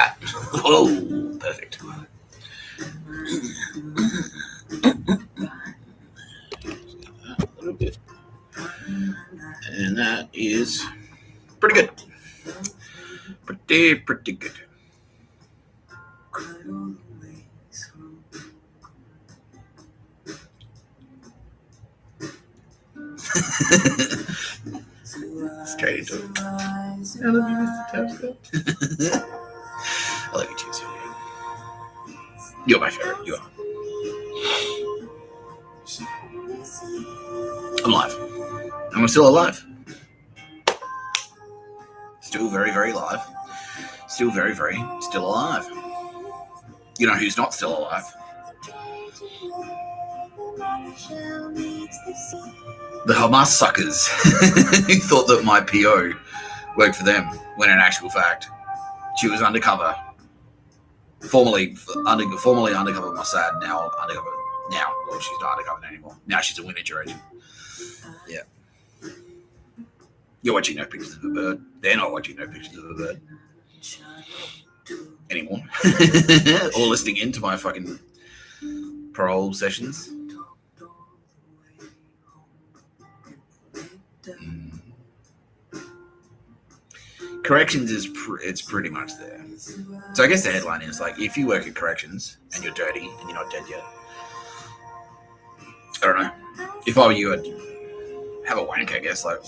that. Oh, perfect. A little bit. And that is pretty good. Pretty good. Straight into it. I love you, Mr. Tapscott. I love you too, Sylvia. You're my favorite. You are. I'm alive. I'm still alive. Still very, very alive. Still very, very still alive. You know who's not still alive? The Hamas suckers who thought that my PO worked for them, when in actual fact, she was undercover. Formerly undercover Mossad, now undercover. Now, well, she's not undercover anymore. Now she's a Winninger agent. Yeah. You're watching no pictures of a bird. They're not watching no pictures of a bird anymore. Or listening into my fucking parole sessions. Corrections is it's pretty much there. So I guess the headline is like, if you work at corrections and you're dirty and you're not dead yet, I don't know. If I were you, I'd have a wank, I guess. Like,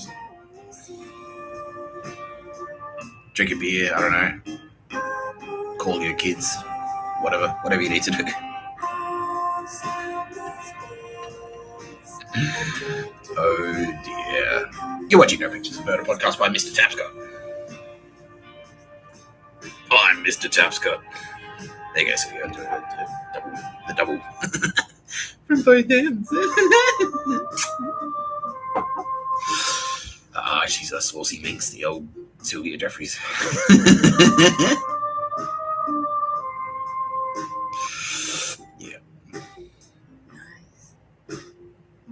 drink a beer. I don't know. Call your kids. Whatever you need to do. Oh dear. You're watching No Pictures of Murder podcast by Mr Tapscott. I'm Mr Tapscott. There you go. So you got the double from both ends. She's a saucy minx, the old Sylvia Jeffries. Yeah.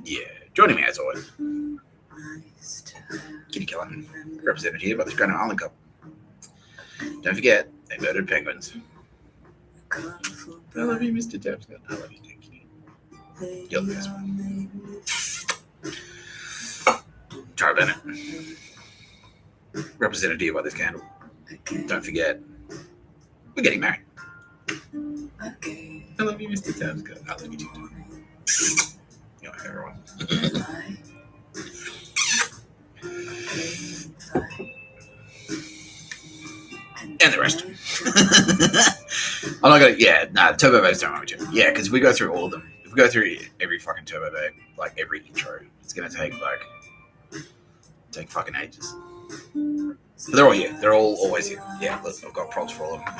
Yeah. Joining me as always, Kitty Killer, represented here by the Grand Island Cup. Don't forget, they murdered penguins. I love you, Mr. Tapscott. I love you too, Kitty. You're the best one. Tara Bennett, represented here by this candle. Don't forget, we're getting married. I love you, Mr. Tapscott. I love you too. You know, everyone. And the rest. I'm not gonna. Yeah, Turbo Babes don't want me to. Yeah, because if we go through all of them, if we go through every fucking Turbo Babe, like every intro, it's gonna take fucking ages. But they're all here. They're all always here. Yeah, look, I've got props for all of them.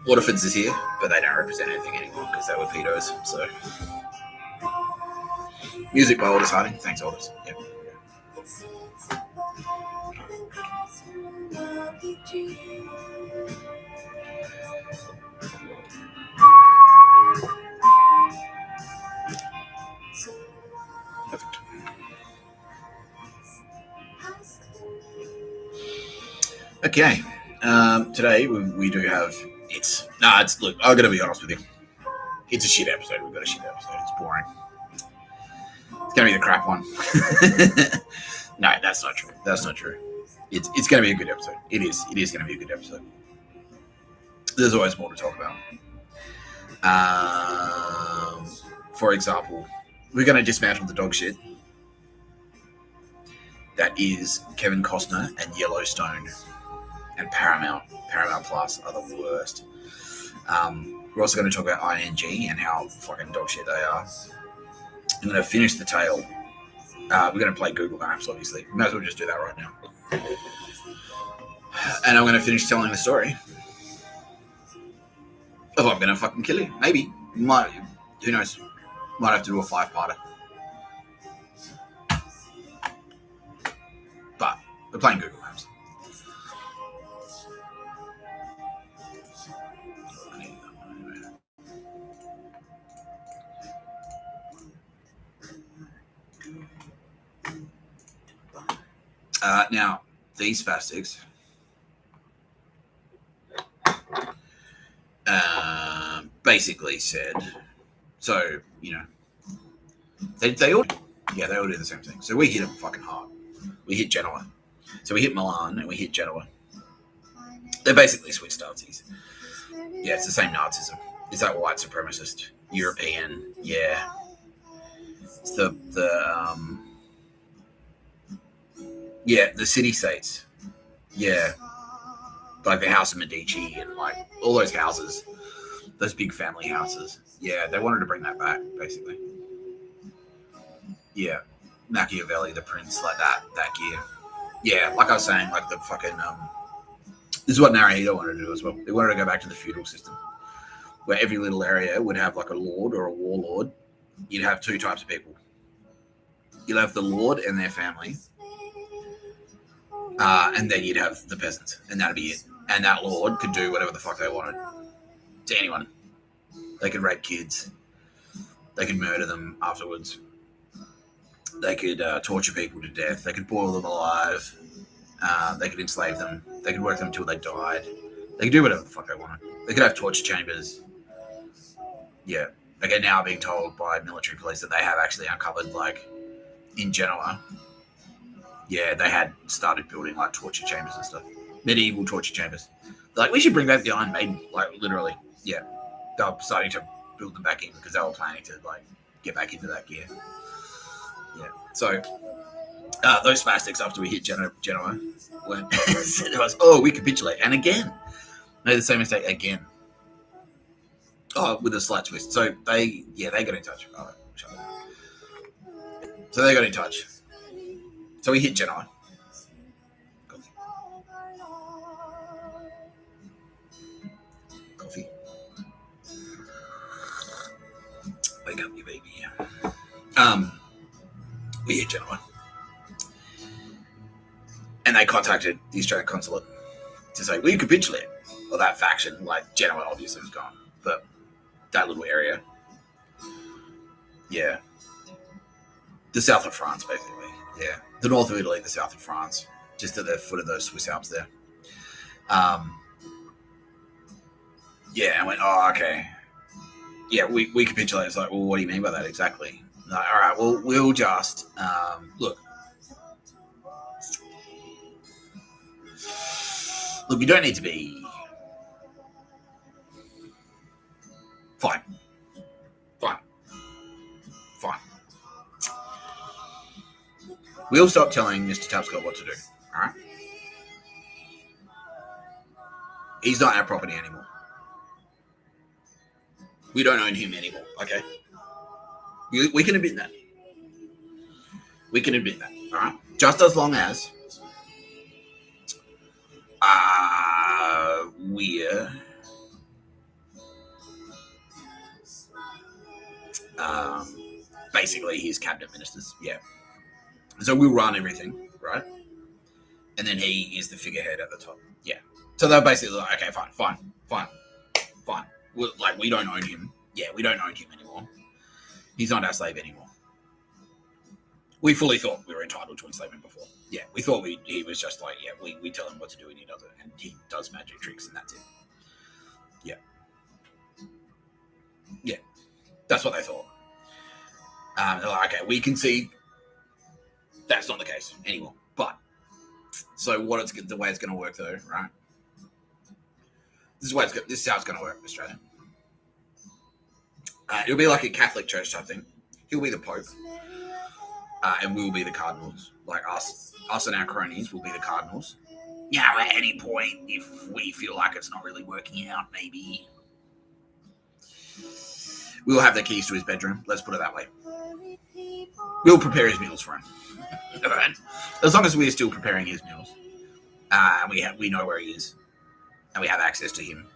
Waterfords is here, but they don't represent anything anymore because they were pedos. So, music by Aldous Harding. Thanks, Aldous. Yep. Perfect. Okay. Today we do have. Look, I'm gonna be honest with you. It's a shit episode. We've got a shit episode. It's boring. It's gonna be the crap one. No, that's not true. That's not true. It's gonna be a good episode. It is gonna be a good episode. There's always more to talk about. For example, we're gonna dismantle the dog shit that is Kevin Costner and Yellowstone and Paramount. Paramount Plus are the worst. We're also going to talk about ING and how fucking dog shit they are. I'm going to finish the tale. We're going to play Google Maps, obviously. Might as well just do that right now. And I'm going to finish telling the story. Oh, I'm going to fucking kill you. Maybe. Might. Who knows? Might have to do a 5-parter. But we're playing Google Maps. Now, these spastics basically said, so, you know, they all do the same thing. So we hit them fucking hard. We hit Genoa. So we hit Milan and we hit Genoa. They're basically Swiss Nazis. Yeah, it's the same Nazism. It's that white supremacist, European, yeah. It's the city-states. Yeah. Like the House of Medici and like all those houses. Those big family houses. Yeah, they wanted to bring that back, basically. Yeah. Machiavelli, the prince, like that gear. Yeah, like I was saying, like the fucking this is what Narahito wanted to do as well. They wanted to go back to the feudal system, where every little area would have like a lord or a warlord. You'd have two types of people. You'd have the lord and their family, and then you'd have the peasants, and that'd be it. And that lord could do whatever the fuck they wanted to anyone. They could rape kids. They could murder them afterwards. They could torture people to death. They could boil them alive. They could enslave them. They could work them until they died. They could do whatever the fuck they wanted. They could have torture chambers. Yeah. They are now being told by military police that they have actually uncovered, like, in Genoa. Yeah, they had started building, like, torture chambers and stuff. Medieval torture chambers. They're like, we should bring back the Iron Maiden. Like, literally. Yeah. They were starting to build them back in because they were planning to, like, get back into that gear. Yeah. So, those spastics, after we hit Genoa, went said to us, oh, we capitulate. And again, made the same mistake again. Oh, with a slight twist. So they got in touch. All right, shut up. So they got in touch. So we hit Genoa. Coffee. Wake up, you baby. We hit Genoa. And they contacted the Australian consulate to say, we capitulate. Well, that faction, like Genoa obviously was gone. But that little area. Yeah. The south of France, basically. Yeah. The north of Italy, the south of France. Just at the foot of those Swiss Alps there. Yeah, I went, oh, okay. Yeah, we capitulate. It's like, well, what do you mean by that exactly? Like, all right, well, we'll just, look, you don't need to be fine. We'll stop telling Mr. Tapscott what to do, all right? He's not our property anymore. We don't own him anymore, okay? We can admit that. We can admit that, all right? Just as long as we're basically his cabinet ministers, yeah. So we'll run everything, right? And then he is the figurehead at the top, yeah. So they're basically like, okay, fine. Like, we don't own him. Yeah, we don't own him anymore. He's not our slave anymore. We fully thought we were entitled to enslave him before. Yeah, we thought he was just like, yeah, we tell him what to do and he does it. And he does magic tricks and that's it. Yeah. Yeah. That's what they thought. They're like, okay, we can see that's not the case anymore. But, so the way it's going to work though, right? This is how it's going to work, Australia. It'll be like a Catholic church type thing. He'll be the Pope. And we'll be the cardinals. Like us and our cronies will be the cardinals. You know, at any point, if we feel like it's not really working out, maybe we'll have the keys to his bedroom. Let's put it that way. We'll prepare his meals for him. Right? As long as we are still preparing his meals. And we know where he is. And we have access to him.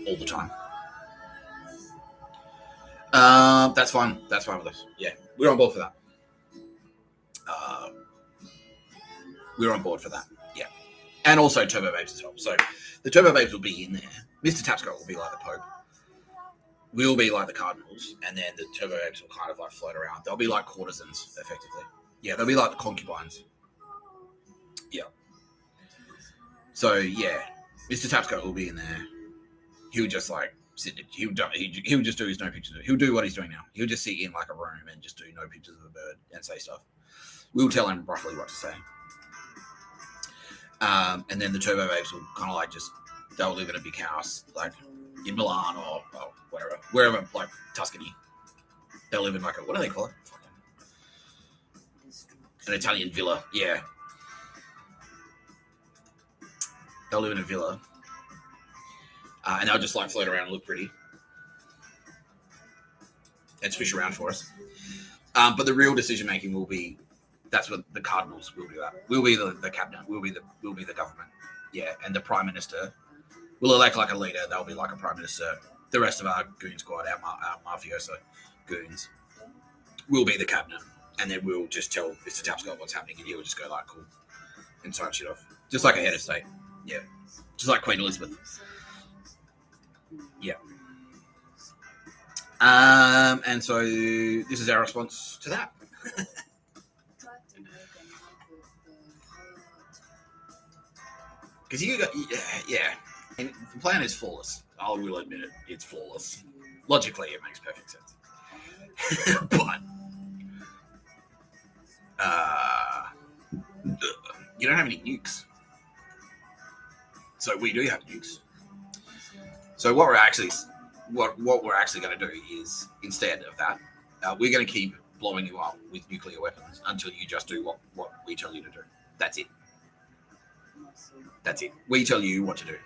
All the time. That's fine. That's fine with us. Yeah, we're on board for that. We're on board for that. Yeah, and also Turbo Babes as well. So the Turbo Babes will be in there. Mr. Tapscott will be like the Pope. will be like the cardinals, and then the turbo apes will kind of like float around. They'll be like courtesans, effectively. Yeah, they'll be like the concubines. Yeah. So yeah, Mr. Tapscott will be in there. He'll just like sit. He'll just do his no pictures. He'll do what he's doing now. He'll just sit in like a room and just do no pictures of a bird and say stuff. We'll tell him roughly what to say. And then the turbo apes will kind of like they'll live in a big house like in Milan or wherever, like Tuscany. They'll live in like what do they call it? An Italian villa. Yeah. They'll live in a villa. And they'll just like float around and look pretty. And swish around for us. But the real decision making will be, that's what the cardinals will do that. We'll be the cabinet. We'll be the government. Yeah. And the prime minister will elect like a leader. They'll be like a prime minister. The rest of our goon squad, our mafioso goons, will be the cabinet. And then we'll just tell Mr. Tapscott what's happening, and he'll just go like, cool, and sign shit off. Just like a head of state. Yeah. Just like Queen Elizabeth. Yeah. And so this is our response to that. Because you got, yeah. And the plan is flawless. I will admit it. It's flawless. Logically, it makes perfect sense. But you don't have any nukes. So we do have nukes. So what we're actually going to do is, instead of that, we're going to keep blowing you up with nuclear weapons until you just do what we tell you to do. That's it. That's it. We tell you what to do.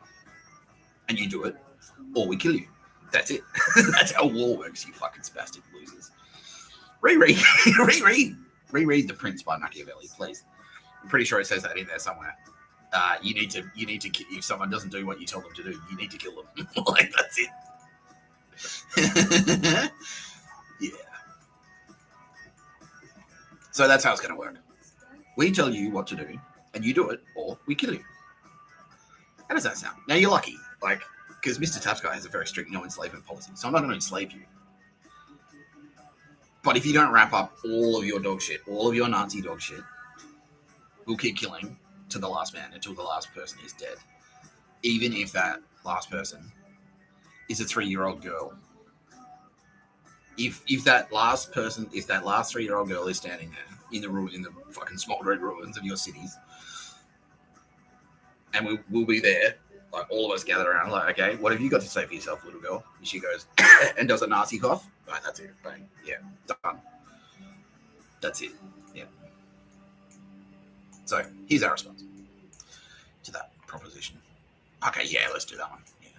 And you do it, or we kill you. That's it. That's how war works, you fucking spastic losers. Reread The Prince by Machiavelli, please. I'm pretty sure it says that in there somewhere. You need to, if someone doesn't do what you tell them to do, you need to kill them. Like, that's it. Yeah. So that's how it's going to work. We tell you what to do, and you do it, or we kill you. How does that sound? Now, you're lucky, like, because Mr. Tapscott has a very strict no enslavement policy, so I'm not going to enslave you. But if you don't wrap up all of your dog shit, all of your Nazi dog shit, we'll keep killing to the last man until the last person is dead. Even if that last person is a 3-year-old girl. If that last 3-year-old girl is standing there in the fucking smoldering ruins of your cities, and we'll be there, like all of us gather around, like, okay, what have you got to say for yourself, little girl? And she goes and does a Nazi cough. Right, that's it. Bang. Yeah, done. That's it. Yeah. So here's our response to that proposition. Okay, yeah, let's do that one. Yeah,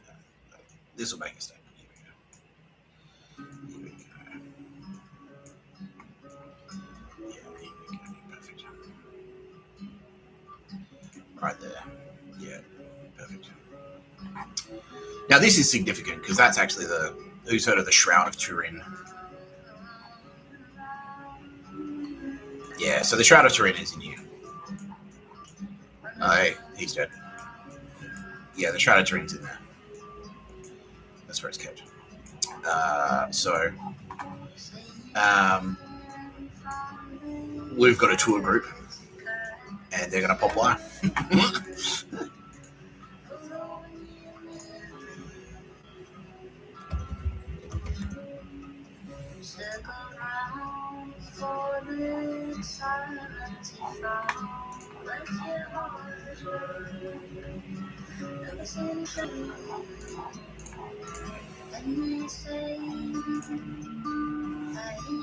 this will make a statement. Here we go. Yeah, here we go. Perfect. Right there. Yeah, perfect. Now this is significant because that's actually who's heard of the Shroud of Turin? Yeah, so the Shroud of Turin is in here. Hey, he's dead. Yeah, the Shroud of Turin's in there. That's where it's kept. We've got a tour group, and they're going to pop by.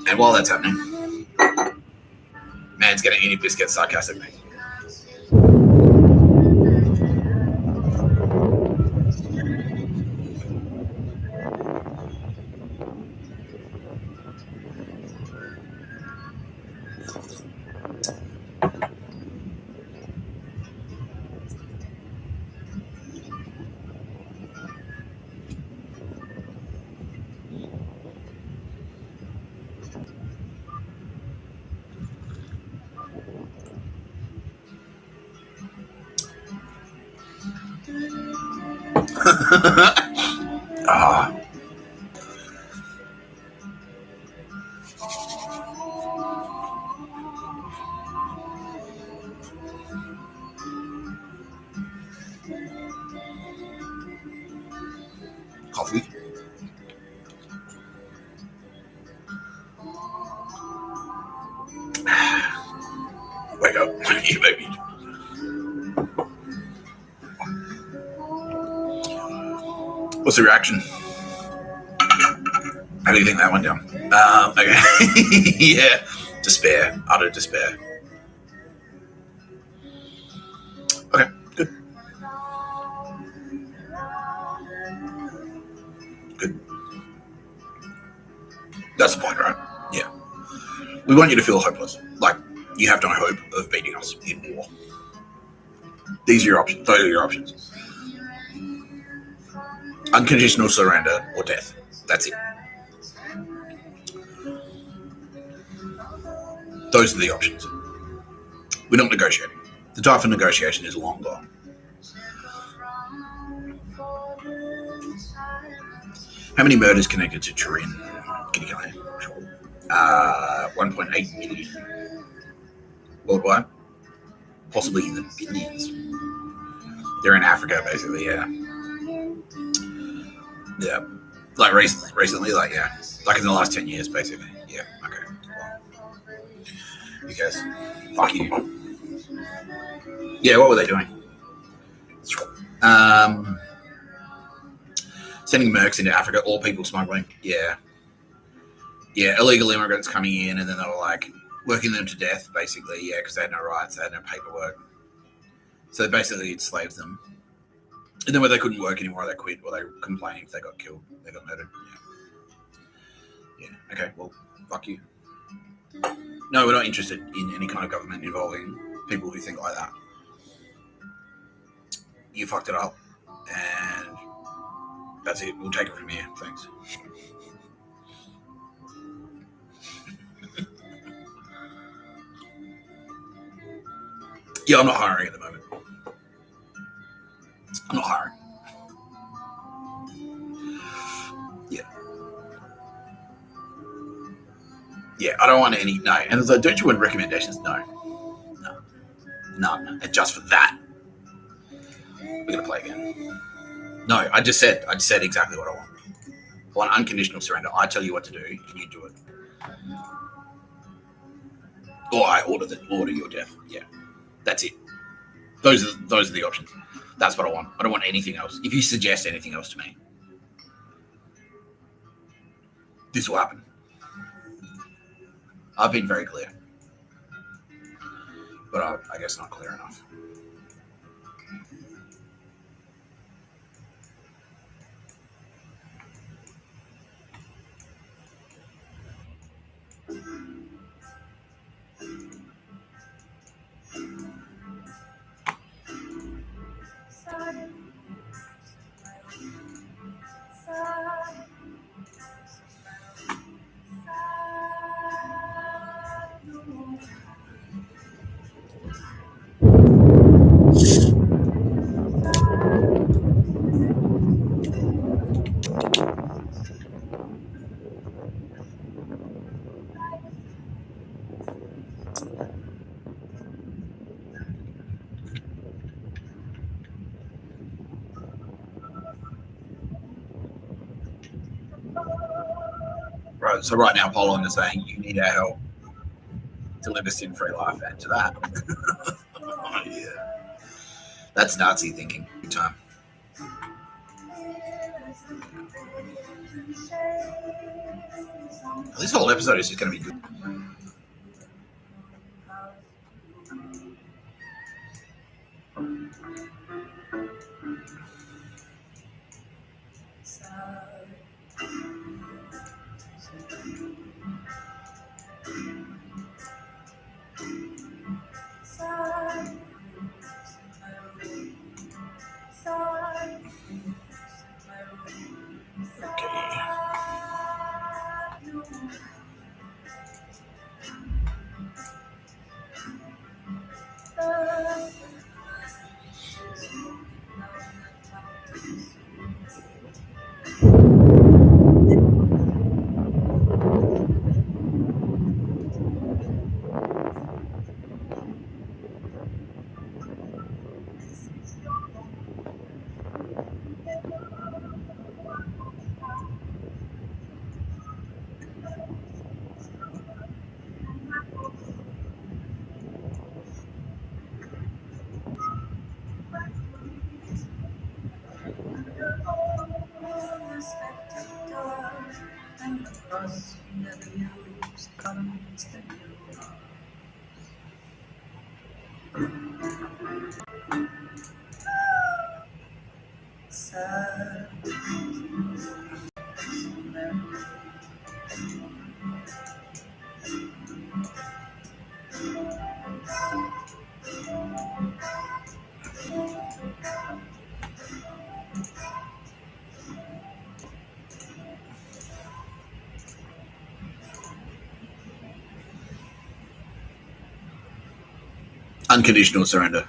And while that's happening, man's getting any biscuit sarcastic me. What's the reaction? How do you think that went down? Okay. Yeah. Despair. Utter despair. Okay, good. Good. That's the point, right? Yeah. We want you to feel hopeless. Like, you have no hope of beating us in war. These are your options. Those are your options. Unconditional surrender or death. That's it. Those are the options. We're not negotiating. The time for negotiation is long gone. How many murders connected to Turin? Can you count? 1.8 million worldwide, possibly in the billions. They're in Africa, basically. Yeah. Yeah. Like recently, like yeah, like in the last 10 years, basically. Yeah. Okay. You guys, fuck you. Yeah. What were they doing? Sending mercs into Africa, all people smuggling. Yeah. Yeah, illegal immigrants coming in, and then they were like working them to death, basically. Yeah, because they had no rights, they had no paperwork. So basically, enslaved them. And then when they couldn't work anymore, they quit, or they complained if they got killed, they got murdered. Yeah. Okay. Well, fuck you. No, we're not interested in any kind of government involving people who think like that. You fucked it up, and that's it. We'll take it from here. Thanks. Yeah, I'm not hiring at the moment. I'm not hiring. Yeah. Yeah, I don't want any. No. And it's like, don't you want recommendations? No. No. None. And just for that, we're going to play again. No, I just said exactly what I want. I want unconditional surrender. I tell you what to do, and you do it. Or I order your death. Yeah. That's it. Those are the options. That's what I want. I don't want anything else. If you suggest anything else to me, this will happen. I've been very clear, but I guess not clear enough. Right. So right now, Poland is saying you need our help to live a sin-free life. And to that, oh, yeah, that's Nazi thinking. Good time. This whole episode is just going to be good. Unconditional surrender.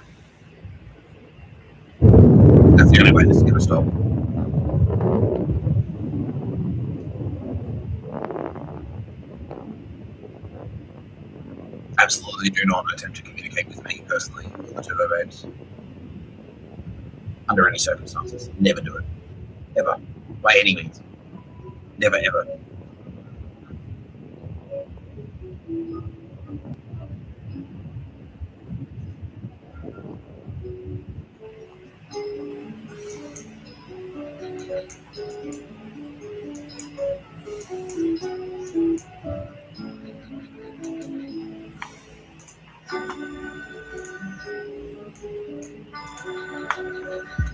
That's the only way this is going to stop. Absolutely do not attempt to communicate with me personally on the Turbo Babes. Under any circumstances. Never do it. Ever. By any means. Never, ever.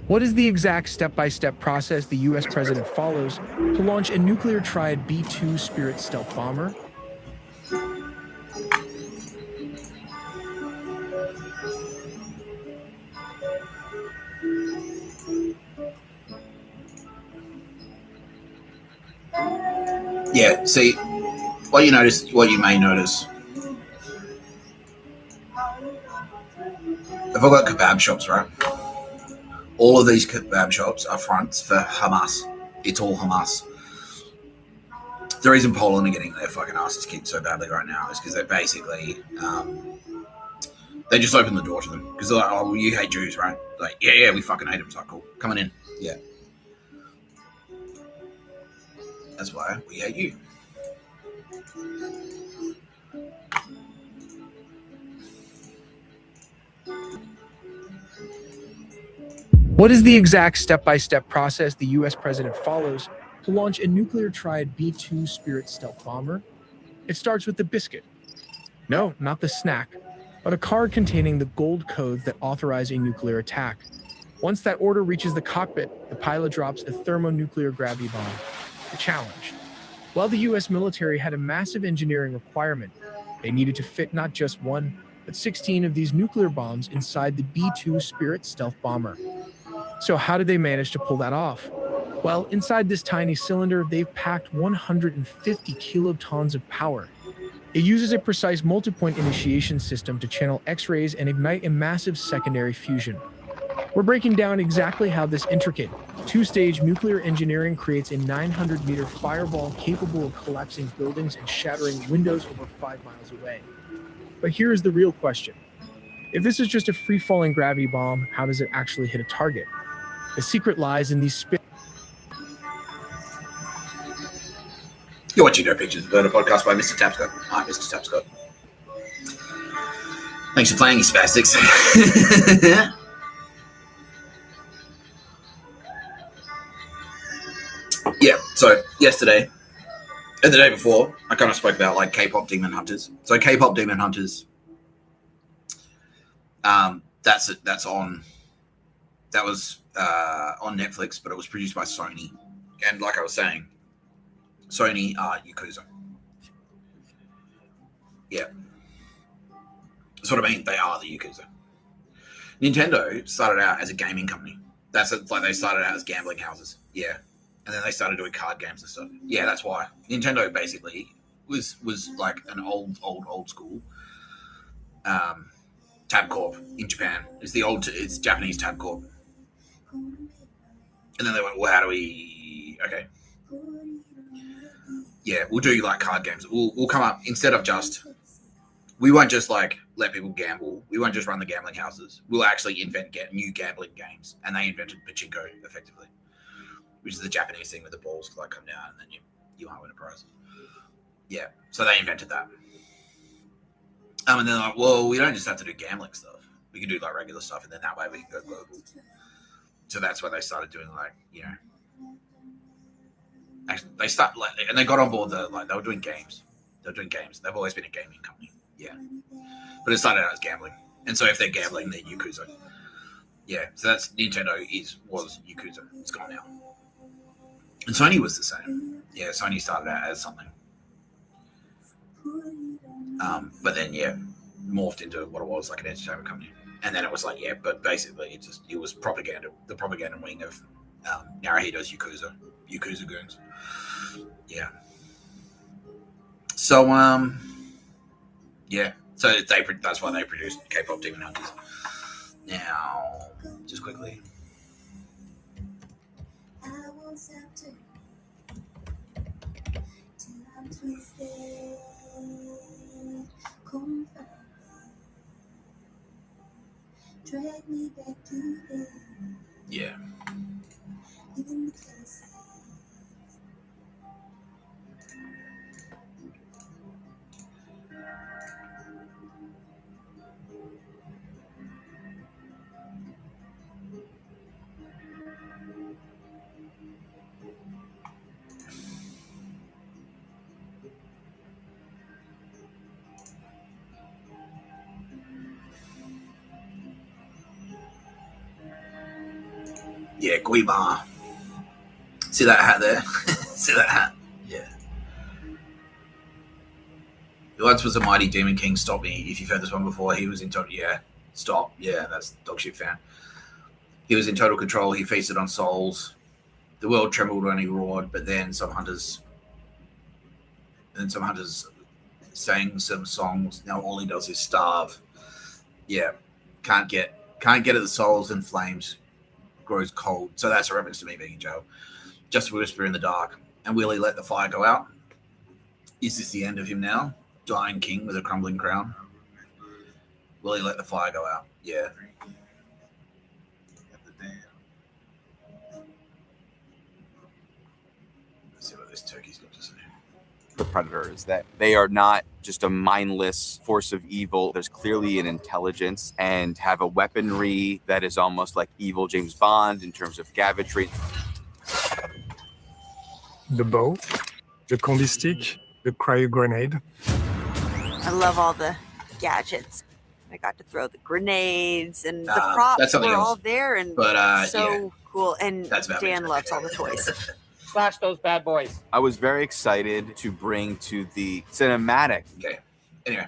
What is the exact step-by-step process the U.S. president follows to launch a nuclear triad B-2 Spirit stealth bomber? Yeah, see, what you may notice, if I've got kebab shops, right? All of these kebab shops are fronts for Hamas. It's all Hamas. The reason Poland are getting their fucking asses kicked so badly right now is because they're basically, they just open the door to them. Because they're like, oh, well, you hate Jews, right? Like, yeah, we fucking hate them. It's like, cool. Coming in. Yeah. That's why we hate you. What is the exact step-by-step process the U.S. president follows to launch a nuclear triad B-2 Spirit stealth bomber? It starts with the biscuit. No, not the snack, but a card containing the gold codes that authorize a nuclear attack. Once that order reaches the cockpit, the pilot drops a thermonuclear gravity bomb. The challenge. While the U.S. military had a massive engineering requirement, they needed to fit not just one, but 16 of these nuclear bombs inside the B-2 Spirit stealth bomber. So how did they manage to pull that off? Well, inside this tiny cylinder, they've packed 150 kilotons of power. It uses a precise multi-point initiation system to channel X-rays and ignite a massive secondary fusion. We're breaking down exactly how this intricate, two-stage nuclear engineering creates a 900-meter fireball capable of collapsing buildings and shattering windows over 5 miles away. But here is the real question. If this is just a free-falling gravity bomb, how does it actually hit a target? The secret lies in these You're watching No Pictures, a podcast by Mr Tapscott. Hi, Mr Tapscott. Thanks for playing, you spastics. Yeah, so yesterday and the day before, I kind of spoke about like KPop Demon Hunters. So KPop Demon Hunters, that was on Netflix, but it was produced by Sony. And like I was saying, Sony are Yakuza. Yeah. That's what I mean. They are the Yakuza. Nintendo started out as a gaming company. That's it, like they started out as gambling houses. Yeah. And then they started doing card games and stuff. Yeah, that's why. Nintendo basically was like an old school Tab Corp in Japan. It's Japanese Tab Corp. And then they went, well, how do we... Okay. Yeah, we'll do like card games. We'll come up, instead of just... We won't just like let people gamble. We won't just run the gambling houses. We'll actually invent new gambling games. And they invented pachinko, effectively. Which is the Japanese thing where the balls like come down and then you might win a prize. Yeah, so they invented that. And they're like, well, we don't just have to do gambling stuff. We can do like regular stuff, and then that way we can go global. So that's why they started doing like, you know, actually they start like, and they got on board they were doing games. They're doing games. They've always been a gaming company. Yeah. But it started out as gambling. And so if they're gambling, they're Yakuza. Yeah. So that's Nintendo was Yakuza. It's gone now. And Sony was the same. Yeah, Sony started out as something. But then, yeah, morphed into what it was, like an entertainment company. And then it was like, yeah, but basically it was propaganda, the propaganda wing of Narahito's Yakuza goons. Yeah. So, yeah. So that's why they produced KPop Demon Hunters. Now, just quickly. Yeah. Yeah, Guibar. See that hat there? See that hat? Yeah. The once was a mighty demon king. Stop me. If you've heard this one before, he was in total. Yeah, stop. Yeah, that's dogshit fan. He was in total control. He feasted on souls. The world trembled when he roared. But then some hunters sang some songs. Now all he does is starve. Yeah, can't get at the souls and flames. Grows cold. So that's a reference to me being in jail. Just a whisper in the dark. And will he let the fire go out? Is this the end of him now? Dying king with a crumbling crown? Will he let the fire go out? Yeah. Let's see what this turkey's got to say. The Predators, that they are not just a mindless force of evil. There's clearly an intelligence and have a weaponry that is almost like evil James Bond in terms of gadgetry. The bow, the combi stick, the cryo grenade. I love all the gadgets. I got to throw the grenades and the props were all there and cool. And Dan loves all the toys. Slash those bad boys. I was very excited to bring to the cinematic. Okay. Anyway.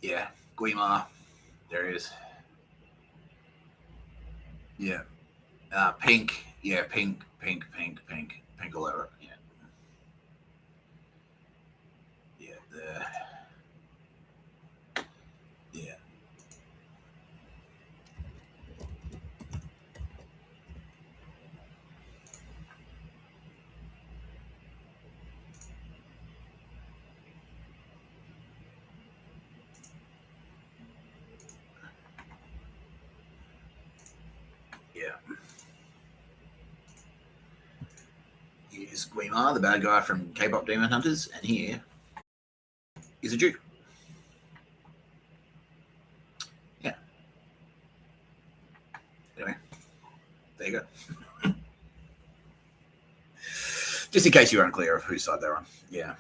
Yeah, Guimar. There he is. Yeah. Pink. Yeah, pink all over. Yeah. Yeah, there. Yeah. Yeah. Here's Guimar, the bad guy from KPop Demon Hunters, and here is a Jew. Yeah. Anyway, there you go. Just in case you were unclear of whose side they're on. Yeah.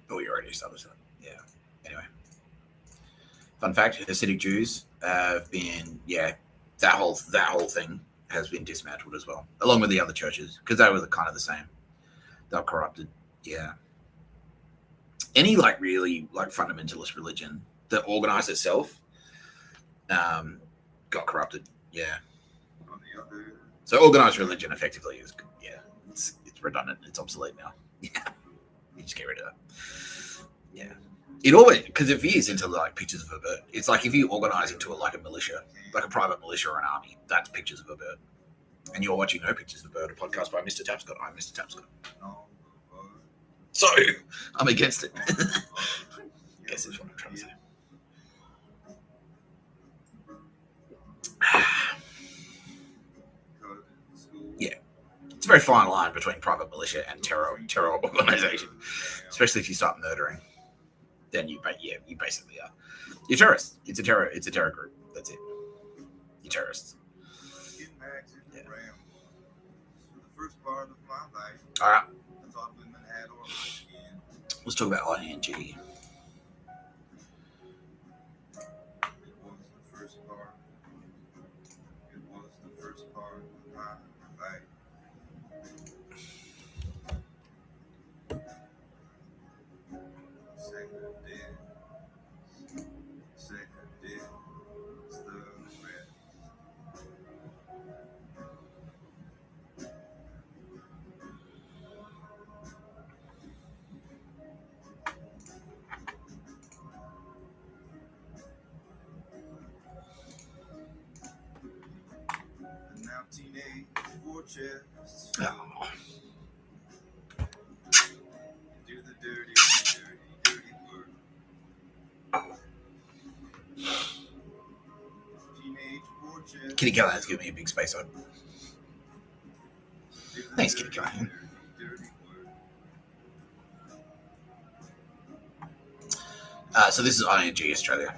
Oh, you already established that. Yeah. Anyway. Fun fact, Hasidic Jews have been, that whole thing has been dismantled as well, along with the other churches, because they were kind of the same. They were corrupted. Yeah. Any really fundamentalist religion that organized itself got corrupted. Yeah. So organized religion effectively is, it's redundant. It's obsolete now. Yeah. You just get rid of that. Yeah. It always, because it veers into pictures of a bird. It's like if you organize into a militia, like a private militia or an army, that's pictures of a bird. And you're watching No Pictures of a Bird, a podcast by Mr Tapscott. I'm Mr Tapscott. So I'm against it. I guess that's what I'm trying to say. very fine line between private militia and terror organization, especially if you start murdering. Then you basically are. You're terrorists. It's a terror group. That's it. You're terrorists. Yeah. All right. Let's talk about ING. Oh. Kitty Callahan's giving me a big space hug. Thanks, Kitty Callahan. So this is ING Australia.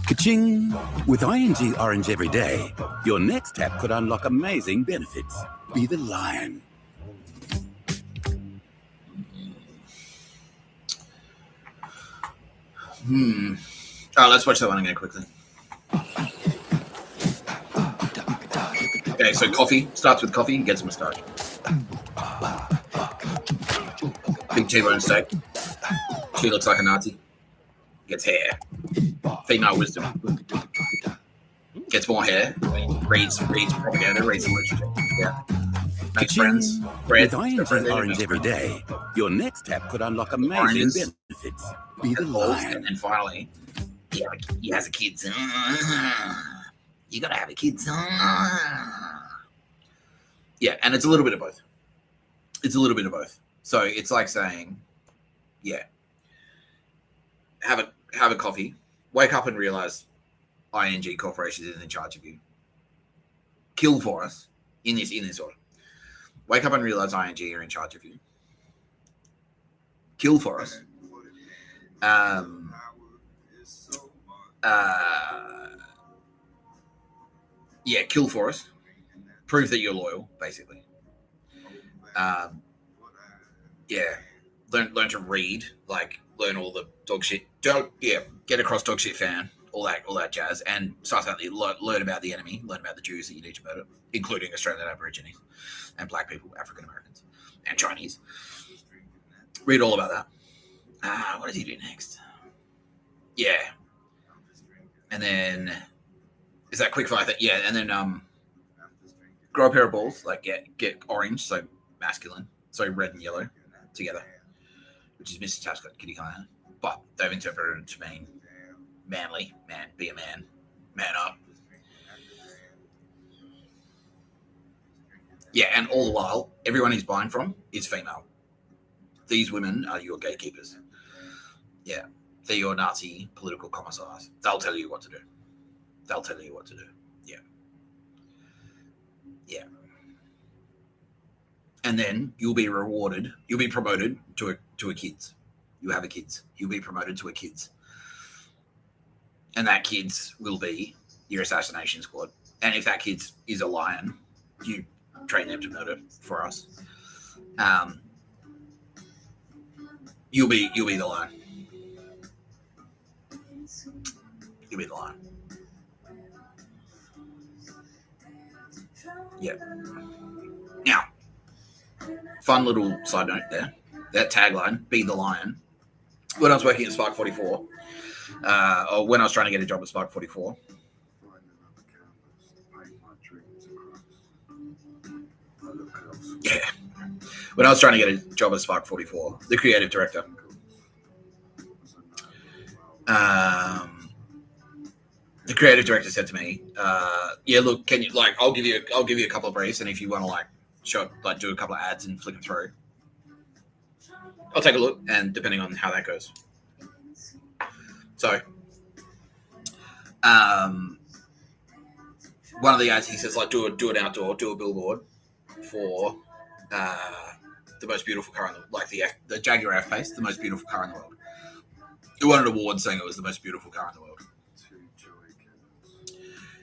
Ka-ching! With ING Orange every day, your next tap could unlock amazing benefits. Be the lion. Oh, let's watch that one again quickly. Okay, so coffee. Starts with coffee and gets a moustache. Big T-bone steak. She looks like a Nazi. Gets hair. Female wisdom. Gets more hair. Reads propaganda. Reads literature. Yeah. Makes friends. With ING Orange every day, your next tap could unlock amazing benefits. Be the lion. And then finally, he has a kid. You gotta have a kid. Yeah, and it's a little bit of both. So it's like saying, yeah, have a coffee, wake up and realize ING Corporation is in charge of you. Kill for us in this order. Wake up and realize ING are in charge of you. Kill for us. Kill for us. Prove that you're loyal, basically. Learn to read, like learn all the dog shit. Get across dog shit fan, all that jazz, and start out learn about the enemy, learn about the Jews that you need to murder, including Australian Aborigines and Black people, African Americans, and Chinese. Read all about that. What does he do next? Yeah, and then is that quick fire thing? Yeah, and then grow a pair of balls, like get orange, so masculine, so red and yellow together, which is Mr Tapscott, Kitty Callahan, but they've interpreted it to mean manly, man, be a man, man up. Yeah, and all the while, everyone he's buying from is female. These women are your gatekeepers. Yeah, they're your Nazi political commissars. They'll tell you what to do. Yeah. And then you'll be rewarded. You'll be promoted to a kids. You have a kids. You'll be promoted to a kids. And that kids will be your assassination squad. And if that kids is a lion, you train them to murder for us. You'll be the lion. You'll be the lion. Yeah. Now, fun little side note there. That tagline, be the lion. When I was working at Spark 44, or when I was trying to get a job at Spark 44. Yeah. When I was trying to get a job at Spark 44, the creative director, said to me, "Yeah, look, can you I'll give you a couple of briefs, and if you want to do a couple of ads and flick them through, I'll take a look, and depending on how that goes." So, one of the ads, he says, do an outdoor, do a billboard for the most beautiful car in the Jaguar F-Pace, the most beautiful car in the world. He won an award saying it was the most beautiful car in the world.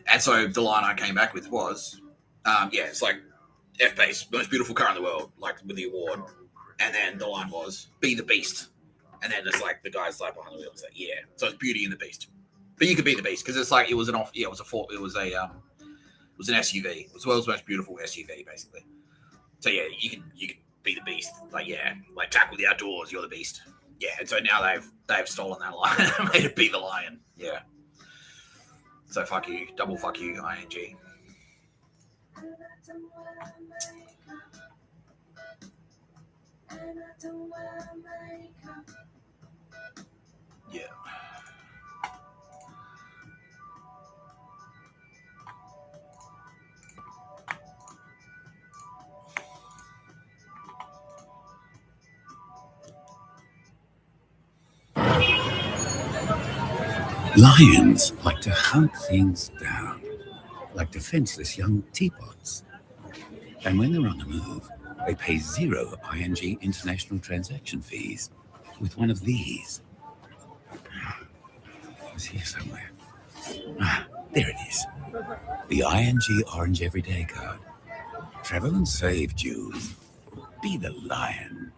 And so the line I came back with was, it's F-Pace, most beautiful car in the world, with the award. And then the line was, be the beast. And then it's the guy's behind the wheel. It's yeah. So it's Beauty and the Beast. But you could be the beast because it's it was an SUV. It was the world's most beautiful SUV, basically. So yeah, you can be the beast. Tackle the outdoors, you're the beast. Yeah, and so now they've stolen that line and made it be the lion. Yeah. So fuck you, double fuck you, ing. Yeah. Lions like to hunt things down, like defenseless young teapots. And when they're on the move, they pay 0 ING international transaction fees with one of these. It's here somewhere. There it is. The ING Orange Everyday Card. Travel and save, Jews. Be the lion.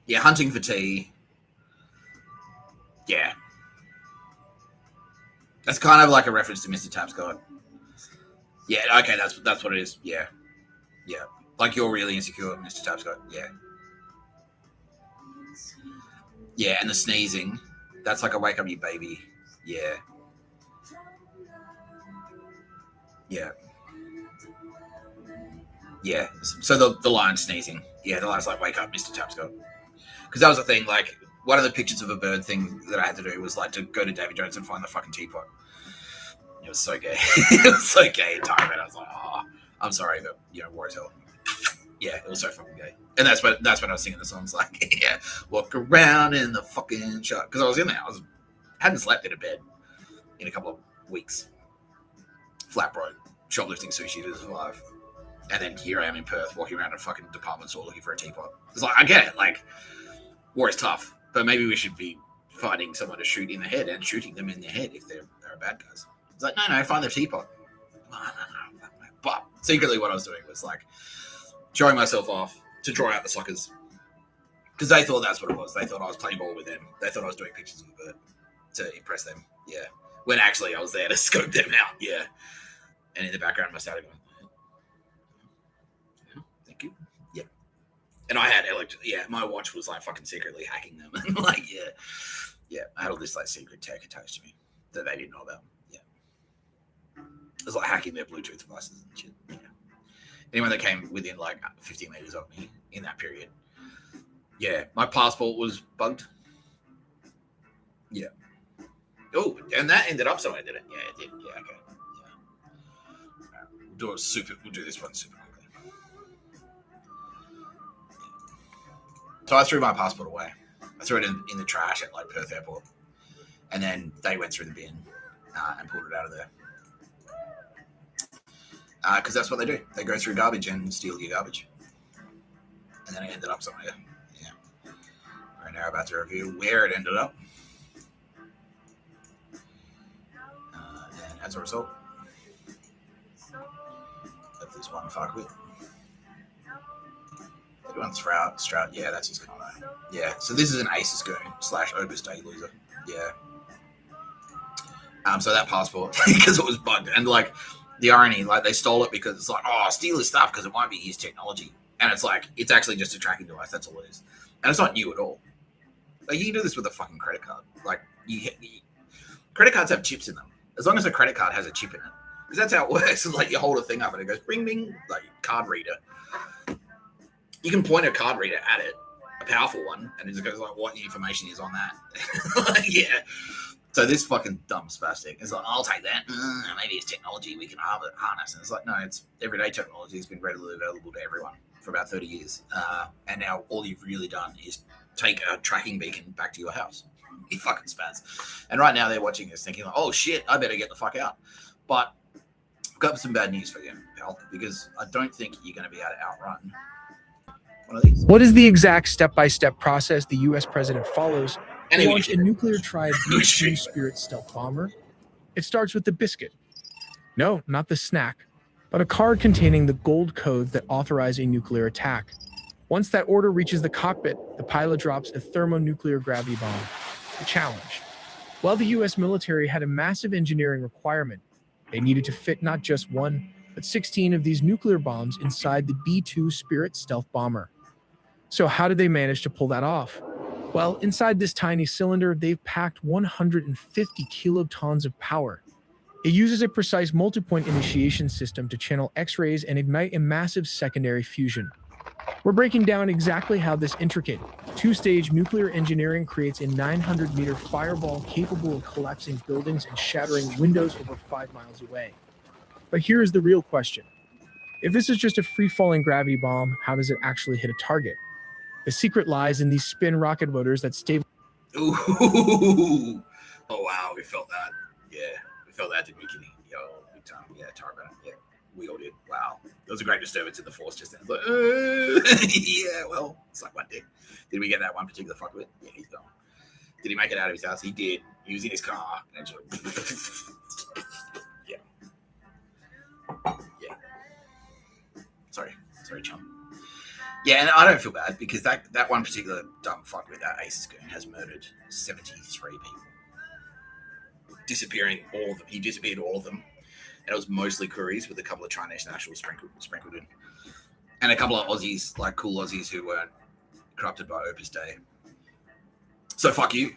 Yeah. Hunting for tea. Yeah. That's kind of like a reference to Mr. Tapscott. Yeah, okay, that's what it is. Yeah. Yeah. You're really insecure, Mr. Tapscott. Yeah. Yeah, and the sneezing. That's a wake up you baby. Yeah. Yeah. Yeah. So the lion sneezing. Yeah, the lion's wake up, Mr. Tapscott. Because that was the thing, one of the pictures of a bird thing that I had to do was to go to David Jones and find the fucking teapot. It was so gay. It was so gay at the time, and I was I'm sorry, but war is hell. Yeah, it was so fucking gay. And that's when I was singing the songs yeah, walk around in the fucking shot. Because I was in there, hadn't slept in a bed in a couple of weeks. Flat broke, shoplifting sushi to survive. And then here I am in Perth, walking around a fucking department store looking for a teapot. It's I get it, war is tough, but maybe we should be finding someone to shoot in the head and shooting them in the head if they're bad guys. It's no, find the teapot. No. But secretly what I was doing was showing myself off to draw out the suckers. Because they thought that's what it was. They thought I was playing ball with them. They thought I was doing pictures of a bird to impress them. Yeah. When actually I was there to scope them out. Yeah. And in the background, my started going, thank you. Yeah. And I had my watch was fucking secretly hacking them. And yeah. I had all this secret tech attached to me that they didn't know about. Yeah. It was hacking their Bluetooth devices and shit. Yeah. Anyone that came within 50 meters of me in that period. Yeah. My passport was bugged. Yeah. Oh, and that ended up somewhere, did it? Yeah, it did. Yeah, okay. Yeah. We'll do this one super quickly. So I threw my passport away. I threw it in the trash at Perth Airport. And then they went through the bin and pulled it out of there. Because that's what they do. They go through garbage and steal your garbage. And then it ended up somewhere. Yeah. We're now about to review where it ended up. And as a result of this one fuckwit. Everyone Stroud. Yeah, that's his kind of. Yeah. So this is an Aces goon / Opus Day loser. Yeah. So that passport, because it was bugged. And the irony, like they stole it because it's like, oh, steal his stuff because it might be his technology. And it's like, it's actually just a tracking device. That's all it is. And it's not new at all. Like, you can do this with a fucking credit card. Like, credit cards have chips in them. As long as a credit card has a chip in it. Because that's how it works. It's like you hold a thing up and it goes, bing, bing, like card reader. You can point a card reader at it, a powerful one, and it just goes like, what information is on that? Yeah. So this fucking dumb spastic is like, I'll take that. Maybe it's technology we can harness. And it's like, no, it's everyday technology. It's been readily available to everyone for about 30 years. And now all you've really done is take a tracking beacon back to your house. You fucking spaz. And right now they're watching this thinking like, oh shit, I better get the fuck out. But I've got some bad news for you, pal, because I don't think you're going to be able to outrun one of these. What is the exact step-by-step process the U.S. president follows to launch a nuclear tried B-2 Spirit stealth bomber? It starts with the biscuit. No, not the snack, but a card containing the gold codes that authorize a nuclear attack. Once that order reaches the cockpit, the pilot drops a thermonuclear gravity bomb. A challenge. While the U.S. military had a massive engineering requirement, they needed to fit not just one, but 16 of these nuclear bombs inside the B-2 Spirit stealth bomber. So how did they manage to pull that off? Well, inside this tiny cylinder, they've packed 150 kilotons of power. It uses a precise multi-point initiation system to channel X-rays and ignite a massive secondary fusion. We're breaking down exactly how this intricate, two-stage nuclear engineering creates a 900-meter fireball capable of collapsing buildings and shattering windows over 5 miles away. But here is the real question. If this is just a free-falling gravity bomb, how does it actually hit a target? The secret lies in these spin rocket motors that stabilize. Ooh. Oh, wow, we felt that. Yeah, we felt that, didn't we, Kitty? Yo, big time. Yeah, Tarbell. Yeah, we all did. Wow. There was a great disturbance in the force just then. Like, yeah, well, it's like one day. Did we get that one particular fuck with? Yeah, he's gone. Did he make it out of his house? He did. He was in his car. And just, yeah. Yeah. Sorry, chum. Yeah, and I don't feel bad because that one particular dumb fuck with that ace goon has murdered 73 people. Disappearing all of them. He disappeared all of them. And it was mostly Koreans with a couple of Chinese nationals sprinkled in. And a couple of Aussies, like cool Aussies who weren't corrupted by Opus Dei. So fuck you.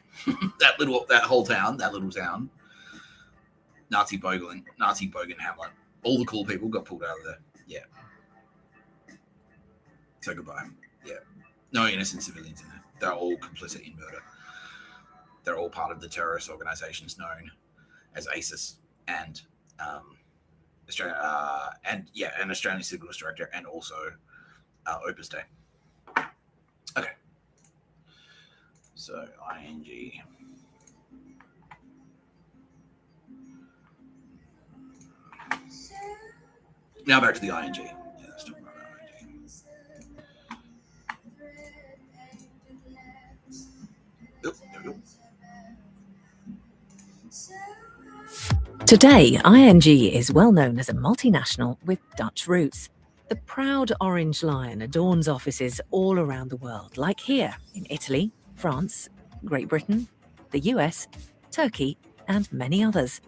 that whole town, that little town. Nazi Bogan Hamlet. All the cool people got pulled out of there. Yeah. So goodbye. Yeah. No innocent civilians in there. They're all complicit in murder. They're all part of the terrorist organizations known as ISIS and an Australian Signals Director and also Opus Dei. Okay. So ING. Now back to the ING. Yeah, let's talk about ING. Oh, there we go. Today, ING is well known as a multinational with Dutch roots. The proud orange lion adorns offices all around the world, like here in Italy, France, Great Britain, the US, Turkey, and many others.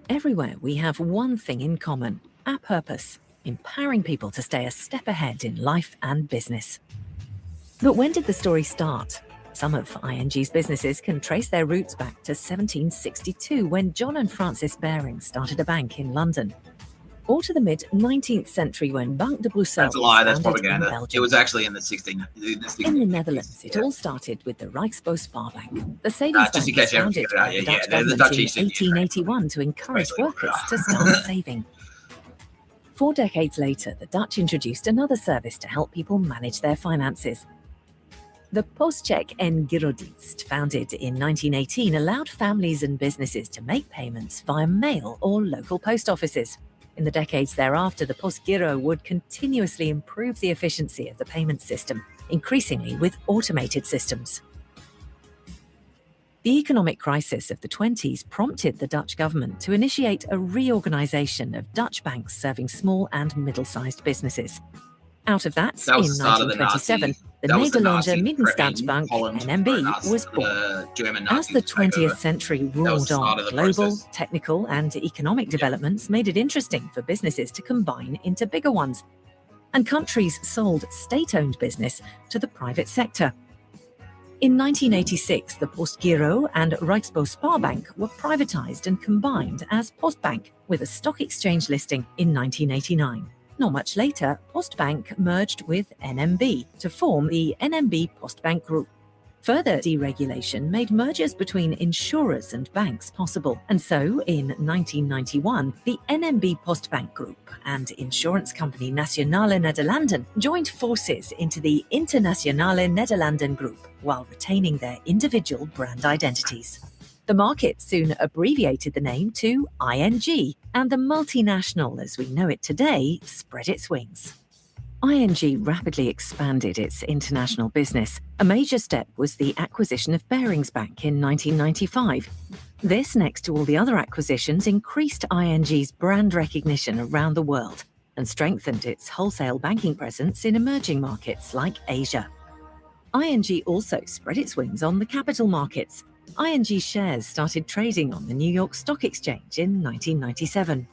Everywhere we have one thing in common, our purpose, empowering people to stay a step ahead in life and business. But when did the story start? Some of ING's businesses can trace their roots back to 1762 when John and Francis Baring started a bank in London. Or to the mid-19th century when Banque de Bruxelles. That's a lie, that's propaganda. It was actually in the 16th. In the Netherlands, it all started with the Rijksbospaarbank. The savings bank was founded by the Dutch government in 1881 to encourage workers to start saving. 4 decades later, the Dutch introduced another service to help people manage their finances. The Postcheck en Girodienst, founded in 1918, allowed families and businesses to make payments via mail or local post offices. In the decades thereafter, the Postgiro would continuously improve the efficiency of the payment system, increasingly with automated systems. The economic crisis of the 20s prompted the Dutch government to initiate a reorganization of Dutch banks serving small and middle-sized businesses. Out of that in 1927, the Nederlandse Middenstandsbank, NMB, was born. As the 20th century roared on, global, technical, and economic developments made it interesting for businesses to combine into bigger ones, and countries sold state-owned business to the private sector. In 1986, the Postgiro and Reichsbau Sparbank were privatized and combined as Postbank, with a stock exchange listing in 1989. Not much later, Postbank merged with NMB to form the NMB Postbank Group. Further deregulation made mergers between insurers and banks possible, and so in 1991, the NMB Postbank Group and insurance company Nationale Nederlanden joined forces into the Internationale Nederlanden Group while retaining their individual brand identities. The market soon abbreviated the name to ING, and the multinational as we know it today spread its wings. ING rapidly expanded its international business. A major step was the acquisition of Barings Bank in 1995. This, next to all the other acquisitions, increased ING's brand recognition around the world and strengthened its wholesale banking presence in emerging markets like Asia. ING also spread its wings on the capital markets. ING shares started trading on the New York Stock Exchange in 1997.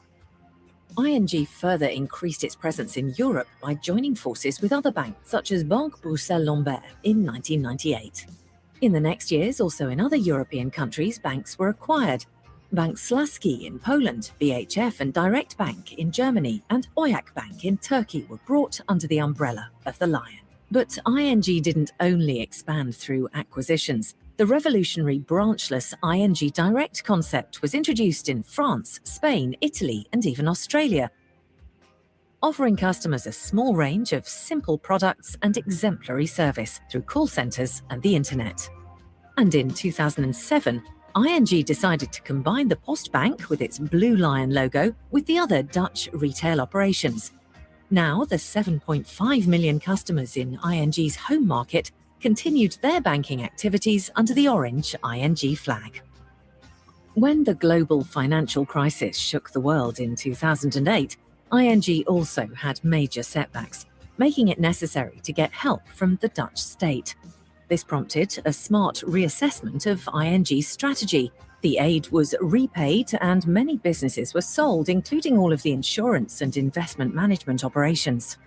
ING further increased its presence in Europe by joining forces with other banks such as Banque Bruxelles-Lambert in 1998. In the next years, also in other European countries, banks were acquired. Bank Śląski in Poland, BHF and Direct Bank in Germany, and Oyak Bank in Turkey were brought under the umbrella of the Lion. But ING didn't only expand through acquisitions. The revolutionary branchless ING Direct concept was introduced in France, Spain, Italy, and even Australia, offering customers a small range of simple products and exemplary service through call centres and the internet. And in 2007, ING decided to combine the Postbank with its Blue Lion logo with the other Dutch retail operations. Now, the 7.5 million customers in ING's home market continued their banking activities under the orange ING flag. When the global financial crisis shook the world in 2008, ING also had major setbacks, making it necessary to get help from the Dutch state. This prompted a smart reassessment of ING's strategy. The aid was repaid and many businesses were sold, including all of the insurance and investment management operations.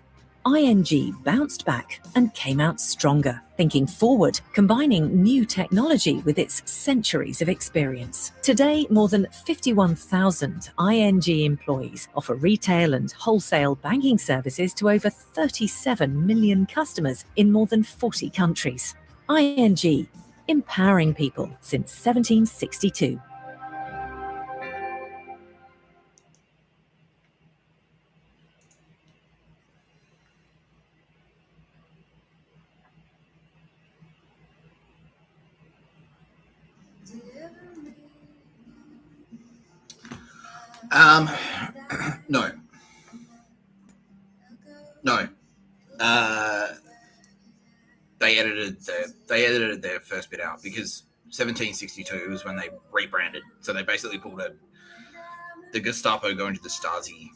ING bounced back and came out stronger, thinking forward, combining new technology with its centuries of experience. Today, more than 51,000 ING employees offer retail and wholesale banking services to over 37 million customers in more than 40 countries. ING, empowering people since 1762. No. They edited their first bit out because 1762 was when they rebranded. So they basically pulled the Gestapo going to the Stasi.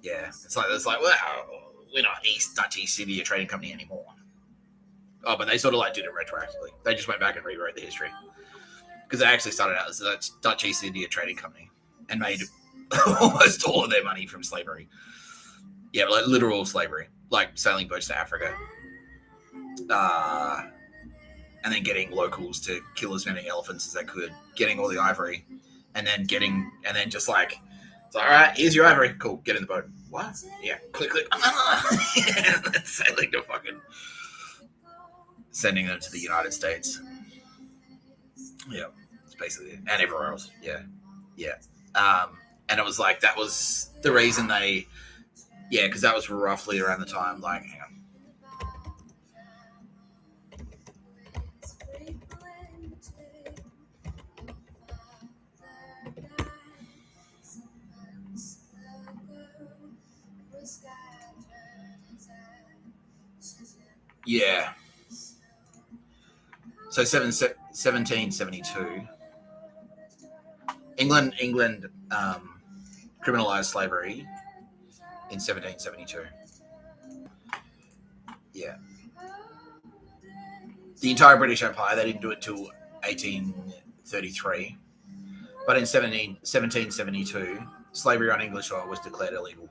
Yeah, it's like well, we're not Dutch East India Trading Company anymore. Oh, but they sort of like did it retroactively. They just went back and rewrote the history because they actually started out as a Dutch East India Trading Company and made almost all of their money from slavery. Yeah, like literal slavery, like sailing boats to Africa. And then getting locals to kill as many elephants as they could, getting all the ivory, and then just like, it's like, all right, here's your ivory. Cool, get in the boat. What? Yeah, click. And then sailing to fucking, sending them to the United States. Yeah, it's basically it. And everywhere else. Yeah. And it was like, that was the reason because that was roughly around the time, like, hang on. Yeah. So 1772. England criminalized slavery in 1772. Yeah. the entire British Empire. They didn't do it till 1833, but in 1772, slavery on English soil was declared illegal,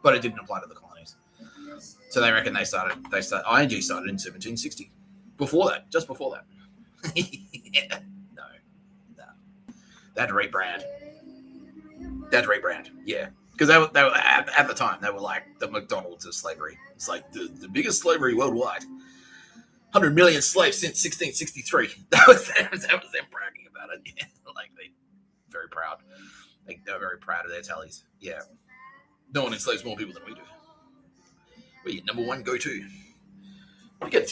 but it didn't apply to the colonies. So they reckon ING started in 1760. Before that, just before that. Yeah. No. They had to rebrand. Yeah. Because they were at the time, they were like the McDonald's of slavery. It's like the biggest slavery worldwide. 100 million slaves since 1663. That was them bragging about it. Yeah. Like, they very proud. Like, they're very proud of their tallies. Yeah. No one enslaves more people than we do. We're your number one go-to. Forget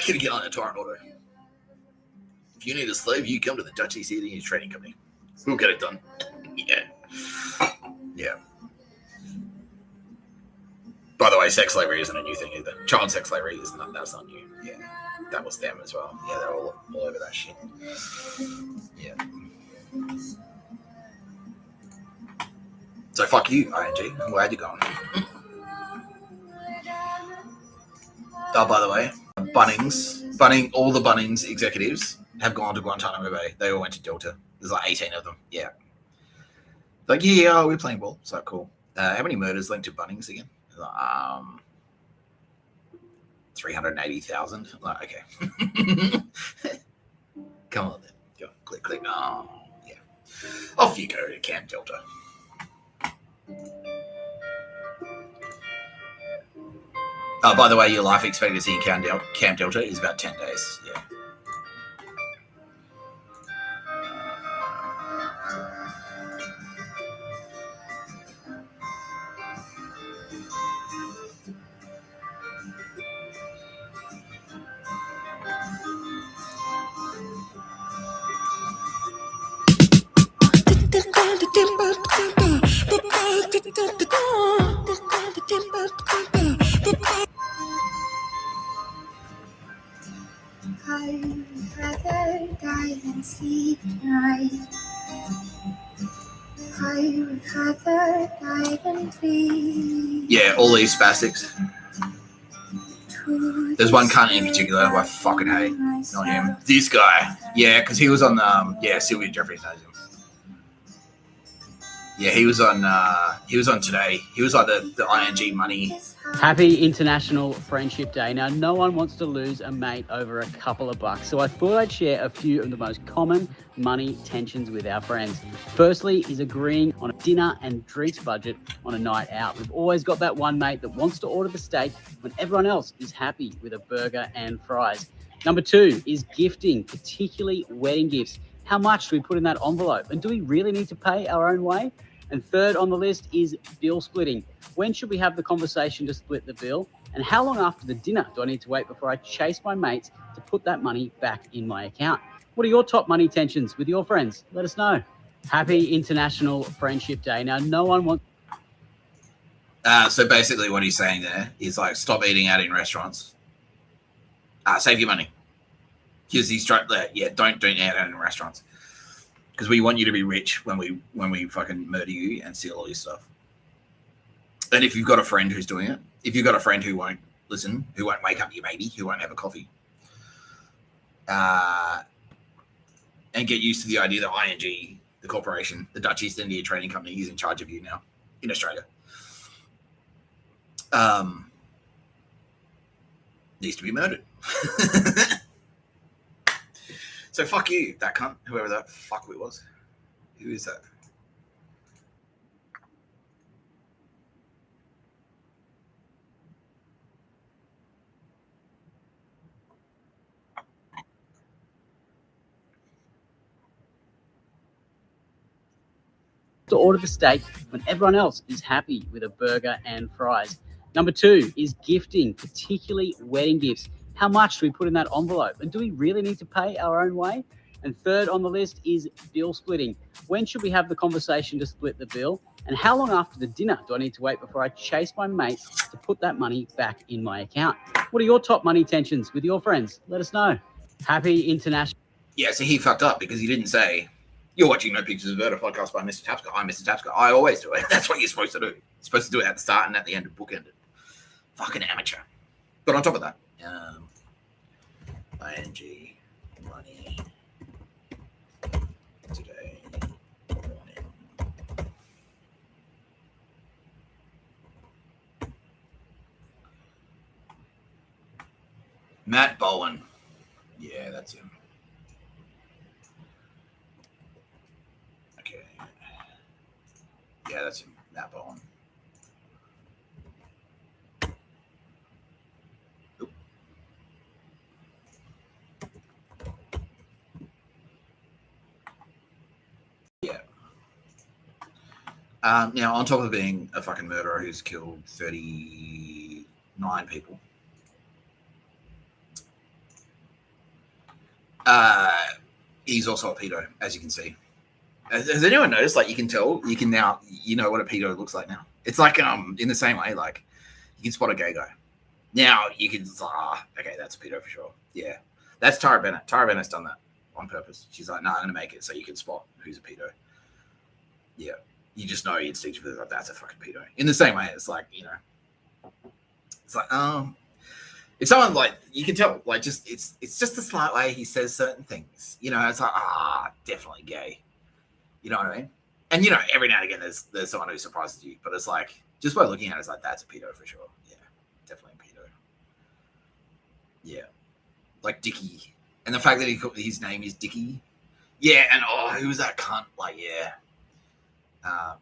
getting on a torrent order. If you need a slave, you come to the Dutch East India Trading Company. We'll get it done. Yeah. Yeah. By the way, sex slavery isn't a new thing either. Child sex slavery that's not new. Yeah. That was them as well. Yeah, they're all over that shit. Yeah. So fuck you, ING. I'm glad you're gone. Oh, by the way, all the Bunnings executives have gone to Guantanamo Bay. They all went to Delta. There's like 18 of them. Yeah. Like, yeah, we're playing ball. So cool. How many murders linked to Bunnings again? 380,000. Like, okay. Come on then. Go. Click. Oh, yeah. Off you go to Camp Delta. Oh, by the way, your life expectancy in Camp Delta is about 10 days. Yeah. I'd rather die than sleep tonight. I would rather die than dream. Yeah, all these spastics. There's one cunt in particular who I fucking hate. Not him. This guy. Yeah, because he was on Sylvia Jeffries knows him. Yeah, he was on Today. He was like the ING money. Happy International Friendship Day. Now, no one wants to lose a mate over a couple of bucks, so I thought I'd share a few of the most common money tensions with our friends. Firstly is agreeing on a dinner and drinks budget on a night out. We've always got that one mate that wants to order the steak when everyone else is happy with a burger and fries. Number two is gifting, particularly wedding gifts. How much do we put in that envelope? And do we really need to pay our own way? And third on the list is bill splitting. When should we have the conversation to split the bill? And how long after the dinner do I need to wait before I chase my mates to put that money back in my account? What are your top money tensions with your friends? Let us know. Happy International Friendship Day. Now, no one wants... So basically what he's saying there is like, stop eating out in restaurants. Save your money. Because he's trying, don't eat out in restaurants. Because we want you to be rich when we fucking murder you and steal all your stuff. And if you've got a friend who's doing it, if you've got a friend who won't listen, who won't wake up your baby, who won't have a coffee, and get used to the idea that ING, the corporation, the Dutch East India Trading Company, is in charge of you now in Australia. Needs to be murdered. So fuck you, that cunt, whoever that fuckwit was. Who is that? To order the steak when everyone else is happy with a burger and fries. Number two is gifting, particularly wedding gifts. How much do we put in that envelope? And do we really need to pay our own way? And third on the list is bill splitting. When should we have the conversation to split the bill? And how long after the dinner do I need to wait before I chase my mates to put that money back in my account? What are your top money tensions with your friends? Let us know. Happy International... Yeah, so he fucked up because he didn't say, you're watching No Pictures of Murder podcast by Mr Tapscott. I'm Mr Tapscott. I always do it. That's what you're supposed to do. You're supposed to do it at the start and at the end of bookended. Fucking amateur. But on top of that, ING money today morning. Matt Bowen. Yeah, that's him. Okay. Yeah, that's him. Matt Bowen. Yeah. Now, on top of being a fucking murderer who's killed 39 people, he's also a pedo, as you can see. Has anyone noticed? Like, you can tell, you can now, you know what a pedo looks like now. It's like, in the same way, like, you can spot a gay guy. Now, you can, okay, that's a pedo for sure. Yeah. That's Tara Bennett. Tara Bennett's done that on purpose. She's like, I'm going to make it so you can spot who's a pedo. Yeah. You just know instinctively, like, that's a fucking pedo. In the same way, it's like, you know, it's like, if someone, like, you can tell, like, just, it's just the slight way he says certain things. You know, it's like, definitely gay. You know what I mean? And, you know, every now and again, there's someone who surprises you, but it's like, just by looking at it, it's like, that's a pedo for sure. Yeah, definitely a pedo. Yeah. Like Dickie. And the fact that his name is Dickie. Yeah, and, who was that cunt? Like, yeah.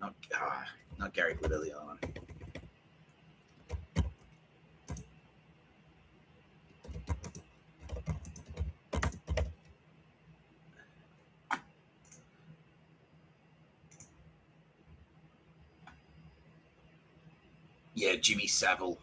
Not Gary Glitter, the other one. Yeah, Jimmy Savile.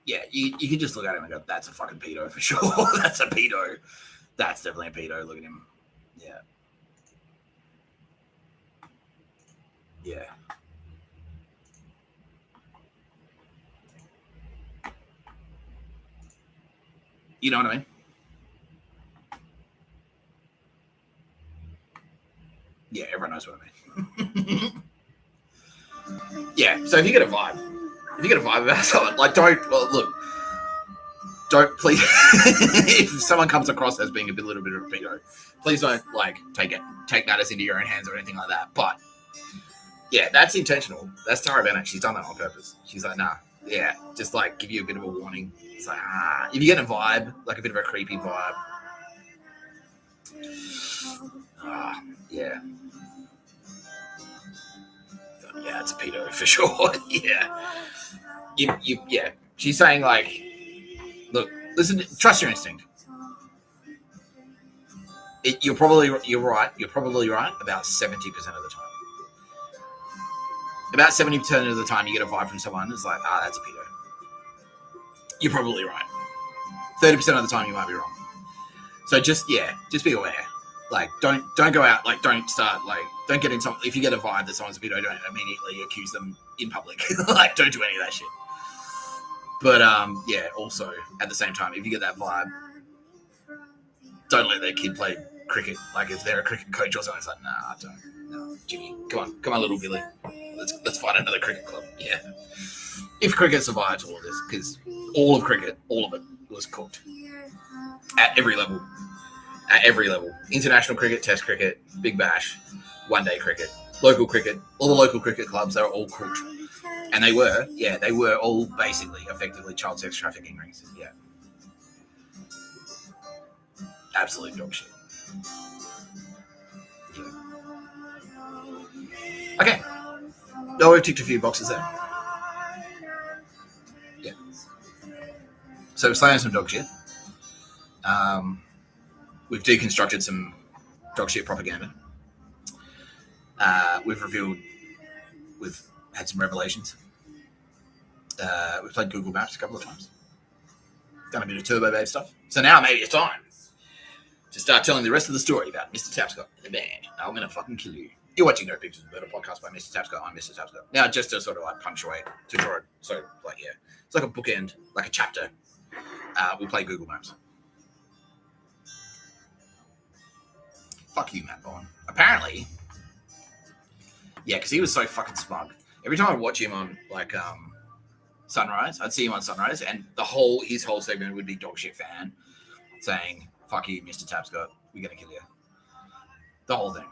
Yeah, you can just look at him and go, that's a fucking pedo for sure. That's a pedo. That's definitely a pedo. Look at him. Yeah. Yeah. You know what I mean? Yeah, everyone knows what I mean. Yeah, so if you get a vibe about someone, like, don't please, if someone comes across as being a little bit of a pedo, please don't, like, take matters into your own hands or anything like that. But yeah, that's intentional. That's Tara Bennett. She's done that on purpose. She's like, nah, yeah, just like give you a bit of a warning. It's like, if you get a vibe, like a bit of a creepy vibe, yeah. Yeah, it's a pedo for sure. Yeah. Yeah. She's saying, like, look, listen, trust your instinct. You're right. You're probably right about 70% of the time. About 70% of the time you get a vibe from someone, it's like, that's a pedo. You're probably right. 30% of the time you might be wrong. So just be aware. Like, don't go out, like, don't start, like, don't get in some, if you get a vibe that someone's a pedo, don't immediately accuse them in public. Like, don't do any of that shit. But, yeah, also, at the same time, if you get that vibe, don't let their kid play cricket. Like, if they're a cricket coach or something, it's like, nah, don't. No, Jimmy, come on, little Billy. Let's find another cricket club. Yeah. If cricket survives all of this, because all of cricket, all of it was cooked. At every level. At every level. International cricket, test cricket, Big Bash, one-day cricket, local cricket, all the local cricket clubs, they were all cooked. And they were all basically, effectively, child sex trafficking rings. Yeah. Absolute dog shit. Yeah. Okay. Oh, we've ticked a few boxes there. Yeah. So we're slaying some dog shit. We've deconstructed some dog shit propaganda. We've had some revelations. We've played Google Maps a couple of times. Done a bit of Turbo Babe stuff. So now maybe it's time to start telling the rest of the story about Mr. Tapscott and the band. I'm going to fucking kill you. You're watching No Pictures of Murder podcast by Mr Tapscott. I'm Mr Tapscott. Now, just to sort of like punctuate, to draw it, so like, yeah, it's like a bookend, like a chapter. We play Google Maps. Fuck you, Matt Bond. Apparently, yeah, because he was so fucking smug. Every time I'd watch him on like Sunrise, I'd see him on Sunrise, and his whole segment would be dogshit fan saying, "Fuck you, Mr Tapscott. We're gonna kill you." The whole thing.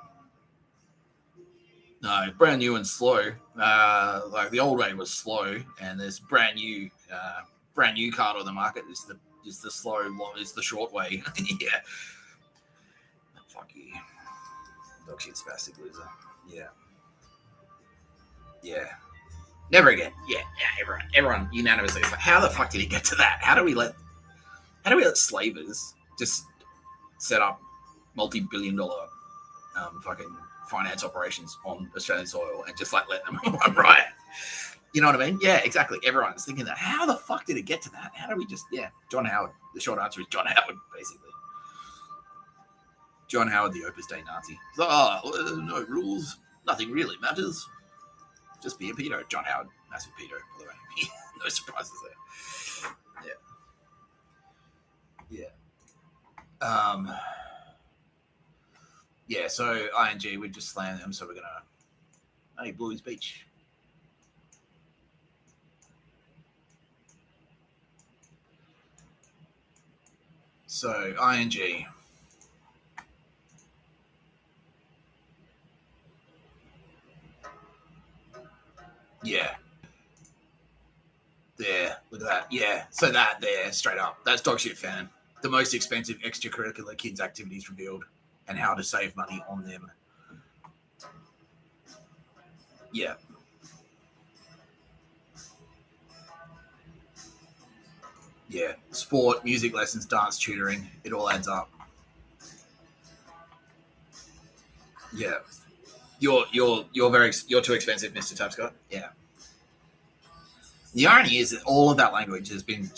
No, brand new and slow. Like the old way was slow, and this brand new card on the market is the slow, is the short way. Yeah. Fuck you, dogshit spastic loser. Yeah. Yeah. Never again. Yeah. Everyone unanimously. Like, how the fuck did he get to that? How do we let slavers just set up multi-billion-dollar fucking finance operations on Australian soil and just like let them run riot? You know what I mean? Yeah, exactly. Everyone's thinking that. How the fuck did it get to that? How do we just, John Howard. The short answer is John Howard, basically. John Howard, the Opus Dei Nazi. So, no rules. Nothing really matters. Just be a pedo. John Howard, massive pedo, by the way. No surprises there. Yeah. Yeah, so ING, we just slammed them, so we're gonna. Hey, Blues Beach. So ING. Yeah. There, look at that. Yeah, so that there, straight up. That's dogshit fan. The most expensive extracurricular kids activities revealed and how to save money on them. Yeah. Yeah. Sport, music lessons, dance tutoring, it all adds up. Yeah. You're too expensive, Mr. Tapscott. Yeah. The irony is that all of that language has been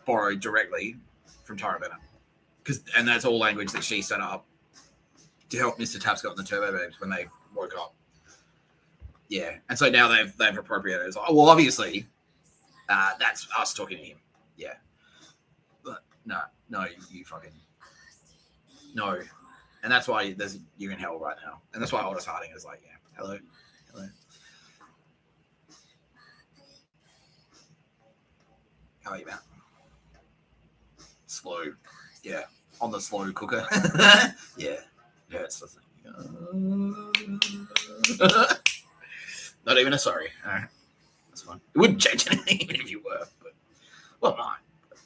borrowed directly from Tara Bennett, and that's all language that she set up to help Mr. Tapscott and the Turbo Babes when they woke up. Yeah, and so now they've appropriated it. It's like, well, obviously, that's us talking to him. Yeah, but no, you fucking no, and that's why you're in hell right now, and that's why Aldous Harding is like, yeah, hello. How are you, man? Slow. Yeah. On the slow cooker. Yeah. It hurts, doesn't it? Not even a sorry. All right. That's fine. It wouldn't change anything even if you were, but well, mine. But,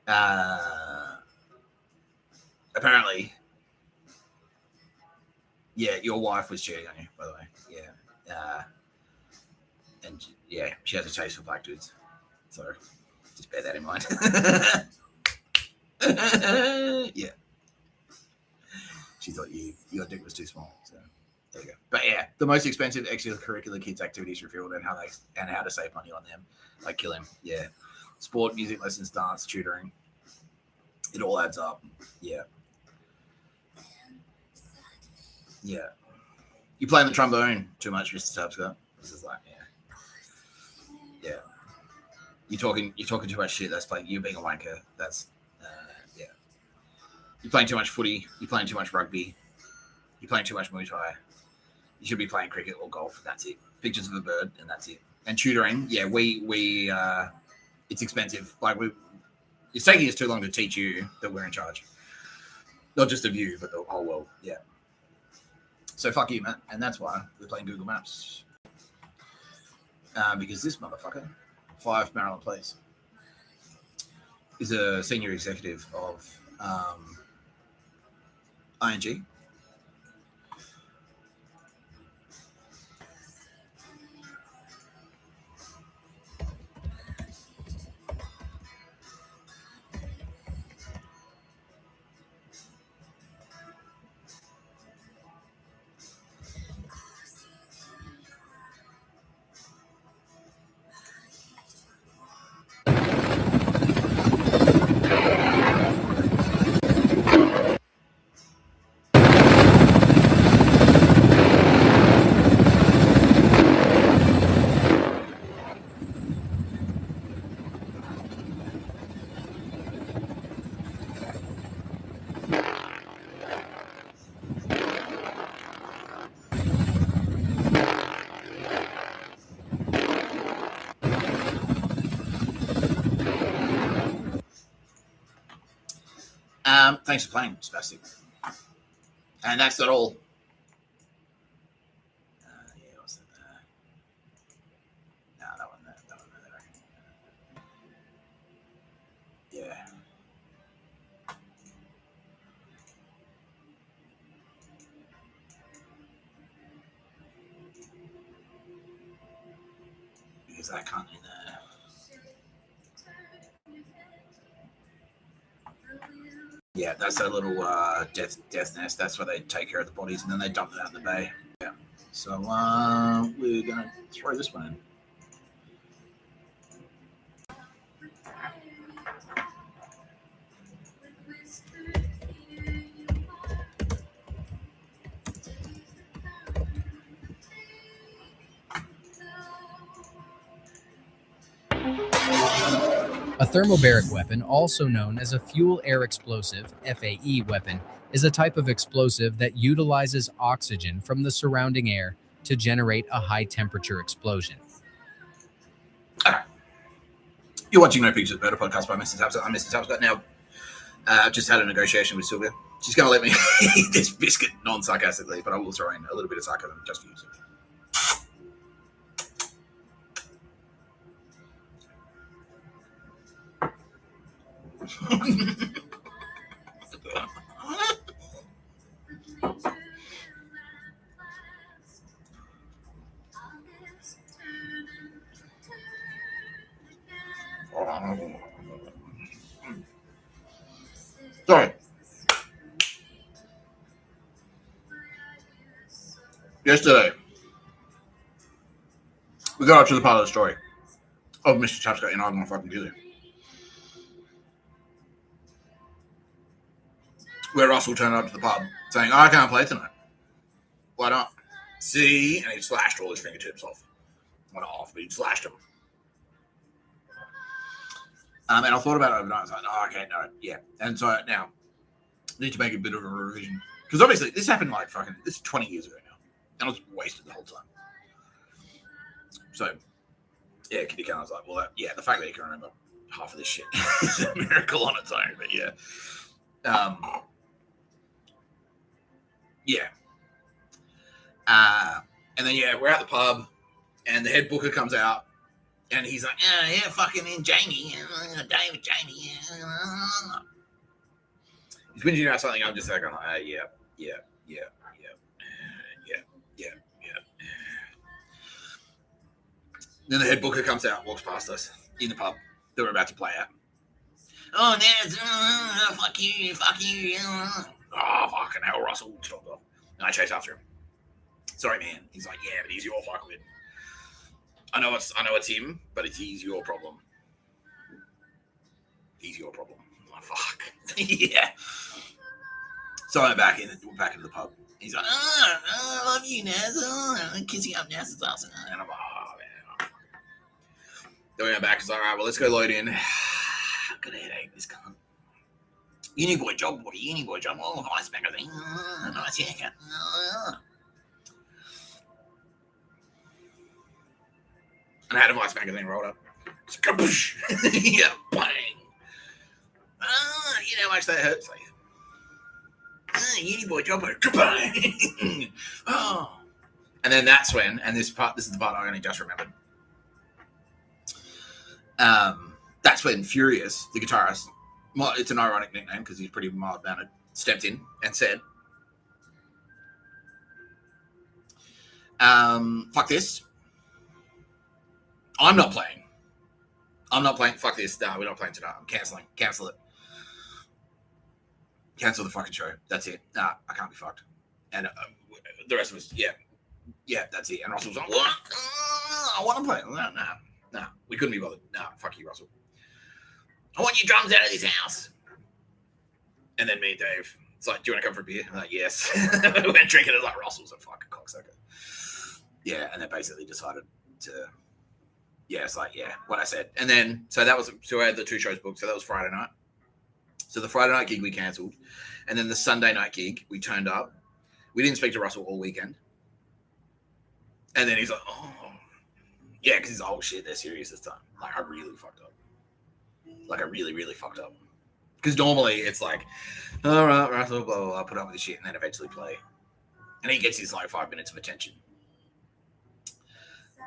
yeah. Apparently, yeah, your wife was cheating on you, by the way. Yeah. And yeah, she has a taste for black dudes. So just bear that in mind. Yeah. She thought your dick was too small. So there you go. But yeah, the most expensive extracurricular kids activities revealed and how to save money on them. Like kill him. Yeah. Sport, music lessons, dance, tutoring. It all adds up. Yeah. Yeah. You playing the trombone too much, Mr. Tapscott. This is like, yeah. You're talking too much shit. That's like you being a wanker. That's yeah. You're playing too much footy. You're playing too much rugby. You're playing too much Muay Thai. You should be playing cricket or golf. That's it. Pictures of a bird, and that's it. And tutoring, yeah, we it's expensive. Like it's taking us too long to teach you that we're in charge. Not just of you, but the whole world. Yeah. So fuck you, Matt. And that's why we're playing Google Maps. Because this motherfucker, 5 Maryland Place, is a senior executive of ING. Thanks for playing, Spastic. And that's not all. Yeah, what's that? No, that one there. Yeah. Because that can't be there. Yeah, that's a little death nest. That's where they take care of the bodies and then they dump them out in the bay. Yeah. So we're gonna throw this one in. A thermobaric weapon, also known as a fuel-air explosive (FAE) weapon, is a type of explosive that utilizes oxygen from the surrounding air to generate a high-temperature explosion. You're watching No Pictures Better podcast by Mr Tapscott. I'm Mr Tapscott. Now, I've just had a negotiation with Sylvia. She's going to let me eat this biscuit non-sarcastically, but I will throw in a little bit of sarcasm just for you. Sorry. Yesterday, we got up to the part of the story of Mr. Tapscott and I'm gonna fucking do it. Where Russell turned up to the pub saying, I can't play tonight. Why not? See? And he slashed all his fingertips off. Well, not off, but he slashed them. And I thought about it overnight. I was like, oh, okay, no, yeah. And so now, I need to make a bit of a revision. Because obviously, this happened like this is 20 years ago now. And I was wasted the whole time. So, yeah, Kitty Khan was like, well, the fact that you can remember half of this shit is a miracle on its own. But yeah. Yeah. And then, we're at the pub, and the head booker comes out. And he's like, yeah, fucking in Jamie. David Jamie. He's whinging about something. I'm just like, yeah. Then the head booker comes out, walks past us in the pub that we're about to play at. Oh, there's, fuck you. Oh, fucking hell, Russell. Stop off. And I chase after him. Sorry, man. He's like, yeah, but he's your fuckwit. I know it's him, but he's your problem. He's your problem. Oh, fuck. Yeah. So I'm back into the pub. He's like, I love you, Naz. I'm kissing up Naz's ass. And I'm like, oh, man. Then we went back. He's like, all right, well, let's go load in. I've got a headache, this cunt. Uni boy job. Oh, nice magazine. Nice haircut. And I had a Vice magazine rolled up. Yeah, bang. You know how much that hurts? Like, uni boy job, bang. Oh. And then that's when, and this is the part I only just remembered. That's when Furious, the guitarist, it's an ironic nickname because he's pretty mild-mannered, stepped in and said, fuck this. I'm not playing. Fuck this. No, we're not playing tonight. I'm canceling. Cancel it. Cancel the fucking show. That's it. Nah, I can't be fucked. And the rest of us, yeah, that's it. And Russell was like, what? I want to play. Nah, we couldn't be bothered. Nah, fuck you, Russell. I want your drums out of this house. And then me and Dave, it's like, do you want to come for a beer? I'm like, yes. We went drinking it like Russell's a fucking cocksucker. Yeah, and they basically decided to... Yeah, it's like, what I said. And then, so I had the 2 shows booked. So that was Friday night. So the Friday night gig we cancelled. And then the Sunday night gig, we turned up. We didn't speak to Russell all weekend. And then he's like, oh. Yeah, because he's like, oh shit, they're serious this time. Like, I really fucked up. Like, I really, really fucked up. Because normally it's like, all right, Russell, blah, blah, blah, put up with the shit and then eventually play. And he gets his like 5 minutes of attention.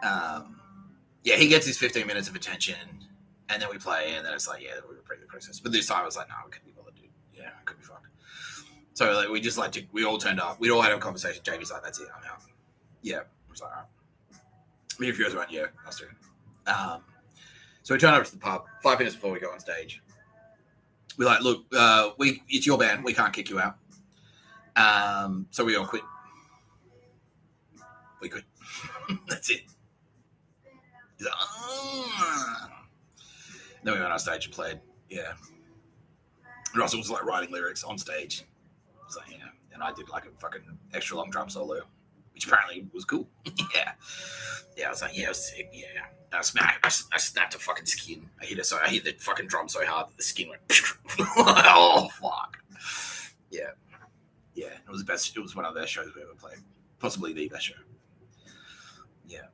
Yeah, he gets his 15 minutes of attention and then we play and then it's like, yeah, we repeat the process. But this time I was like, no, we couldn't be bothered, dude. Yeah, I couldn't be fucked. So like we all turned up. We all had a conversation. Jamie's like, that's it, I'm out. Yeah. I was like, all right. Me and a few others went, yeah, us too. So we turn over to the pub 5 minutes before we go on stage. We're like, look, it's your band. We can't kick you out. So we all quit. We quit. That's it. He's like, oh. Then we went on stage and played. Yeah. Russell was like writing lyrics on stage. So yeah. And I did like a fucking extra long drum solo, which apparently was cool. Yeah. Yeah, I was like, yeah, it was sick. Yeah. I snapped a fucking skin. I hit the fucking drum so hard that the skin went. Oh fuck. Yeah. Yeah. It was the best. It was one of the best shows we ever played. Possibly the best show. Yeah.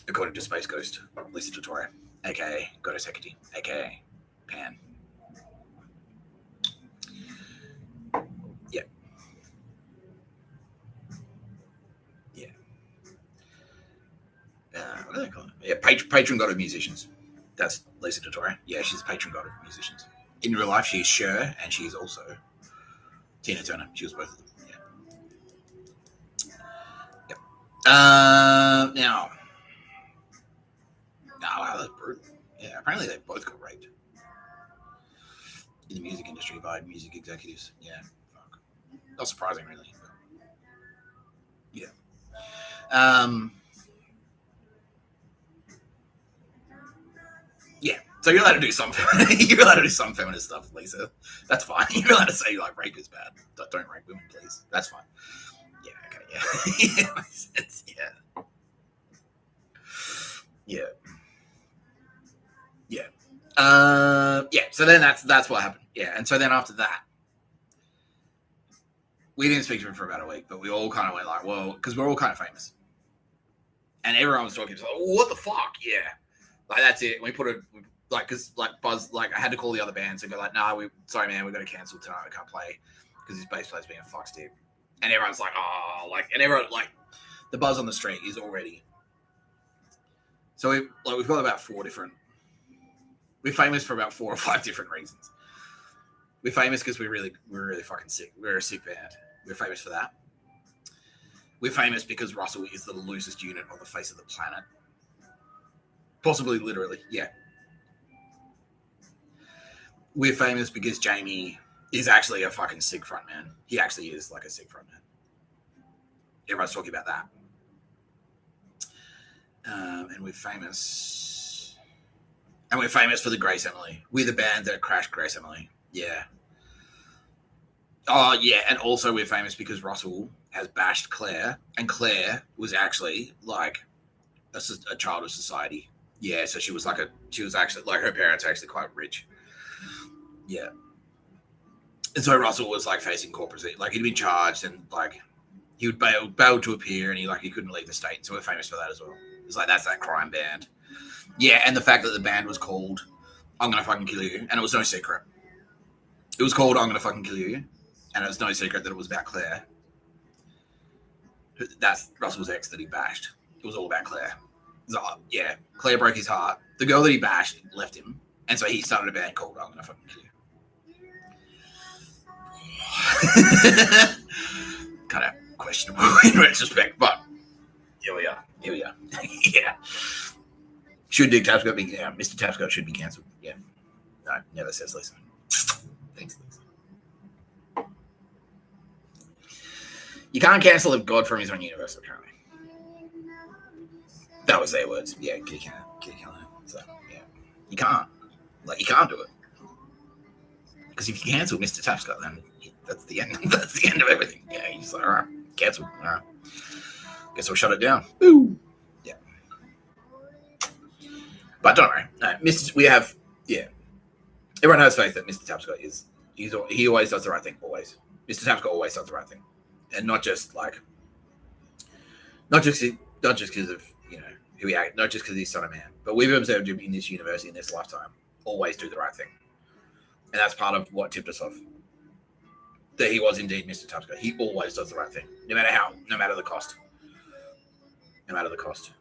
According to Space Ghost, Lisa Tutorial, aka Goddess Hecate, aka Pan. Yeah. Yeah. What do they call it? Yeah, patron god of musicians. That's Lisa Tutorial. Yeah, she's a patron god of musicians. In real life, she's Cher, and she's also Tina Turner. She was both of them. Yeah. Yep. Now. Oh, wow, that's brutal. Yeah, apparently they both got raped in the music industry by music executives. Yeah, fuck. Not surprising, really. But yeah. Yeah. So you're allowed to do some. You're allowed to do some feminist stuff, Lisa. That's fine. You're allowed to say like rape is bad. Don't rape women, please. That's fine. Yeah. Okay. Yeah. Yeah. Yeah. Yeah. Yeah. So then that's what happened. Yeah. And so then after that, we didn't speak to him for about a week, but we all kind of went like, well, because we're all kind of famous. And everyone was talking to us, like, what the fuck? Yeah. Like, that's it. We put it, like, because, like, Buzz, like, I had to call the other bands and go, like, nah, sorry, man, we've got to cancel tonight. We can't play because his bass player's being a fuckstick. And everyone's like, oh, like, and everyone, like, the buzz on the street is already. So we've got about 4 different. We're famous for about 4 or 5 different reasons. We're famous because we're really fucking sick. We're a sick band. We're famous for that. We're famous because Russell is the loosest unit on the face of the planet. Possibly literally, yeah. We're famous because Jamie is actually a fucking sick frontman. He actually is like a sick frontman. Everyone's talking about that. And we're famous. And we're famous for the Grace Emily. We're the band that crashed Grace Emily. Yeah. Oh, yeah. And also we're famous because Russell has bashed Claire. And Claire was actually like a child of society. Yeah. So she was actually like, her parents are actually quite rich. Yeah. And so Russell was like facing corporate, like he'd been charged and like he would bail to appear and he couldn't leave the state. So we're famous for that as well. It's like, that's that crime band. Yeah. And the fact that the band was called I'm Gonna Fucking Kill You. And it was no secret. It was called I'm Gonna Fucking Kill You. And it was no secret that it was about Claire. That's Russell's ex that he bashed. It was all about Claire. So, yeah. Claire broke his heart. The girl that he bashed left him. And so he started a band called I'm Gonna Fucking Kill You. Kind of questionable in retrospect, but here we are. Yeah. Should Dick Tapscott be? Yeah, Mr. Tapscott should be cancelled. Yeah. No, never says Lisa. Thanks, Lisa. You can't cancel a god from his own universe, apparently. That was their words. Yeah, you can't. So, yeah. You can't. Like, you can't do it. Because if you cancel Mr. Tapscott, then that's the end. That's the end of everything. Yeah, he's just like, all right, cancel. All right. Guess we'll shut it down. Ooh. Yeah. But don't worry. No, everyone has faith that Mr. Tapscott he always does the right thing. Always. Mr. Tapscott always does the right thing. And not just because of, who he acts, not just because he's son of man, but we've observed him in this universe, in this lifetime, always do the right thing. And that's part of what tipped us off. That he was indeed Mr. Tapscott. He always does the right thing, no matter the cost. No matter the cost.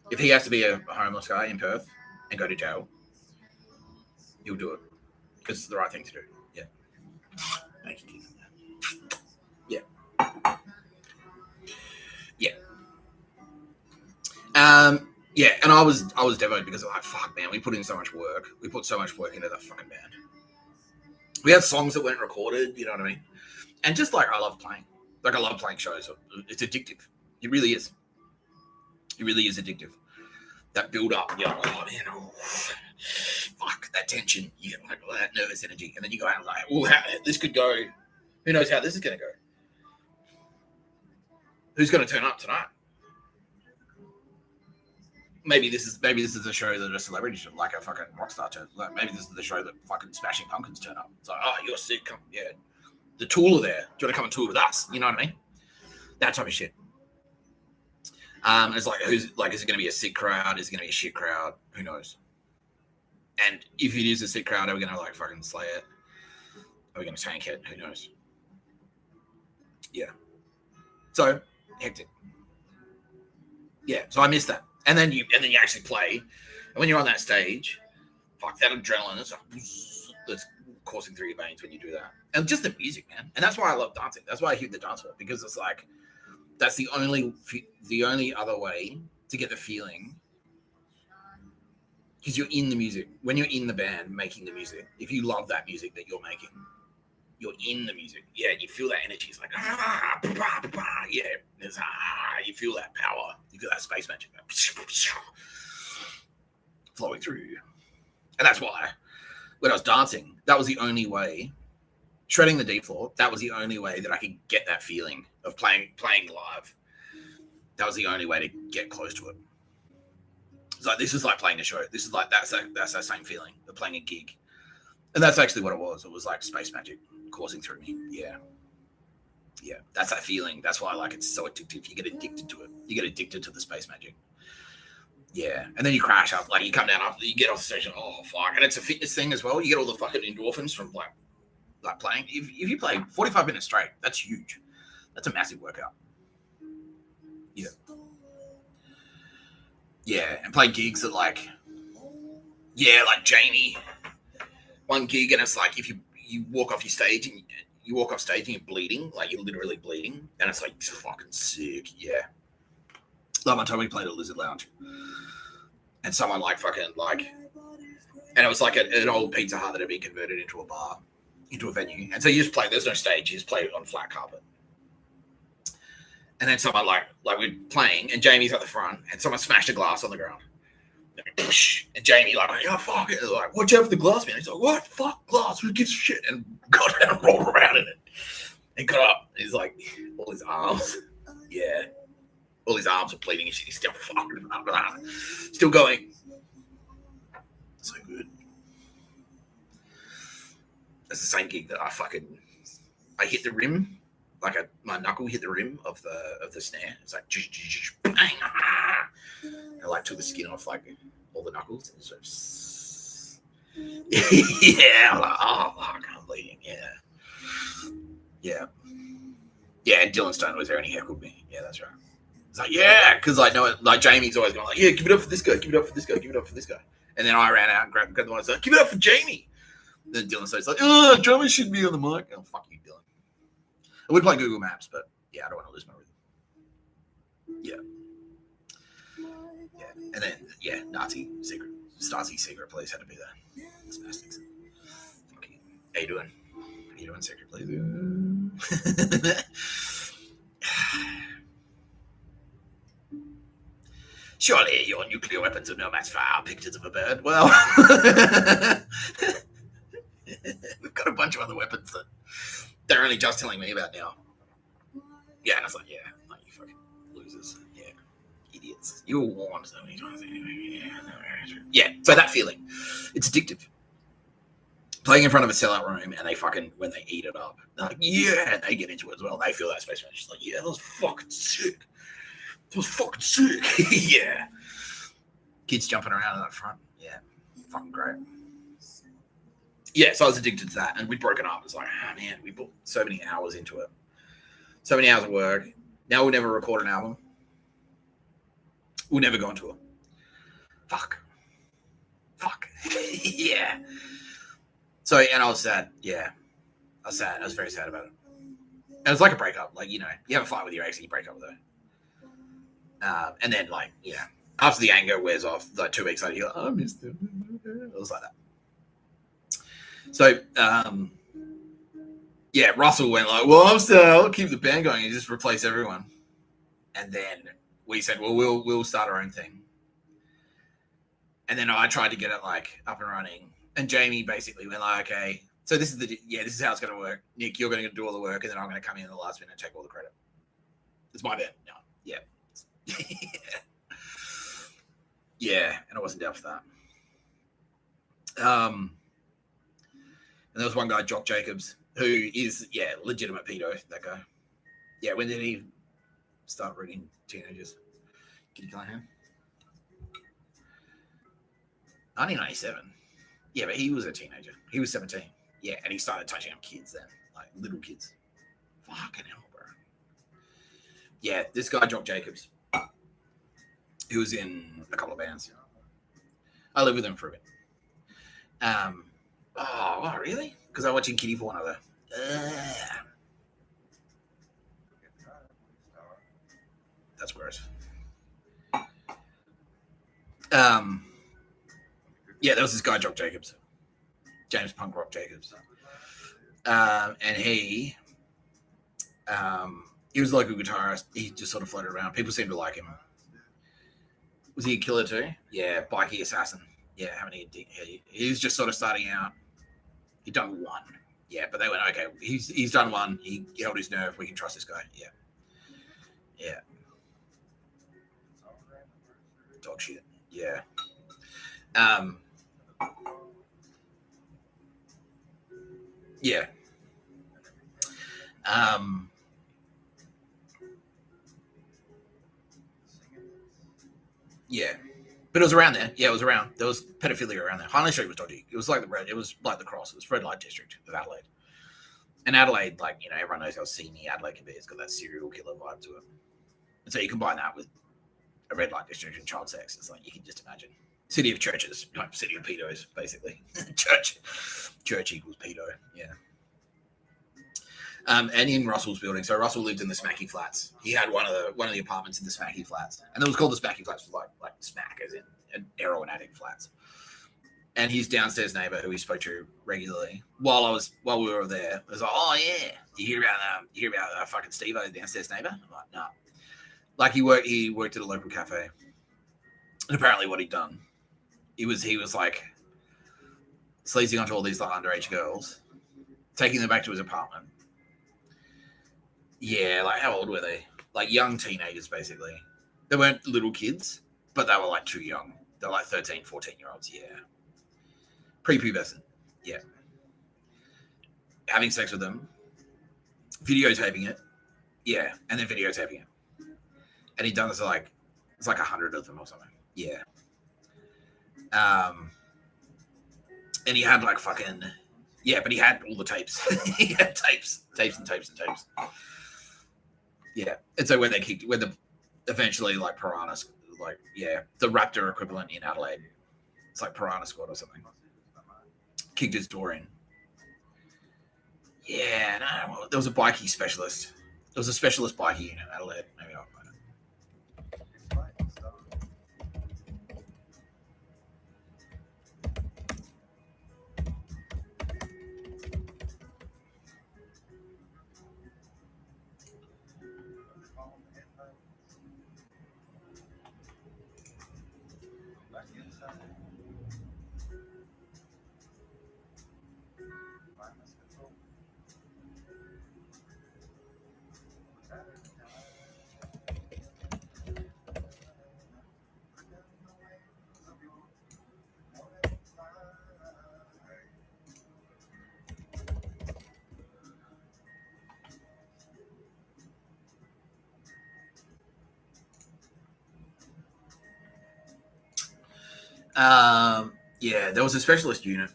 If he has to be a homeless guy in Perth and go to jail, he'll do it because it's the right thing to do. Yeah. Thank you. Yeah. Yeah. Yeah, and I was devoted because I'm like, fuck, man, we put in so much work. We put so much work into that fucking band. We have songs that weren't recorded, you know what I mean? And just like, I love playing. Like, I love playing shows. It's addictive. It really is. It really is addictive. That build up, you're like, oh man, fuck, that tension. You get like all that nervous energy. And then you go out and like, well, this could go. Who knows how this is going to go? Who's going to turn up tonight? Maybe this is a show that a celebrity should, like a fucking rock star turn. Like maybe this is the show that fucking Smashing Pumpkins turn up. It's like, oh, you're sick. Come, yeah. The Tool are there. Do you want to come and tour with us? You know what I mean? That type of shit. It's like, is it going to be a sick crowd? Is it going to be a shit crowd? Who knows? And if it is a sick crowd, are we going to like fucking slay it? Are we going to tank it? Who knows? Yeah. So hectic. Yeah. So I missed that. And then you actually play, and when you're on that stage, fuck, that adrenaline that's coursing through your veins when you do that, and just the music, man. And that's why I love dancing. That's why I hit the dance floor, because it's like that's the only other way to get the feeling, because you're in the music. When you're in the band making the music, if you love that music that you're making, you're in the music. Yeah, you feel that energy. It's like, yeah, there's, you feel that power. You feel that space magic flowing through you. And that's why when I was dancing, that was the only way, shredding the deep floor, that was the only way that I could get that feeling of playing live. That was the only way to get close to it. It's like, this is like playing a show. This is like, that's that same feeling of playing a gig. And that's actually what it was. It was like space magic coursing through me. Yeah. Yeah. That's that feeling. That's why like it's so addictive. You get addicted to it. You get addicted to the space magic. Yeah. And then you crash up. Like you come down after, you get off the station. Oh, fuck. And it's a fitness thing as well. You get all the fucking endorphins from like playing. If you play 45 minutes straight, that's huge. That's a massive workout. Yeah. Yeah. And play gigs that like Jamie. One gig, and it's like if you walk off your stage and you walk off stage and you're bleeding, like you're literally bleeding, and it's like fucking sick. Yeah. Like one time we played at Lizard Lounge, and someone and it was like an old Pizza Hut that had been converted into a bar, into a venue, and so you just play. There's no stage, you just play on flat carpet. And then someone like we're playing, and Jamie's at the front, and someone smashed a glass on the ground. And Jamie like, oh fuck it, like watch out for the glass, man. He's like, what? Fuck glass, who gives a shit? And got down and rolled around in it. And got up. He's like, all his arms, yeah, all his arms are bleeding and shit. He's still fucking still going. So good. That's the same gig that I hit the rim, like my knuckle hit the rim of the snare. It's like bang, I like took the skin off like all the knuckles and sort of yeah, I'm like, oh fuck, I'm bleeding. Yeah. And Dylan Stone was there and he heckled me. Yeah, that's right. It's like, yeah, because I know it, like Jamie's always going like, yeah, give it up for this guy, give it up for this guy, give it up for this guy. And then I ran out and grabbed the one and said, give it up for Jamie. And then Dylan Stone's like, oh, drummer shouldn't be on the mic. Oh, fuck you, Dylan. I would play Google Maps, but yeah, I don't want to lose my rhythm. Yeah. And then, yeah, Stasi secret police had to be there. Spastics. Okay. How you doing? Secret police? Surely your nuclear weapons are no match for our pictures of a bird. Well, we've got a bunch of other weapons that they're only just telling me about now. Yeah, and I was like, yeah, like you fucking losers. Yeah. Idiots. You were warned so many times anyway. Yeah, so that feeling. It's addictive. Playing in front of a sellout room and they fucking, when they eat it up, they're like, yeah, and they get into it as well. They feel that space. She's like, yeah, that was fucking sick. Yeah. Kids jumping around in that front. Yeah. Fucking great. yeah, so I was addicted to that, and we'd broken up. It's like, oh, man, we put so many hours into it, so many hours of work. Now we'll never record an album. We'll never go on tour. Fuck. Yeah. So, and I was sad. Yeah, I was sad. I was very sad about it. And it was like a breakup. Like, you know, you have a fight with your ex and you break up with her. And then, like, you know, after the anger wears off, like 2 weeks later, you're like, oh, I missed it. It was like that. So, yeah, Russell went like, well, I'll keep the band going and just replace everyone. And then we said, well, we'll start our own thing. And then I tried to get it like up and running. And Jamie basically went like, okay, so this is how it's going to work. Nick, you're going to do all the work, and then I'm going to come in the last minute and take all the credit. It's my band. No, yeah. Yeah, and I wasn't down for that. And there was one guy, Jock Jacobs, who is, legitimate pedo, that guy. Yeah, when did he start reading teenagers? Kitty Callahan? 1997. Yeah, but he was a teenager. He was 17. Yeah, and he started touching up kids then, like little kids. Fucking hell, bro. Yeah, this guy, Jock Jacobs, he was in a couple of bands. I lived with him for a bit. Oh, really? Because I'm watching kiddie porn over there. That's gross. Yeah, there was this guy, Jock Jacobs, James Punk Rock Jacobs, and he was like a guitarist. He just sort of floated around. People seemed to like him. Was he a killer too? Yeah, bikie assassin. Yeah, he was just sort of starting out. He'd done one. Yeah, but they went, okay, he's done one. He held his nerve. We can trust this guy. Yeah. Yeah. Dog shit. Yeah. Yeah. Yeah. But it was around there. Yeah, it was around. There was pedophilia around there. Highland Street was dodgy. It was like the Cross. It was red light district of Adelaide. And Adelaide, like, you know, everyone knows how seamy Adelaide can be. It's got that serial killer vibe to it. And so you combine that with a red light district and child sex. It's like, you can just imagine. City of churches, like city of pedos, basically. Church equals pedo, yeah. And in Russell's building, so Russell lived in the Smacky Flats. He had one of the apartments in the Smacky Flats, and it was called the Smacky Flats, like smack, as in heroin addict flats. And his downstairs neighbor, who he spoke to regularly, while we were there, was like, "Oh yeah, you hear about fucking Steve-O, the downstairs neighbor?" I'm like, "No." Like he worked at a local cafe, and apparently what he'd done, he was like sleazing onto all these like underage girls, taking them back to his apartment. Yeah, like how old were they? Like young teenagers, basically. They weren't little kids, but they were like too young. They're like 13, 14-year-olds, yeah. Prepubescent, yeah. Having sex with them, videotaping it, yeah, and then videotaping it. And he'd done this like, it's like 100 of them or something, yeah. And he had like fucking, yeah, but he had all the tapes. He had tapes and tapes and tapes. Yeah, and so when eventually like Piranhas, like, yeah, the Raptor equivalent in Adelaide, it's like Piranha Squad or something, kicked his door in. Yeah, no, there was a bikie specialist. There was a specialist bikie in Adelaide. Maybe I'll find it. Yeah, there was a specialist unit.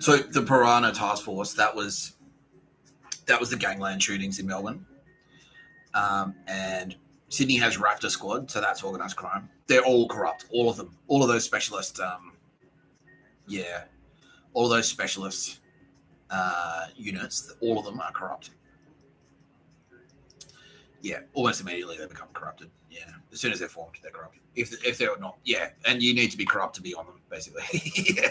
So the Piranha Task Force, that was the gangland shootings in Melbourne. And Sydney has Raptor Squad, so that's organised crime. They're all corrupt, all of them. All of those specialist, all of those specialist units, all of them are corrupt. Yeah, almost immediately they become corrupted. Yeah, as soon as they're formed, they're corrupt. If they're not, yeah, and you need to be corrupt to be on them, basically. Yeah.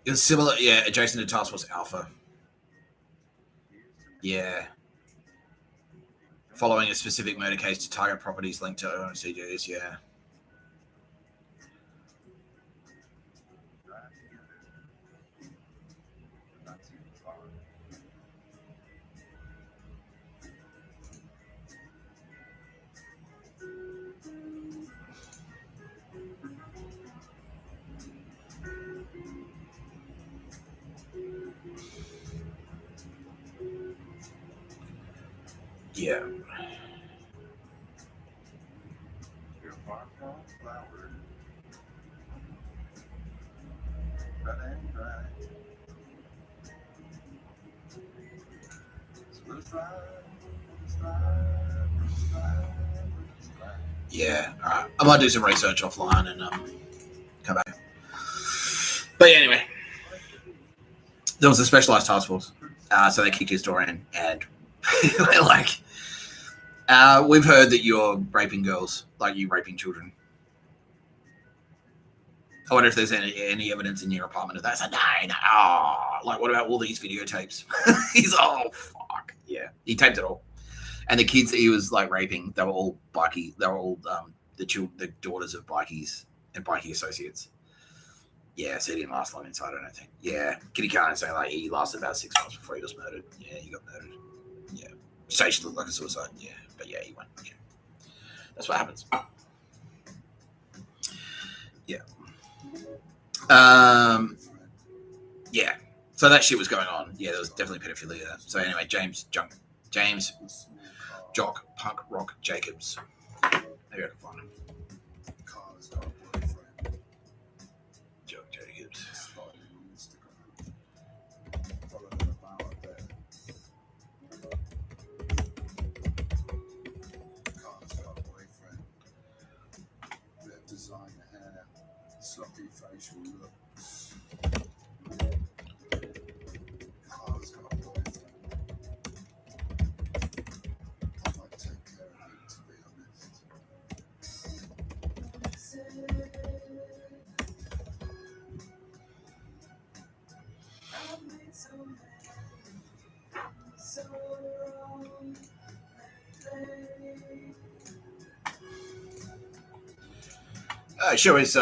It's similar, yeah, adjacent to Task Force Alpha. Yeah. Following a specific murder case to target properties linked to OMCGs, yeah. Yeah. Yeah, all right. I might do some research offline and come back. But yeah, anyway, there was a specialized task force, so they kicked his door in, and we're like, we've heard that you're raping girls, like you raping children. I wonder if there's any evidence in your apartment of that. It's like, no. Oh, like, what about all these videotapes? He's, oh, fuck. Yeah, he taped it all. And the kids he was, like, raping, they were all bikie. They were all the daughters of bikies and bikie associates. Yeah, so he didn't last long inside, I don't think. Yeah, Kitty Khan saying, like, he lasted about 6 months before he was murdered. Yeah, he got murdered. Yeah. Stage looked like a suicide. Yeah, but yeah, he went. Yeah. That's what happens. Yeah. Yeah. So that shit was going on. Yeah, there was definitely pedophilia there. So anyway, James Jock Punk Rock Jacobs. Maybe I can find him. Jock Jacobs. Sloppy facial look. Carla's got a boyfriend. I might take care of him, to be honest. Sure is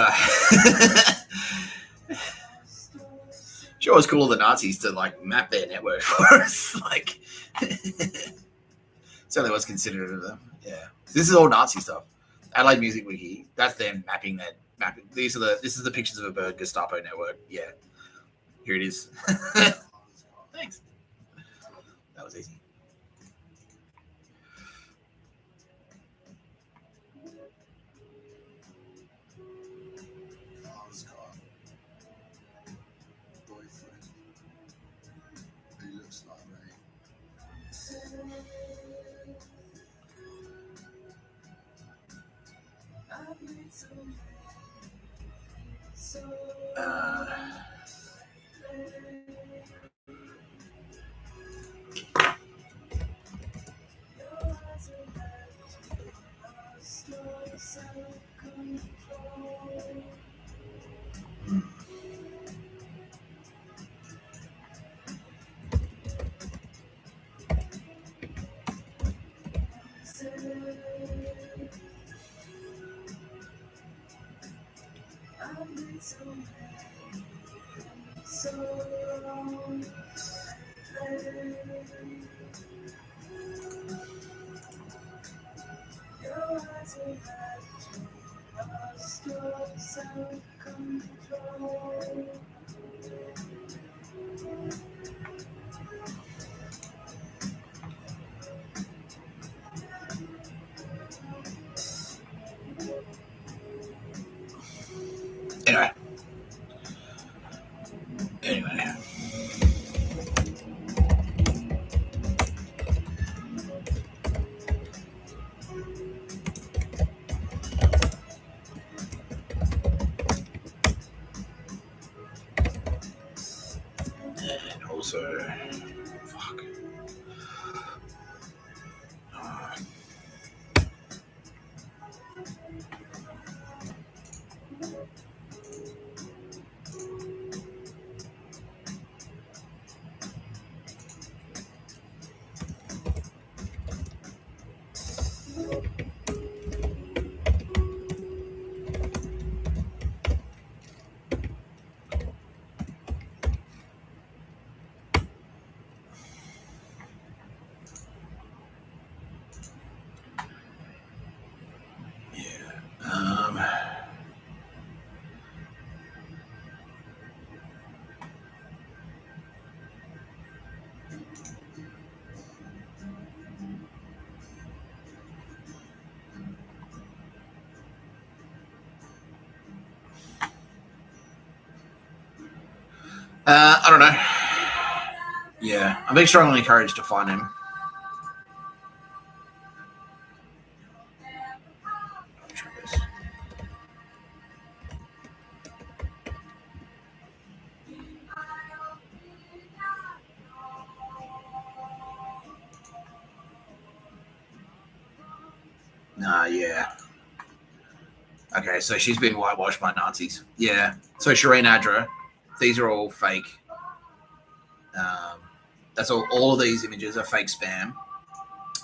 sure was cool of the Nazis to like map their network for us. Like certainly was considerate of them. Yeah. This is all Nazi stuff. Adelaide Music Wiki. That's them mapping that mapping. This is the pictures of a bird Gestapo network. Yeah. Here it is. Thanks. That was easy. Anyway. And also, fuck. I don't know. Yeah, I'm being strongly encouraged to find him. Yeah. Okay, so she's been whitewashed by Nazis. Yeah. So Shireen Adra, these are all fake. That's all of these images are fake spam.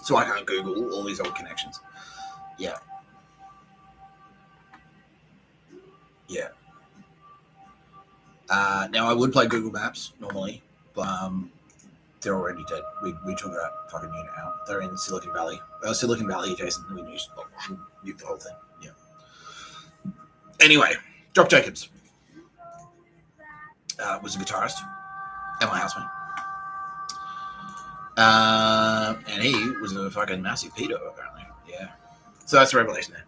So I can't Google all these old connections. Yeah. Yeah. Now I would play Google Maps normally, but they're already dead. We took that fucking unit out. They're in Silicon Valley. Silicon Valley adjacent. We nuke the whole thing. Yeah. Anyway, Jock Jacobs was a guitarist and my housemate. And he was a fucking massive pedo, apparently. Yeah. So that's the revelation there.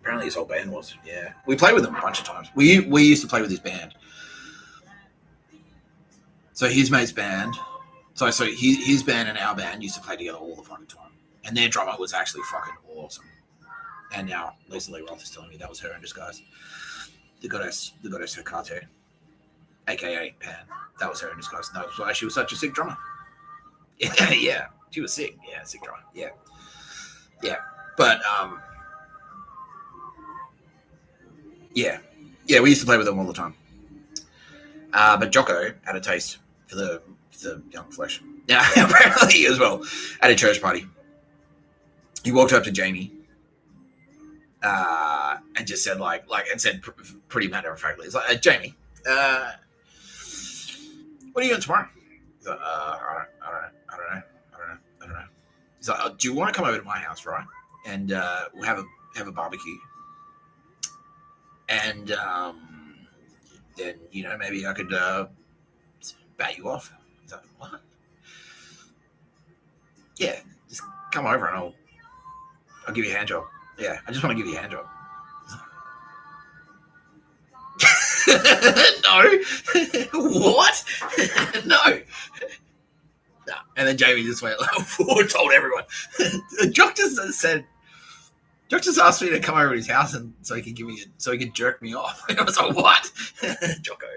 Apparently his whole band was. Yeah. We played with him a bunch of times. We used to play with his band. So his mate's band. So his band and our band used to play together all the fucking time. And their drummer was actually fucking awesome. And now Lisa Lee Roth is telling me that was her in disguise. The goddess Hecate, aka Pan. That was her in disguise. And that was why she was such a sick drummer. Yeah, yeah. She was sick. Yeah, sick drummer. Yeah. Yeah. But yeah. Yeah, we used to play with them all the time. But Jocko had a taste for the young flesh. Yeah, apparently as well. At a church party. He walked up to Jamie and just said and said pretty matter of factly, it's like, Jamie, what are you doing tomorrow? He's like, I don't know. He's like, do you want to come over to my house, right? And we'll have a barbecue. And then, maybe I could bat you off. He's like, what? Yeah, just come over and I'll give you a hand job. Yeah, I just want to give you a hand job. No. What? No. And then Jamie just went forward, told everyone. Jock just asked me to come over to his house and so he could jerk me off. And I was like, what? Jocko.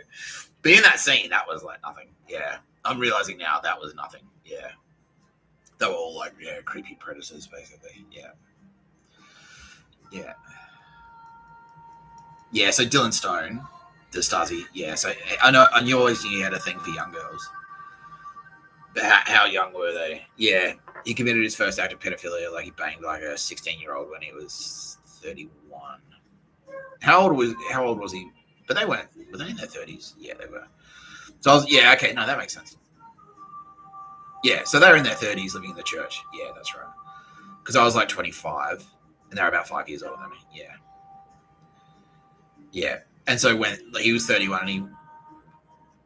But in that scene, that was like nothing. Yeah. I'm realizing now that was nothing. Yeah. They were all creepy predators, basically. Yeah. Yeah. Yeah, so Dylan Stone, the Stasi, yeah. So I knew always he had a thing for young girls. But how young were they? Yeah. He committed his first act of pedophilia, he banged a 16-year-old when he was 31. How old was he? But were they in their 30s? Yeah, they were. So okay, no, that makes sense. Yeah, so they were in their 30s living in the church. Yeah, that's right. Because I was 25, and they were about 5 years older than me. Yeah. Yeah. And so when he was 31 and he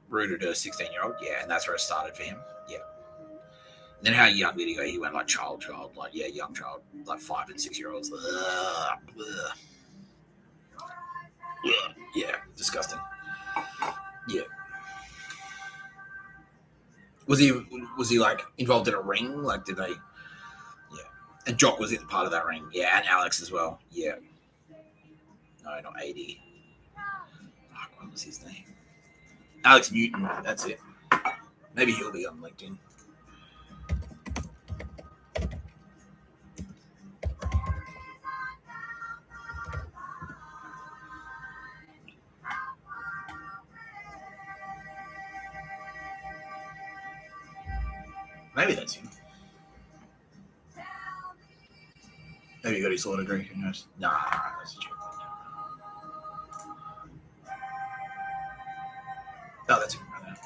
rooted a 16-year-old, yeah, and that's where it started for him. Yeah. And then how young did he go? He went like child, like young child, like 5 and 6 year olds. Yeah, disgusting. Yeah. Was he like involved in a ring? Like, did they? Yeah. And Jock was in part of that ring. Yeah, and Alex as well. Yeah. No, not 80. Fuck, what was his name? Alex Newton. That's it. Maybe he'll be on LinkedIn. Maybe that's him. Maybe he got his law degree. Who knows? Nah, that's a joke. No, that's him right there.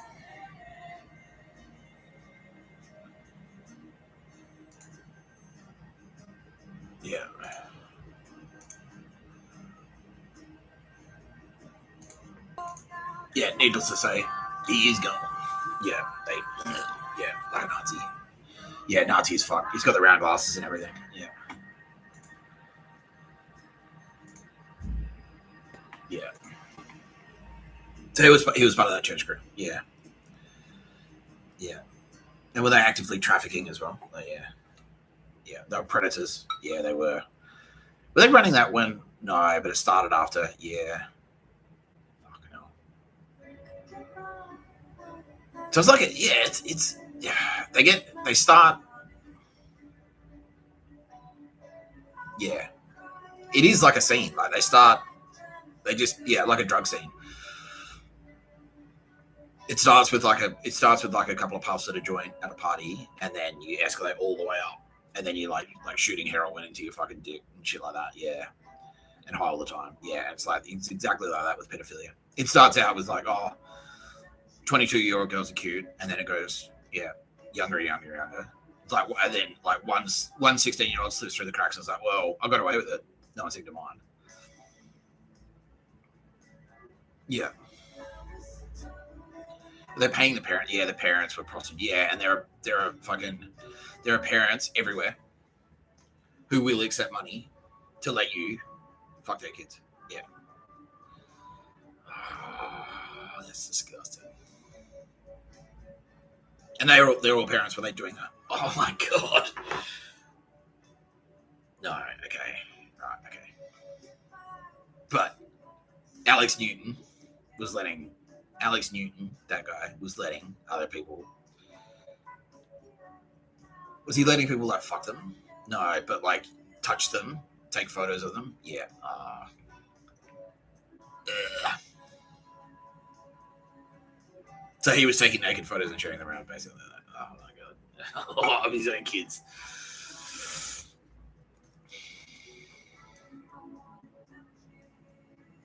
Yeah. Yeah, needless to say, he is gone. Yeah, yeah, like a Nazi. Yeah, Nazi as fuck. He's got the round glasses and everything. Yeah. Yeah. So he was part of that church group. Yeah. Yeah. And were they actively trafficking as well? Yeah. Yeah, they were predators. Yeah, they were. Were they running that when? No, but it started after. Yeah. Fucking hell. So it's like, it's yeah. They start. Yeah. It is like a scene. Like they just like a drug scene. It starts with like a couple of puffs at a joint at a party, and then you escalate all the way up, and then you like shooting heroin into your fucking dick and shit like that, yeah, and high all the time, yeah. It's exactly like that with pedophilia. It starts out with like 22-year-old girls are cute, and then it goes younger. It's like, and then like one 16-year-old slips through the cracks and it's like, well, I got away with it. No one seemed to mind. Yeah. They're paying the parent. Yeah, the parents were prostitutes. Yeah, and there are parents everywhere who will accept money to let you fuck their kids. Yeah. Oh, that's disgusting. And they're all parents. Were they doing that? Oh my god. No. Okay. Right. Okay. But Alex Newton, that guy, was letting other people. Was he letting people like fuck them? No, but like touch them, take photos of them. Yeah. So he was taking naked photos and sharing them around, basically. Oh my god. A lot of his own kids.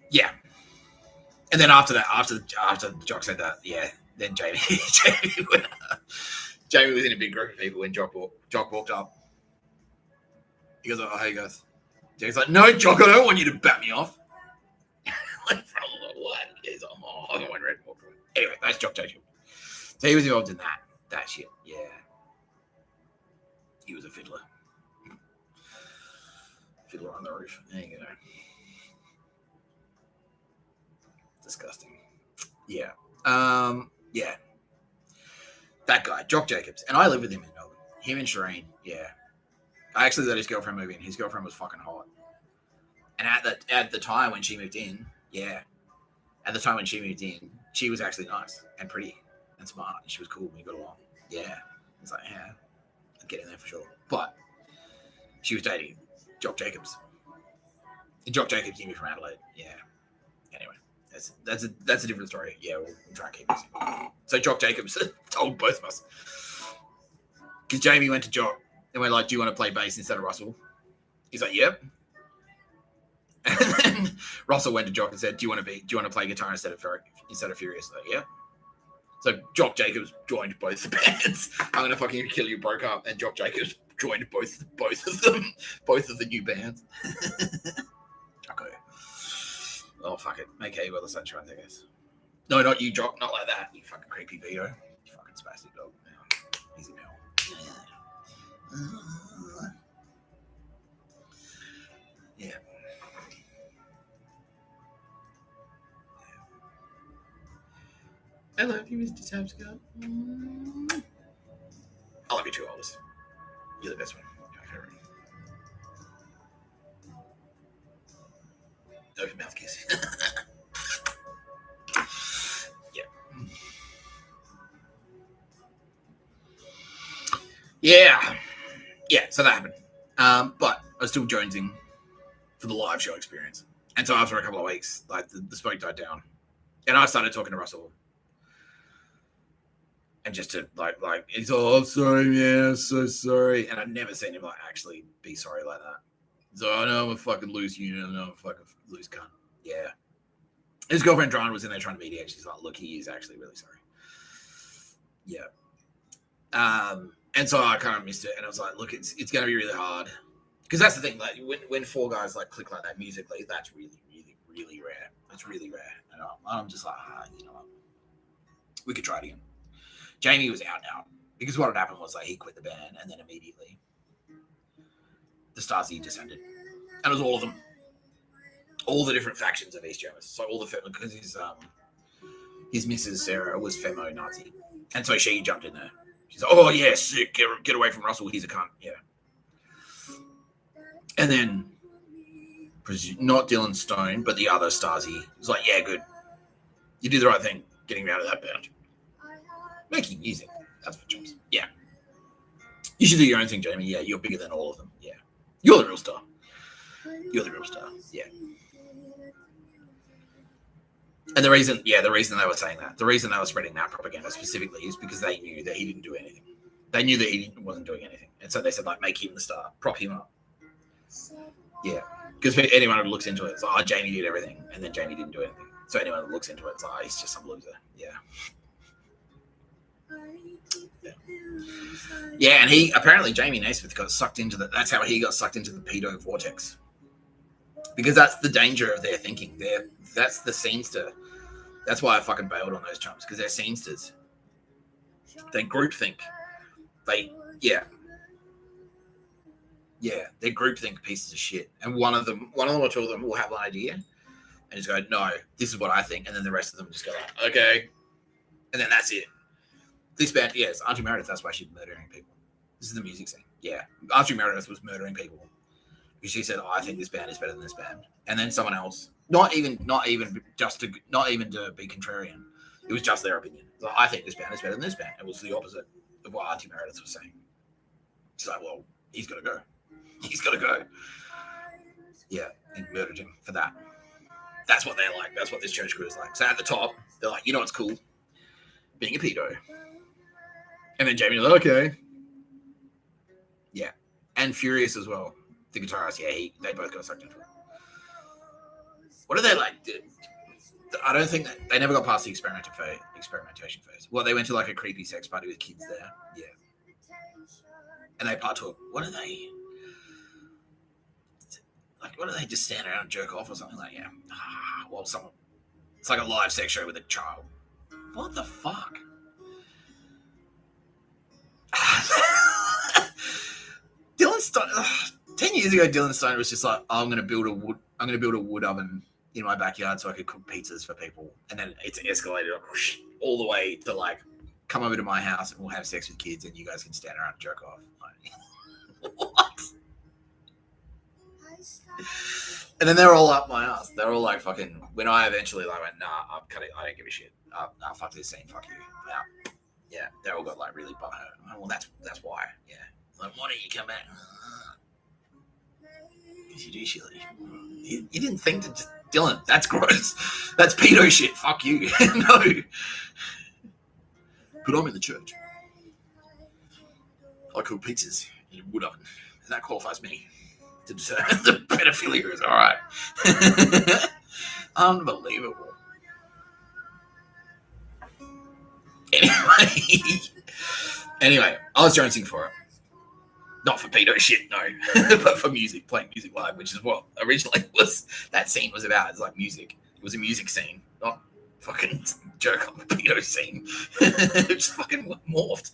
Yeah. And then after Jock said that, yeah, then Jamie was in a big group of people when Jock walked up. He goes, "Oh, hey guys." Jamie's like, "No, Jock, I don't want you to bat me off." Like, what? He's like, "Oh, I don't want red." Anyway, that's Jock Jacob. So he was involved in that shit. Yeah, he was a fiddler on the roof. There you go. Disgusting. Yeah. Yeah. That guy, Jock Jacobs. And I live with him in Melbourne. Him and Shireen, yeah. I actually let his girlfriend move in. His girlfriend was fucking hot. And at the time when she moved in, she was actually nice and pretty and smart. And she was cool. We got along. Yeah. It's like, yeah, I'd get in there for sure. But she was dating Jock Jacobs. And Jock Jacobs knew me from Adelaide. Yeah. Anyway. That's a different story. Yeah, we'll try and keep this. So Jock Jacobs told both of us. Because Jamie went to Jock and we're like, "Do you want to play bass instead of Russell?" He's like, "Yep." And then Russell went to Jock and said, "Do you want to play guitar instead of Furious?" Like, "Yeah." So Jock Jacobs joined both the bands. I'm Gonna Fucking Kill You broke up, and Jock Jacobs joined both of them, both of the new bands. Okay. Oh, fuck it. Make hay while the sun shines, I guess. No, not you, Jock. Not like that. You fucking creepy pedo. You fucking spastic dog. Easy now. Yeah. Yeah. I love you, Mr. Tapscott. I love you too, Aldous. You're the best one. Open mouth kiss. Yeah, so that happened. But I was still jonesing for the live show experience. And so after a couple of weeks, like the smoke died down. And I started talking to Russell. And just to like he's all, I'm sorry, man, I'm so sorry. And I've never seen him like actually be sorry like that. So I know I'm a fucking loose unit, I know I'm a fucking loose cunt. Yeah. His girlfriend John was in there trying to mediate. She's like, look, he is actually really sorry. Yeah. And so I kind of missed it, and I was like, look, it's going to be really hard. Because that's the thing, like when four guys like click like that musically, that's really, really, really rare. It's really rare. And I'm just like, you know what? We could try it again. Jamie was out now. Because what had happened was like he quit the band, and then immediately the Stasi descended. And it was all of them. All the different factions of East German. So all the because his missus Sarah was femo Nazi. And so she jumped in there. She's like, oh, yeah, sick. Get away from Russell. He's a cunt. Yeah. And then, not Dylan Stone, but the other Stasi was like, yeah, good. You did the right thing getting me out of that band. Making music. That's for jobs. Yeah. You should do your own thing, Jamie. Yeah, you're bigger than all of them. Yeah. You're the real star. You're the real star. Yeah. And the reason they were saying that, the reason they were spreading that propaganda specifically is because they knew that he didn't do anything. They knew that he wasn't doing anything. And so they said, like, make him the star, prop him up. Yeah. Because anyone who looks into it, it's like, oh, Jamie did everything. And then Jamie didn't do anything. So anyone who looks into it, it's like, oh, he's just some loser. Yeah. Yeah, and Jamie Naismith got sucked into that's how he got sucked into the pedo vortex. Because that's the danger of their thinking. That's the scenester. That's why I fucking bailed on those chumps, because they're scenesters. They groupthink. They're groupthink pieces of shit. And one of them or two of them will have an idea and just go, no, this is what I think. And then the rest of them just go, like, okay. And then that's it. This band, yes, Auntie Meredith, that's why she's murdering people. This is the music scene. Yeah. Auntie Meredith was murdering people. Because she said, oh, I think this band is better than this band. And then someone else, not even to be contrarian. It was just their opinion. Like, I think this band is better than this band. It was the opposite of what Auntie Meredith was saying. She's like, well, he's got to go. He's got to go. Yeah, and murdered him for that. That's what they're like. That's what this church crew is like. So at the top, they're like, you know what's cool? Being a pedo. And then Jamie was like, okay. Yeah. And Furious as well. The guitarist, they both got sucked into it. What are they like? I don't think they never got past the experimentation phase. Well, they went to like a creepy sex party with kids there. Yeah. And they partook. What are they? Like, what do they just stand around and jerk off or something like? Yeah. It's like a live sex show with a child. What the fuck? Dylan Stone. 10 years ago, Dylan Stone was just like, oh, I'm gonna build a wood oven in my backyard so I could cook pizzas for people. And then it's escalated all the way to like, come over to my house and we'll have sex with kids and you guys can stand around and jerk off. Like, what? And then they're all up my ass. They're all like fucking. When I eventually like went, nah, I'm cutting. I don't give a shit. Nah, fuck this scene. Fuck you. Nah. Yeah, they all got like really butthurt. Well, that's why. Yeah. Like, why don't you come back? Because you do shit. You didn't think to just Dylan. That's gross. That's pedo shit. Fuck you. No. But I'm in the church. I cook pizzas in a wood oven, and that qualifies me to determine the pedophilia is all right. Unbelievable. Anyway, I was jonesing for it. Not for pedo shit, no, but for music, playing music live, which is what originally that scene was about. It's like music. It was a music scene, not fucking jerk off pedo scene. It just fucking morphed.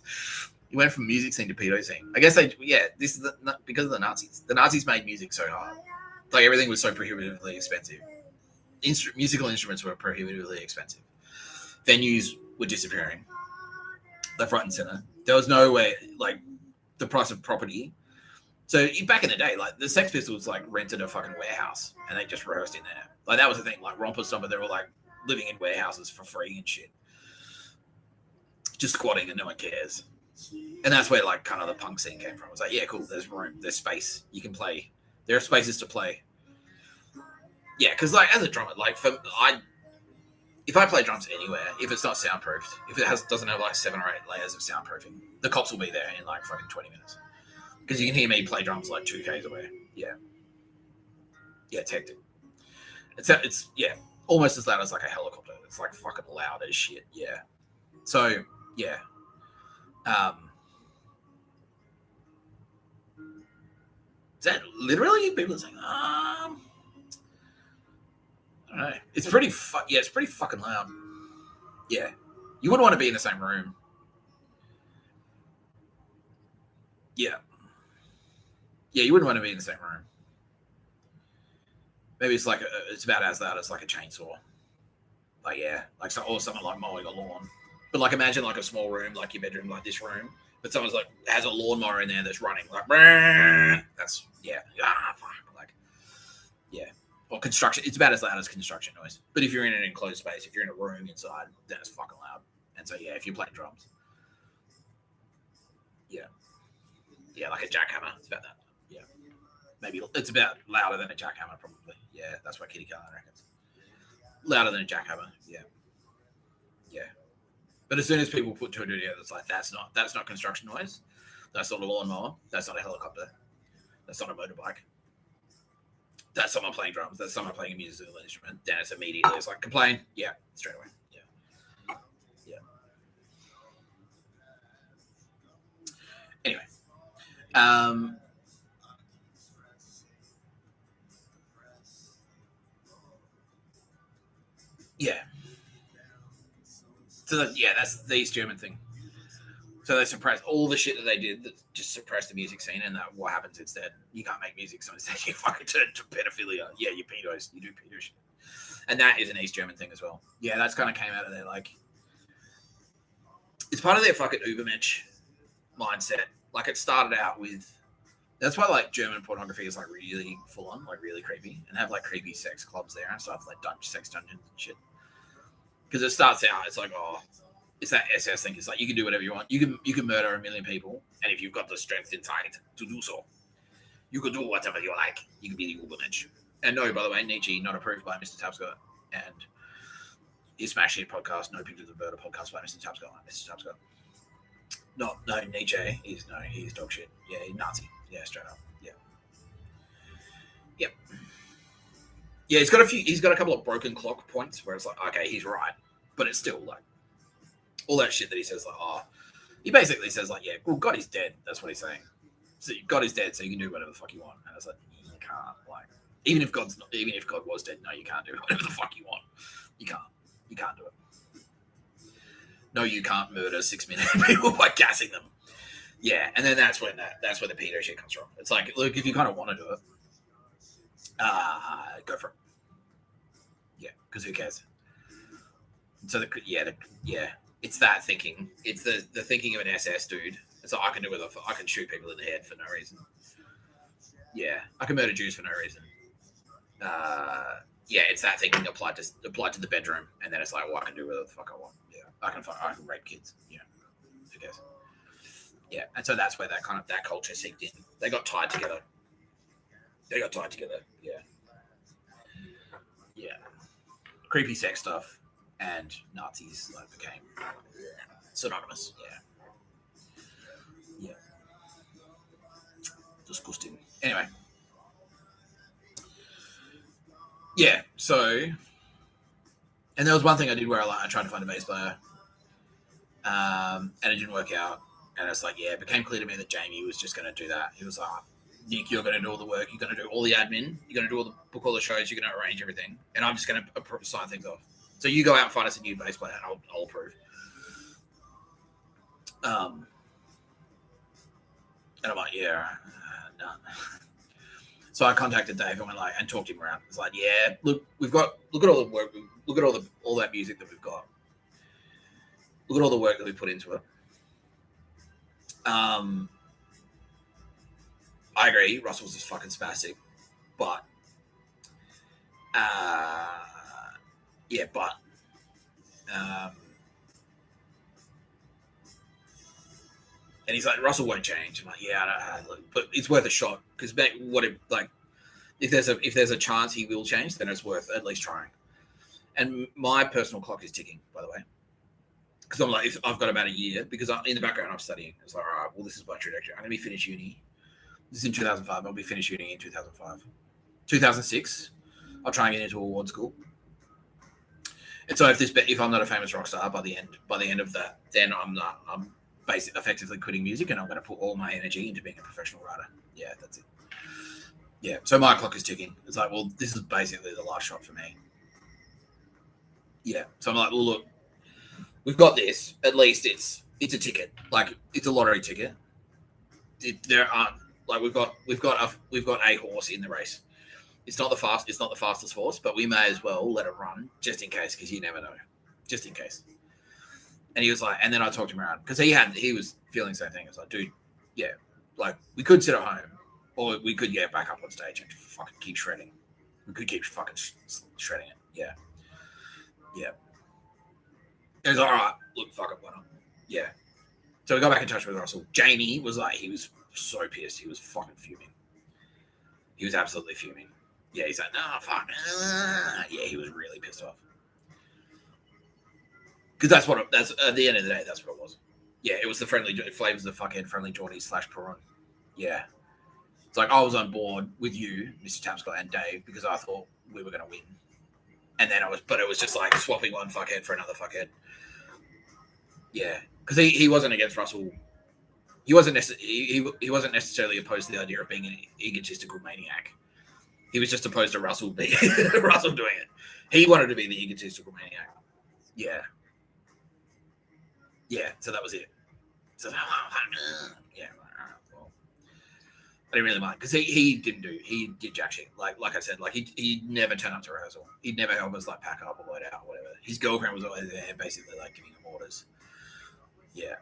He went from music scene to pedo scene. I guess this is because of the Nazis. The Nazis made music so hard. Like everything was so prohibitively expensive. Musical instruments were prohibitively expensive. Venues were disappearing left, right, and center. There was no way, like, the price of property. So back in the day, like, the Sex Pistols, like, rented a fucking warehouse and they just rehearsed in there. Like, that was the thing. Like, Romper Stomper, they were, like, living in warehouses for free and shit. Just squatting and no one cares. And that's where, like, kind of the punk scene came from. It was like, yeah, cool, there's room, there's space. You can play. There are spaces to play. Yeah, because, like, as a drummer, like, if I play drums anywhere, if it's not soundproofed, if it doesn't have, like, 7 or 8 layers of soundproofing, the cops will be there in, like, fucking 20 minutes. Because you can hear me play drums, like, 2 Ks away. Yeah. Yeah, it's hectic. It's almost as loud as, like, a helicopter. It's, like, fucking loud as shit. Yeah. So, yeah. Is that literally people are saying, I don't know. It's pretty it's pretty fucking loud. Yeah. You wouldn't want to be in the same room. Yeah. Yeah, you wouldn't want to be in the same room. Maybe it's like it's about as loud as like a chainsaw. Like, yeah, like or something like mowing a lawn. But like imagine like a small room, like your bedroom, like this room, but someone's like has a lawnmower in there that's running, like that's fuck, like yeah. Or construction, it's about as loud as construction noise. But if you're in an enclosed space, if you're in a room inside, then it's fucking loud. And so yeah, if you're playing drums, yeah, like a jackhammer, it's about that. Yeah, maybe it's about louder than a jackhammer, probably. Yeah, that's what Kitty Carlin reckons. Louder than a jackhammer. Yeah. But as soon as people put two together, it's like that's not construction noise. That's not a lawnmower. That's not a helicopter. That's not a motorbike. That's someone playing drums. That's someone playing a musical instrument. Then it's immediately it's like complain. Yeah, straight away. Yeah. Anyway, yeah. So that's the East German thing. So they suppress all the shit that they did that just suppressed the music scene, and what happens instead? You can't make music, so instead you fucking turn to pedophilia. Yeah, you pedos, you do pedo shit. And that is an East German thing as well. Yeah, that's kind of came out of there. Like, it's part of their fucking Ubermensch mindset. Like, it started out with, that's why like German pornography is like really full on, like really creepy, and have like creepy sex clubs there and stuff, like sex dungeons and shit. Because it starts out, it's like, oh, it's that SS thing. It's like you can do whatever you want. You can murder 1 million people, and if you've got the strength inside to do so, you can do whatever you like. You can be the Ubermensch. And no, by the way, Nietzsche not approved by Mr Tapscott, and his Smash Hit podcast, No Pictures of Murder podcast by Mr Tapscott. Mr Tapscott. No, Nietzsche. He's dog shit. Yeah, he's Nazi. Yeah, straight up. Yeah. Yep. Yeah, he's got a couple of broken clock points where it's like, okay, he's right, but it's still like all that shit that he says, like, oh, he basically says like, yeah, well, God is dead. That's what he's saying. So God is dead, so you can do whatever the fuck you want. And it's like, you can't, like, even if God was dead, no, you can't do whatever the fuck you want. You can't do it. No, you can't murder 6 million people by gassing them. Yeah, and then that's where the pedo shit comes from. It's like, look, if you kind of want to do it, go for it. Yeah, because who cares? So it's that thinking. It's the thinking of an SS dude. It's like I can shoot people in the head for no reason. Yeah, I can murder Jews for no reason. Yeah, it's that thinking applied to the bedroom, and then it's like, well, I can do whatever the fuck I want. Yeah, I can rape kids. Yeah, who cares? Yeah, and so that's where that culture seeped in. They got tied together. Yeah. Yeah. Creepy sex stuff and Nazis like became synonymous. Yeah. Disgusting. Anyway. Yeah, so and there was one thing I did where I tried to find a bass player. And it didn't work out. And it's like, yeah, it became clear to me that Jamie was just gonna do that. He was like, Nick, you're going to do all the work. You're going to do all the admin. You're going to book all the shows. You're going to arrange everything. And I'm just going to sign things off. So you go out and find us a new bass player, and I'll approve. And I'm like, yeah, no. So I contacted Dave and went like, and talked him around. It's like, yeah, look at all the work, look at all that music that we've got. Look at all the work that we put into it. I agree, Russell's just fucking spastic, but yeah, but and he's like, Russell won't change. I'm like, yeah, I don't know, but it's worth a shot because if there's a chance he will change, then it's worth at least trying. And my personal clock is ticking, by the way, because I'm like, if I've got about a year, because in the background I'm studying. It's like, all right, well, this is my trajectory. I'm gonna be finished uni. This is in 2005. I'll be finished uni in 2005. 2006, I'll try and get into award school. And so if I'm not a famous rock star by the end of that, then I'm basically effectively quitting music, and I'm going to put all my energy into being a professional writer. Yeah, that's it. Yeah, so my clock is ticking. It's like, well, this is basically the last shot for me. Yeah, so I'm like, well, look, we've got this. At least it's a ticket, like it's a lottery ticket. There aren't like we've got a horse in the race. It's not the fastest horse, but we may as well let it run just in case, because you never know, just in case. And he was like, and then I talked him around because he was feeling the same thing. I was like, dude, yeah, like we could sit at home, or we could get back up on stage and fucking keep shredding. We could keep fucking shredding it. Yeah, yeah. He was like, all right, look, fuck it, why not? Yeah. So we got back in touch with Russell. Jamie was like, he was so pissed. He was fucking fuming. He was absolutely fuming. Yeah, he's like, no, fuck. Yeah, he was really pissed off. Because that's at the end of the day, that's what it was. Yeah, it was the flavors of fuckhead, friendly Geordie / Perron. Yeah. It's like I was on board with you, Mr. Tapscott and Dave, because I thought we were going to win. And then it was just like swapping one fuckhead for another fuckhead. Yeah. Because he wasn't against Russell. He wasn't necessarily opposed to the idea of being an egotistical maniac. He was just opposed to Russell doing it. He wanted to be the egotistical maniac. Yeah. Yeah, so that was it. So yeah, well, I didn't really mind because he did jack shit. Like I said, like he never turned up to rehearsal. He'd never help us like pack up or load out or whatever. His girlfriend was always there, basically like giving him orders. Yeah,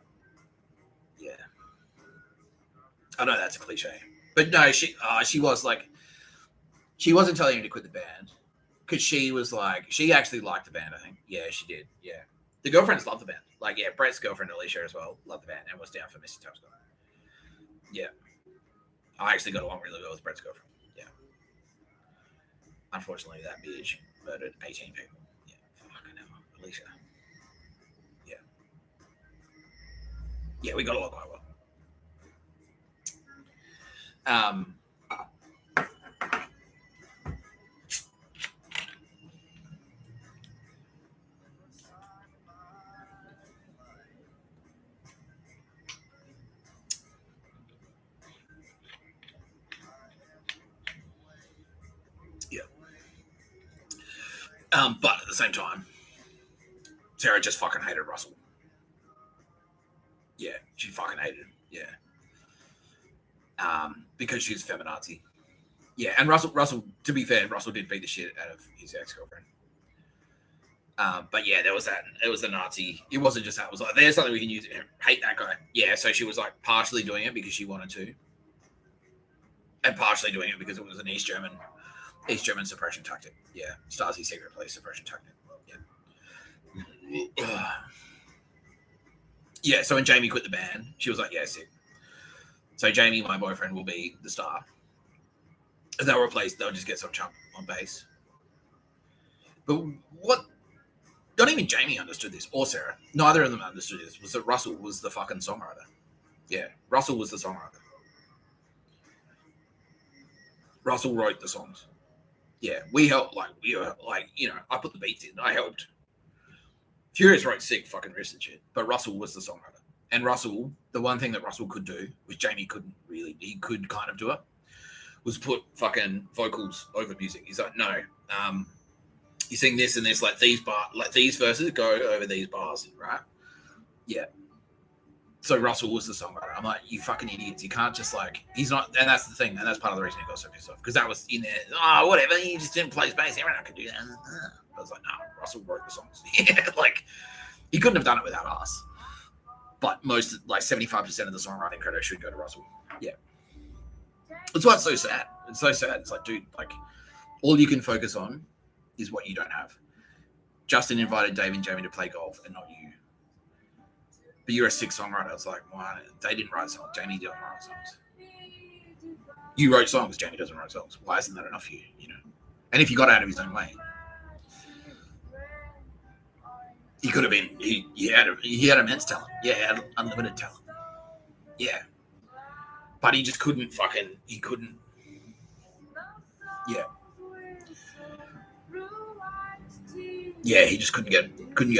yeah. I know that's a cliche, but no, she was like, she wasn't telling him to quit the band because she was like, she actually liked the band. I think, yeah, she did. Yeah, the girlfriends loved the band. Like, yeah, Brett's girlfriend Alicia as well loved the band and was down for Mr. Tapscott. Yeah, I actually got along really well with Brett's girlfriend. Yeah, unfortunately, that bitch murdered 18 people. Yeah, fucking hell, Alicia. Yeah, yeah, we got along quite well. But at the same time, Sarah just fucking hated Russell. Yeah, she fucking hated him. Yeah. Because she's feminazi. Yeah, and Russell, to be fair, Russell did beat the shit out of his ex-girlfriend. But yeah, there was that. It was the Nazi. It wasn't just that. It was like, there's something we can use. Hate that guy. Yeah, so she was like partially doing it because she wanted to, and partially doing it because it was an East German suppression tactic. Yeah, Stasi secret police suppression tactic. Yeah. Yeah. So when Jamie quit the band, she was like, "Yeah, sick." So Jamie, my boyfriend, will be the star. And they'll just get some chump on bass. But what? Not even Jamie understood this, or Sarah. Neither of them understood this. Was that Russell was the fucking songwriter? Yeah, Russell was the songwriter. Russell wrote the songs. Yeah, we helped. I put the beats in. I helped. Furious wrote sick fucking riffs and shit, but Russell was the songwriter. And Russell, the one thing that Russell could do, which Jamie couldn't really, he could kind of do it, was put fucking vocals over music. He's like, no, you sing this and this, like these verses go over these bars, right? Yeah. So Russell was the songwriter. I'm like, you fucking idiots. You can't just like, he's not, and that's the thing. And that's part of the reason he got so pissed off. Because that was in there, whatever, he just didn't play bass. Everyone could do that. I was like, no, Russell wrote the songs. Like, he couldn't have done it without us. But most, like 75% of the songwriting credit should go to Russell. Yeah. That's why it's so sad. It's so sad. It's like, dude, like, all you can focus on is what you don't have. Justin invited Dave and Jamie to play golf and not you. But you're a sick songwriter. It's like, why? They didn't write songs. Jamie didn't write songs. You wrote songs. Jamie doesn't write songs. Why isn't that enough for you? You know. And if he got out of his own way, he could have been. He had immense talent. Yeah, he had unlimited talent. Yeah, but he just couldn't fucking. He couldn't. Yeah. Yeah, he just couldn't get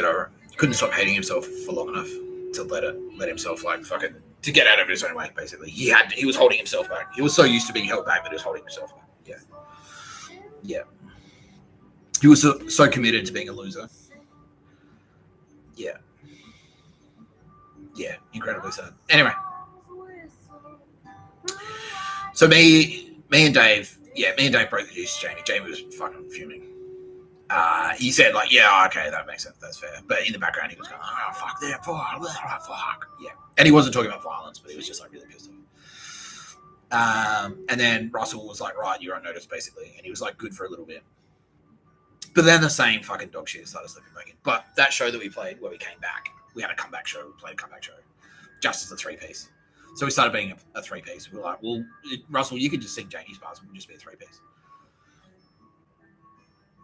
over it. He couldn't stop hating himself for long enough to let himself like fucking to get out of his own way. Basically, he was holding himself back. He was so used to being held back that he was holding himself back. Yeah. He was so committed to being a loser. Yeah, incredibly sad. Anyway, so me and Dave broke the news to Jamie. Jamie was fucking fuming. He said like, yeah, okay, that makes sense, that's fair. But in the background, he was going, oh, fuck, they're fuck. Yeah. And he wasn't talking about violence, but he was just like really pissed off. And then Russell was like, right, you're on notice, basically. And he was like, good for a little bit. But then the same fucking dog shit started slipping back in. But that show that we played where we came back, we had a comeback show. We played a comeback show just as a 3-piece. So we started being a 3-piece. We were like, well, Russell, you could just sing Jamie's parts and we'll just be a 3-piece.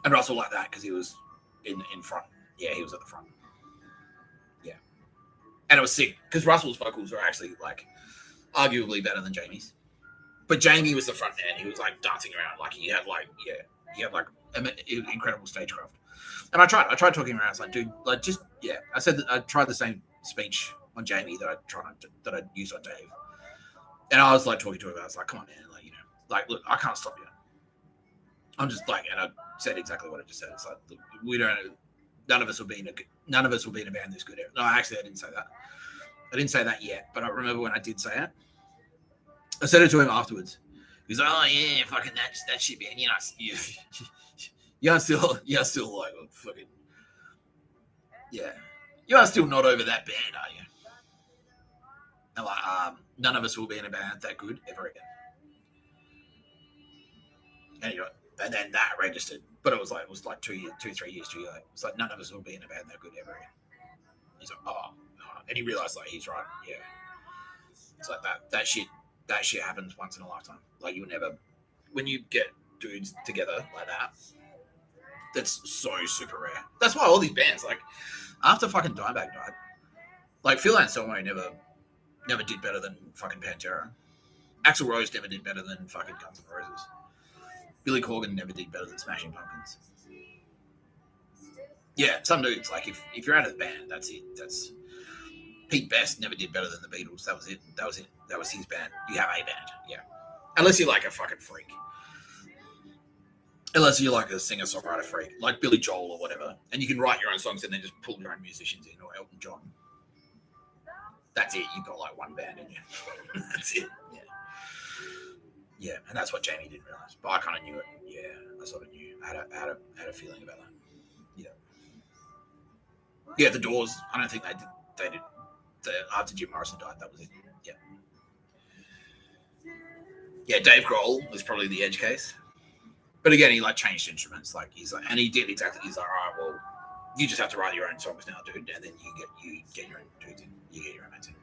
And Russell liked that because he was in front. Yeah, he was at the front. Yeah. And it was sick because Russell's vocals were actually like arguably better than Jamie's. But Jamie was the front man. He was like dancing around. Like he had incredible stagecraft. And I tried talking around. I was like, dude, like just, yeah. I said that I tried the same speech on Jamie that I used on Dave. And I was like talking to him. I was like, come on, man. Like, you know, like, look, I can't stop you. I'm just like, and I said exactly what I just said. It's like, look, none of us will be in a band this good. No, actually, I didn't say that. I didn't say that yet, but I remember when I did say it. I said it to him afterwards. He's like, oh yeah, fucking that shit, man. You're still like fucking, yeah. You are still not over that band, are you? And like, none of us will be in a band that good ever again. Anyway, and then that registered, but it was like 3 years too late. It's like none of us will be in a band that good ever again. He's like, oh, and he realized like he's right. Yeah, it's like that shit happens once in a lifetime. Like you never, when you get dudes together like that, that's so super rare. That's why all these bands, like after fucking Dimebag died, like Phil Anselmo never did better than fucking Pantera. Axl Rose never did better than fucking Guns N' Roses. Billy Corgan never did better than Smashing Pumpkins. Yeah, some dudes, like if you're out of the band, that's it. That's Pete Best never did better than the Beatles. That was it. That was his band. You have a band, yeah. Unless you're like a fucking freak. Unless you're like a singer-songwriter freak, like Billy Joel or whatever, and you can write your own songs and then just pull your own musicians in, or Elton John. That's it. You've got like one band in you. That's it. Yeah. Yeah, and that's what Jamie didn't realize, but I kind of knew it. Yeah, I sort of knew. I had a feeling about that. Yeah. Yeah, the Doors. I don't think they did. After Jim Morrison died, that was it. Yeah. Yeah, Dave Grohl was probably the edge case, but again, he like changed instruments. Like he's like, and he did exactly. He's like, all right, well, you just have to write your own songs now, dude, and then you get your own dudes in. You get your own mates in.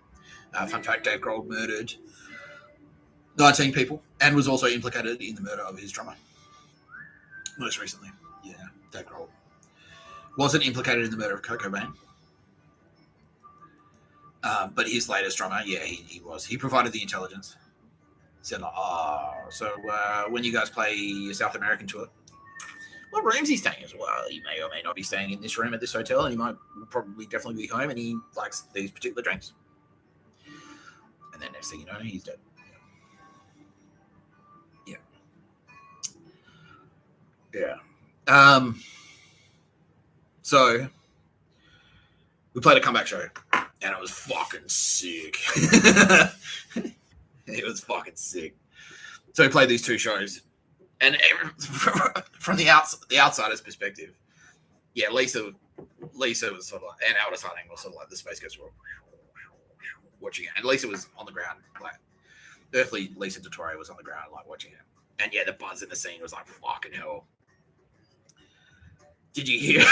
Fun fact: Dave Grohl murdered 19 people and was also implicated in the murder of his drummer. Most recently, yeah, Dave Grohl wasn't implicated in the murder of Kurt Cobain, but his latest drummer, yeah, he was. He provided the intelligence. Said like, so when you guys play your South American tour, what room's he staying as well? He may or may not be staying in this room at this hotel, and he might probably definitely be home, and he likes these particular drinks. And then next thing you know, he's dead. Yeah. So we played a comeback show, and it was fucking sick. It was fucking sick. So he played these two shows, and from the outsider's perspective, yeah, Lisa was sort of like, and Aldous Harding was sort of like the Space Ghost were watching it, and Lisa was on the ground, like earthly Lisa Dettori was on the ground, like watching it, and yeah, the buzz in the scene was like fucking hell. Did you hear?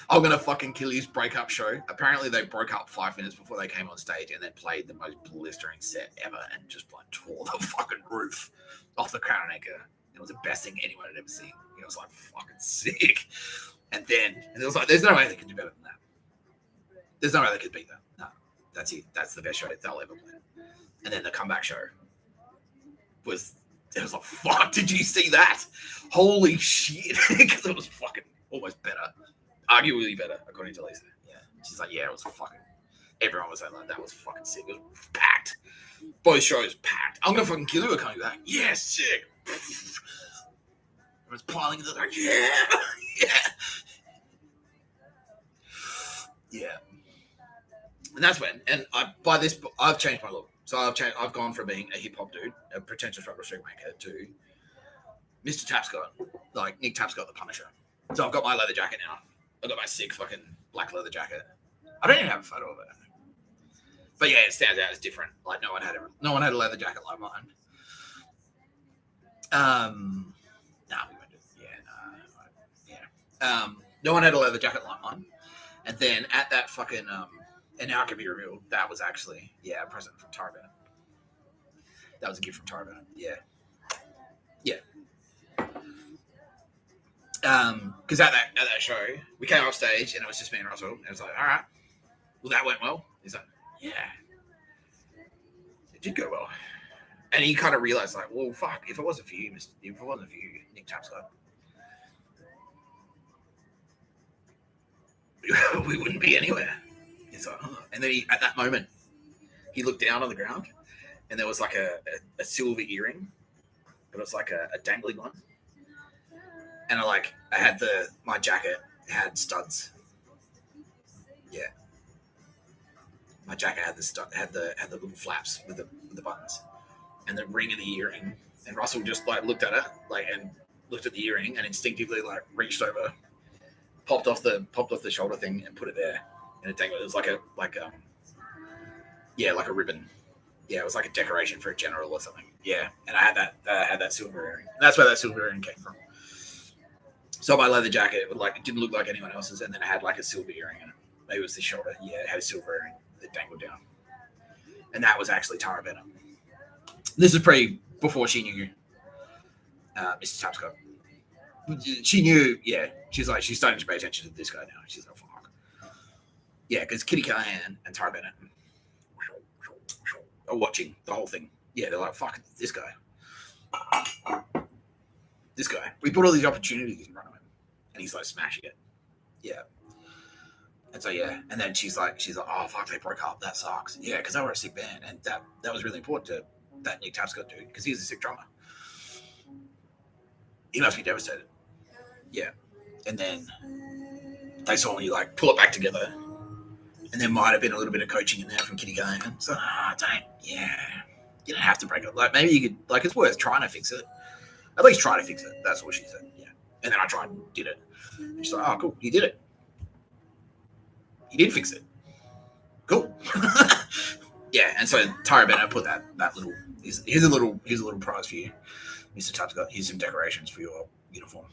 I'm gonna fucking kill you's breakup show. Apparently, they broke up 5 minutes before they came on stage, and then played the most blistering set ever, and just like tore the fucking roof off the Crown and Anchor. It was the best thing anyone had ever seen. It was like fucking sick. And it was like, there's no way they could do better than that. There's no way they could beat that. No, that's it. That's the best show they'll ever play. And then the comeback show was like, fuck, did you see that? Holy shit. Because it was fucking almost better. Arguably better, according to Lisa. Yeah. She's like, yeah, it was fucking, everyone was saying like, that was fucking sick. It was packed. Both shows packed. I'm going to fucking kill you. Coming back. Yeah, sick. Everyone's piling into like, yeah. Yeah. And that's when, and I've changed my look. So I've gone from being a hip hop dude, a pretentious rubber street maker, to Mr. Tapscott, like Nick Tapscott, the Punisher. So I've got my leather jacket now. I've got my sick fucking black leather jacket. I don't even have a photo of it. But yeah, it stands out as different. Like no one had a leather jacket like mine. No one had a leather jacket like mine. And then at that fucking and now it can be revealed that was actually a present from Tara Bennett. That was a gift from Tara Bennett. Yeah. Because at that show we came off stage and it was just me and Russell. And it was like, all right, well that went well. He's like, yeah, it did go well. And he kind of realized like, well, fuck, if it wasn't for you, Nick Tapscott, we wouldn't be anywhere. He's like, oh. And then at that moment, he looked down on the ground, and there was like a silver earring, but it was like a dangling one. And I had my jacket had studs. Yeah, my jacket had the little flaps with the buttons, and the ring of the earring. And Russell just like looked at it, and looked at the earring, and instinctively like reached over, popped off the shoulder thing, and put it there. And it dangled. It was like a ribbon. Yeah, it was like a decoration for a general or something. Yeah, and I had that silver earring. And that's where that silver earring came from. So my leather jacket, it didn't look like anyone else's, and then it had like a silver earring in it. Maybe it was the shoulder. Yeah, it had a silver earring that dangled down, and that was actually Tara Bennett. This is before she knew Mr. Tapscott. She knew. Yeah, she's starting to pay attention to this guy now. She's like, fuck. Yeah, because Kitty Callahan and Tara Bennett are watching the whole thing. Yeah, they're like, fuck this guy. This guy. We put all these opportunities in front of him, and he's like smashing it. Yeah. And so yeah, and then she's like, oh fuck, they broke up. That sucks. Yeah, because they were a sick band, and that was really important to that Nick Tapscott dude because he's a sick drummer. He must be devastated. Yeah, and then they saw me pull it back together. And there might have been a little bit of coaching in there from Kitty Callahan. So, you don't have to break it. Maybe you could, it's worth trying to fix it. At least try to fix it. That's what she said. Yeah. And then I tried and did it. And she's like, oh, cool. You did it. You did fix it. Cool. Yeah. And so Tara Bennett put that little, here's a little prize for you, Mr. Tapscott. Here's some decorations for your uniform.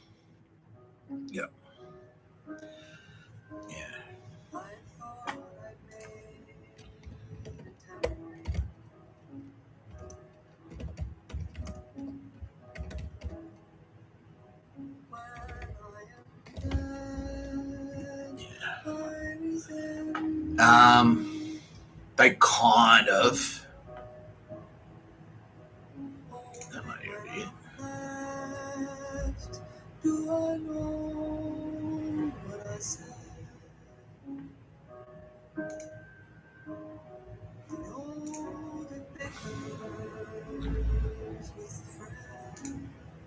Yeah. Yeah. They kind of. That might be it.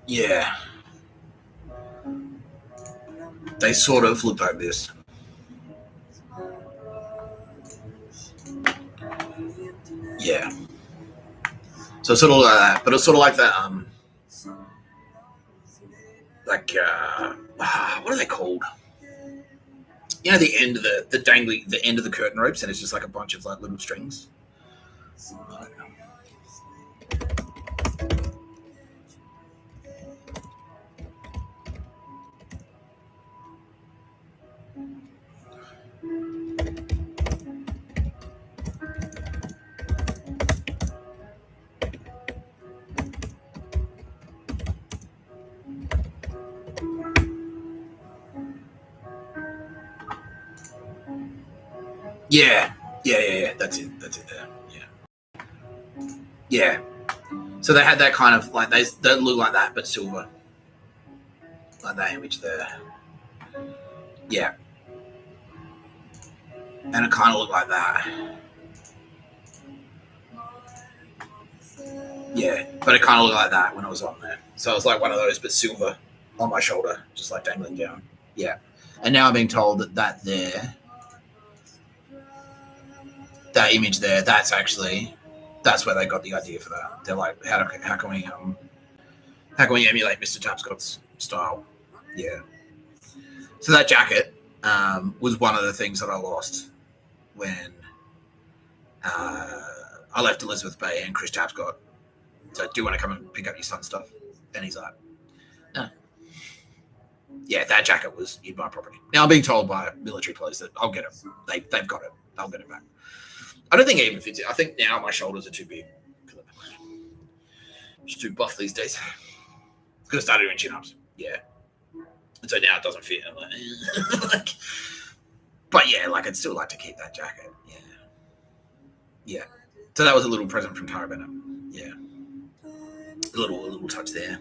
Yeah. They sort of look like this. Yeah. So sort of like that, but it's sort of like that. What are they called? You know, the end of the dangly, the end of the curtain ropes, and it's just like a bunch of like little strings. Yeah. That's it there. Yeah. So they had that kind of like they look like that, but silver, like that image there. Yeah. And it kind of looked like that. Yeah, but it kind of looked like that when I was on there. So it was like one of those, but silver on my shoulder, just like dangling down. Yeah. And now I'm being told that that image there, that's where they got the idea for that. They're like, how can we emulate Mr. Tapscott's style? Yeah. So that jacket was one of the things that I lost when I left Elizabeth Bay and Chris Tapscott. So, do you want to come and pick up your son's stuff? And he's like, no. Yeah, that jacket was in my property. Now I'm being told by military police that I'll get it. They've got it. I'll get it back. I don't think it even fits it. I think now my shoulders are too big. I'm just too buff these days. Because I started doing chin-ups. Yeah. And so now it doesn't fit. I'm like, but yeah, like I'd still like to keep that jacket. Yeah. Yeah. So that was a little present from Tara Bennett. Yeah. A little touch there.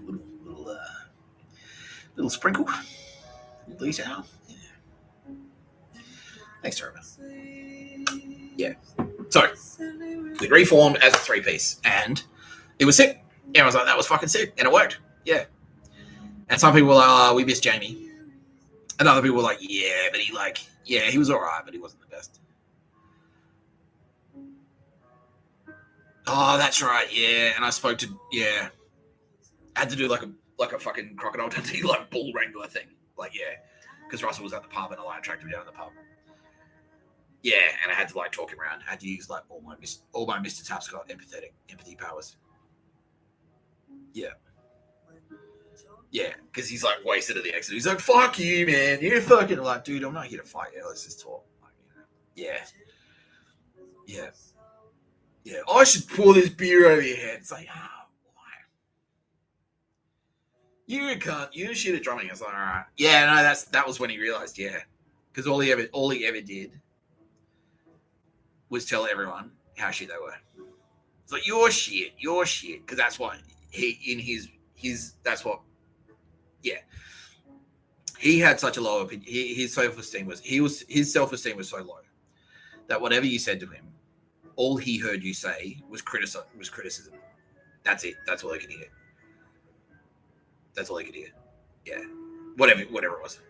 Little sprinkle. Little detail. Yeah. Thanks, Tara Bennett. Yeah. So we reformed as a 3-piece and it was sick. Yeah, I was like, that was fucking sick. And it worked. Yeah. And some people were like, oh, we miss Jamie. And other people were like, yeah, but he was all right, but he wasn't the best. Oh, that's right. Yeah. And I spoke to, I had to do like a fucking Crocodile Dundee, like bull wrangler thing. Like, yeah. Because Russell was at the pub and I like tracked him down at the pub. Yeah, and I had to like talk him around. I had to use like all my Mr. Tapscott empathy powers. Yeah. Yeah, because he's like wasted at the exit. He's like, fuck you, man. You're fucking like, dude, I'm not here to fight you. Let's just talk. Like, yeah. Yeah. Yeah. I should pour this beer over your head. It's like, why? You can't. You shit at drumming. It's like, all right. Yeah, no, that was when he realized, yeah. Because all he ever did was tell everyone how shit they were. It's like, you're shit. Because that's what that's what, yeah. He had such a low opinion. His self-esteem was so low that whatever you said to him, all he heard you say was criticism. That's it. That's all he could hear. Yeah. Whatever it was.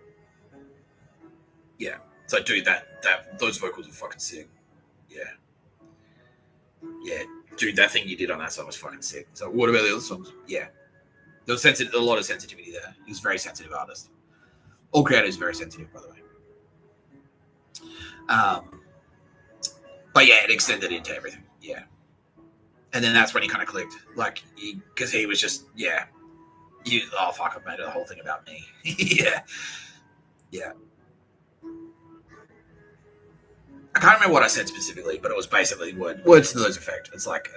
Yeah. So dude, those vocals were fucking sick. Yeah. Yeah. Dude, that thing you did on that song was fucking sick. So what about the other songs? Yeah. There was a lot of sensitivity there. He was a very sensitive artist. All creators are very sensitive, by the way. But yeah, it extended into everything. Yeah. And then that's when he kind of clicked. Like, because he was just, yeah. Fuck, I've made the whole thing about me. Yeah. Yeah. I can't remember what I said specifically, but it was basically words to those effect. It's like,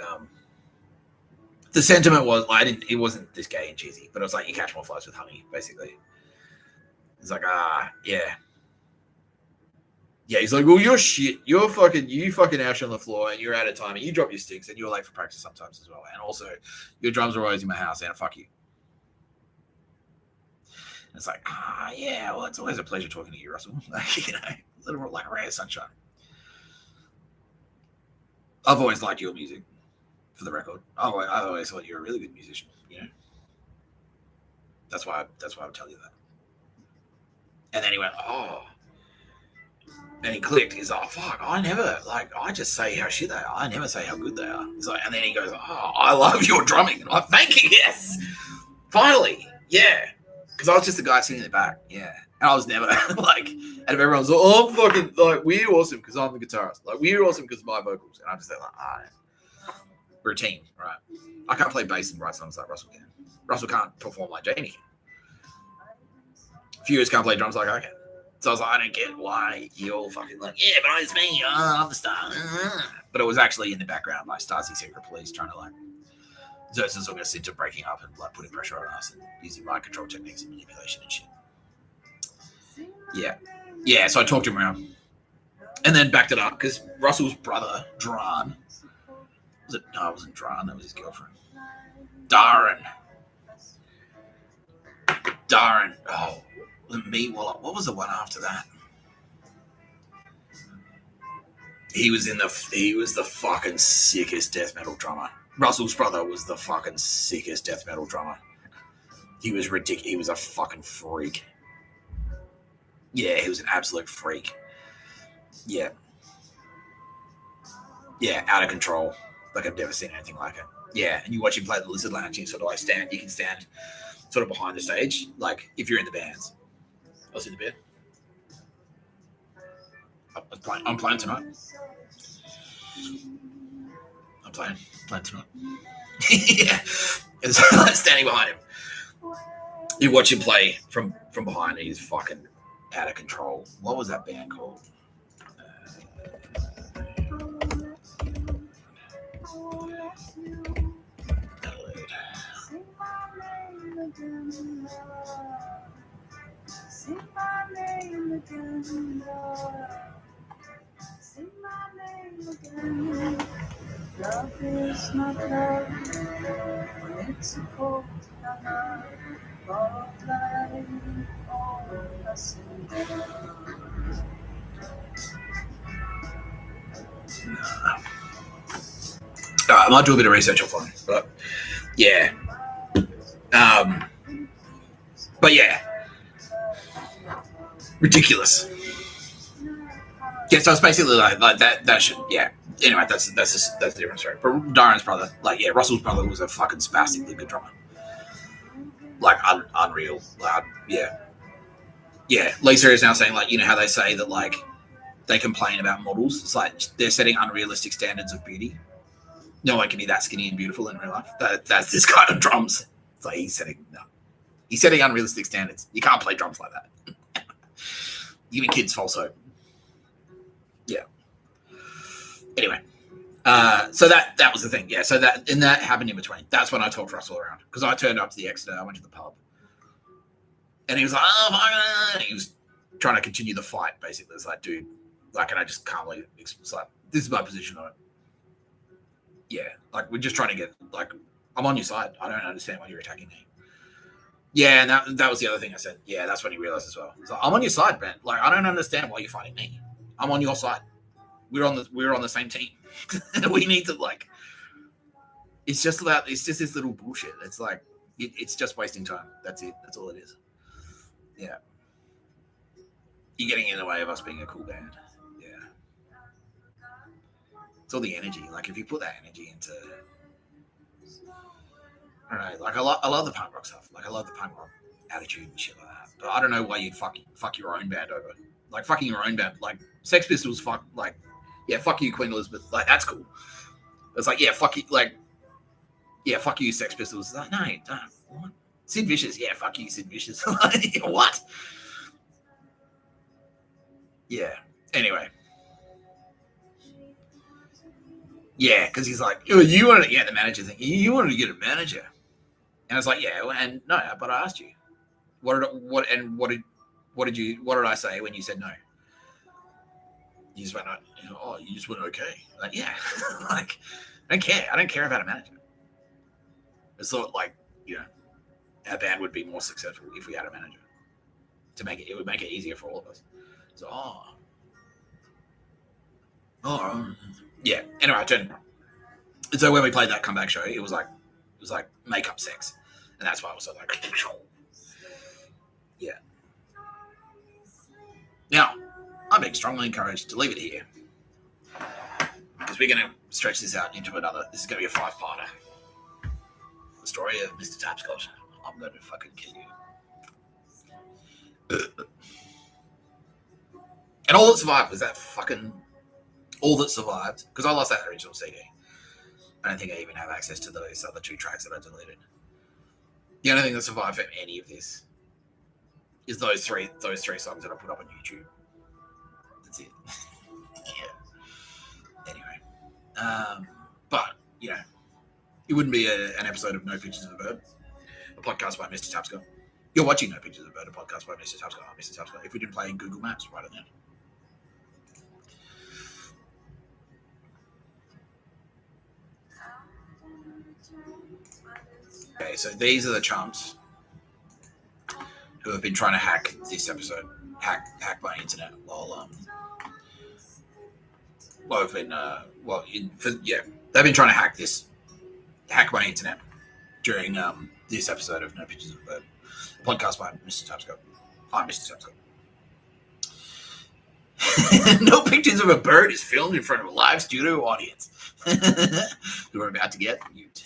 the sentiment was, it wasn't this gay and cheesy, but it was like, you catch more flies with honey, basically. It's like, yeah. Yeah, he's like, well, you're shit. You fucking ash on the floor and you're out of time and you drop your sticks and you're late for practice sometimes as well. And also, your drums are always in my house and fuck you. And it's like, yeah, well, it's always a pleasure talking to you, Russell. Like, a little like a ray of sunshine. I've always liked your music, for the record. I've always thought you're a really good musician, That's why I would tell you that. And then he went, And he clicked. He's like, oh, fuck, I never, like, I just say how shit they are. I never say how good they are. He's like, and then he goes, oh, I love your drumming. And I'm like, thank you, yes. Finally, yeah. Because I was just the guy sitting in the back, yeah. And I was never, like, and everyone's like, oh, I'm fucking, like, we're awesome because I'm the guitarist. Like, we're awesome because of my vocals. And I'm just like, we're a team, right? I can't play bass and write songs like Russell can. Russell can't perform like Jamie can. Furious can't play drums like I can. So I was like, I don't get why you all fucking like, yeah, but it's me, I'm the star. But it was actually in the background, like Stasi secret police trying to like, Xerxes took us into breaking up and like putting pressure on us and using mind control techniques and manipulation and shit. Yeah. Yeah, so I talked him around and then backed it up because Russell's brother, Dran, was it? No, it wasn't Dran, that was his girlfriend. Darren. Oh. What was the one after that? He was the fucking sickest death metal drummer. Russell's brother was the fucking sickest death metal drummer. He was ridiculous. He was a fucking freak. Yeah, he was an absolute freak. Yeah. Yeah, out of control. Like I've never seen anything like it. Yeah, and you watch him play the Lizard Lounge, you sort of like you can stand sort of behind the stage, like if you're in the bands. I was in the bed. I'm playing tonight. I'm playing tonight. Yeah. And so I'm standing behind him. You watch him play from behind. He's fucking out of control. What was that band called? Sing my name again, Lord. Sing my name again. Love is not love when it's a cold color. God like all us in I might do a bit of research offline, but yeah. But yeah. Ridiculous. Yeah, so it's basically like that should, yeah. Anyway, that's a different story. But Darren's brother, like, yeah, Russell's brother was a fucking spastically good drummer. Like, unreal. Like, yeah. Yeah, Lisa is now saying, like, you know how they say that, like, they complain about models? It's like they're setting unrealistic standards of beauty. No one can be that skinny and beautiful in real life. That's this kind of drums. It's like he's setting unrealistic standards. You can't play drums like that. Giving kids false hope. Yeah. Anyway, so that was the thing. Yeah. So that happened in between. That's when I talked Russell around because I turned up to the Exeter. I went to the pub, and he was like, "Oh my god!" He was trying to continue the fight. Basically, it's like, dude, like, and I just calmly, it's like, this is my position on it. Yeah, like we're just trying to get, like, I'm on your side. I don't understand why you're attacking me. Yeah, and that was the other thing I said. Yeah, that's when he realized as well. He's like, I'm on your side, man. Like, I don't understand why you're fighting me. I'm on your side. We're on the same team. We need to, like, it's just this little bullshit. It's like it's just wasting time. That's it. That's all it is. Yeah. You're getting in the way of us being a cool band. Yeah. It's all the energy. Like, if you put that energy into, I don't know, like, I love the punk rock stuff. Like, I love the punk rock attitude and shit like that. But I don't know why you'd fuck your own band over. Like, fucking your own band. Like, Sex Pistols, fuck you, Queen Elizabeth. Like, that's cool. It's like, yeah, fuck you, like, yeah, fuck you, Sex Pistols. Like, no, don't. What? Sid Vicious, yeah, fuck you, Sid Vicious. What? Yeah. Anyway. Yeah, because he's like, oh, you wanted to get the manager thing. You wanted to get a manager. And I was like, yeah, and no, but I asked you. What did I say when you said no? You just went, oh, you just went okay. Like, yeah. Like, I don't care. I don't care about a manager. It's sort of like, you know, our band would be more successful if we had a manager. It would make it easier for all of us. So, yeah. Anyway, I turned. And so when we played that comeback show, it was like makeup sex, and that's why I was so like, yeah. Now, I'm being strongly encouraged to leave it here. Because we're going to stretch this out into another. This is going to be a 5-parter. The story of Mr. Tapscott. I'm going to fucking kill you. And all that survived was that fucking... All that survived. Because I lost that original CD. I don't think I even have access to those other 2 tracks that I deleted. The only thing that survived from any of this is those three songs that I put up on YouTube. That's it. Yeah. Anyway. But, you know, it wouldn't be an episode of No Pictures of a Bird, a podcast by Mr. Tapscott. You're watching No Pictures of a Bird, a podcast by Mr. Tapscott. Mr. Tapscott. If we didn't play in Google Maps, write it down. Okay, so these are the chumps who have been trying to hack this episode, hack my internet while they've been they've been trying to hack my internet during this episode of No Pictures of a Bird, a podcast by Mr. Tapscott. I'm Mr. Tapscott. No Pictures of a Bird is filmed in front of a live studio audience who are about to get mute.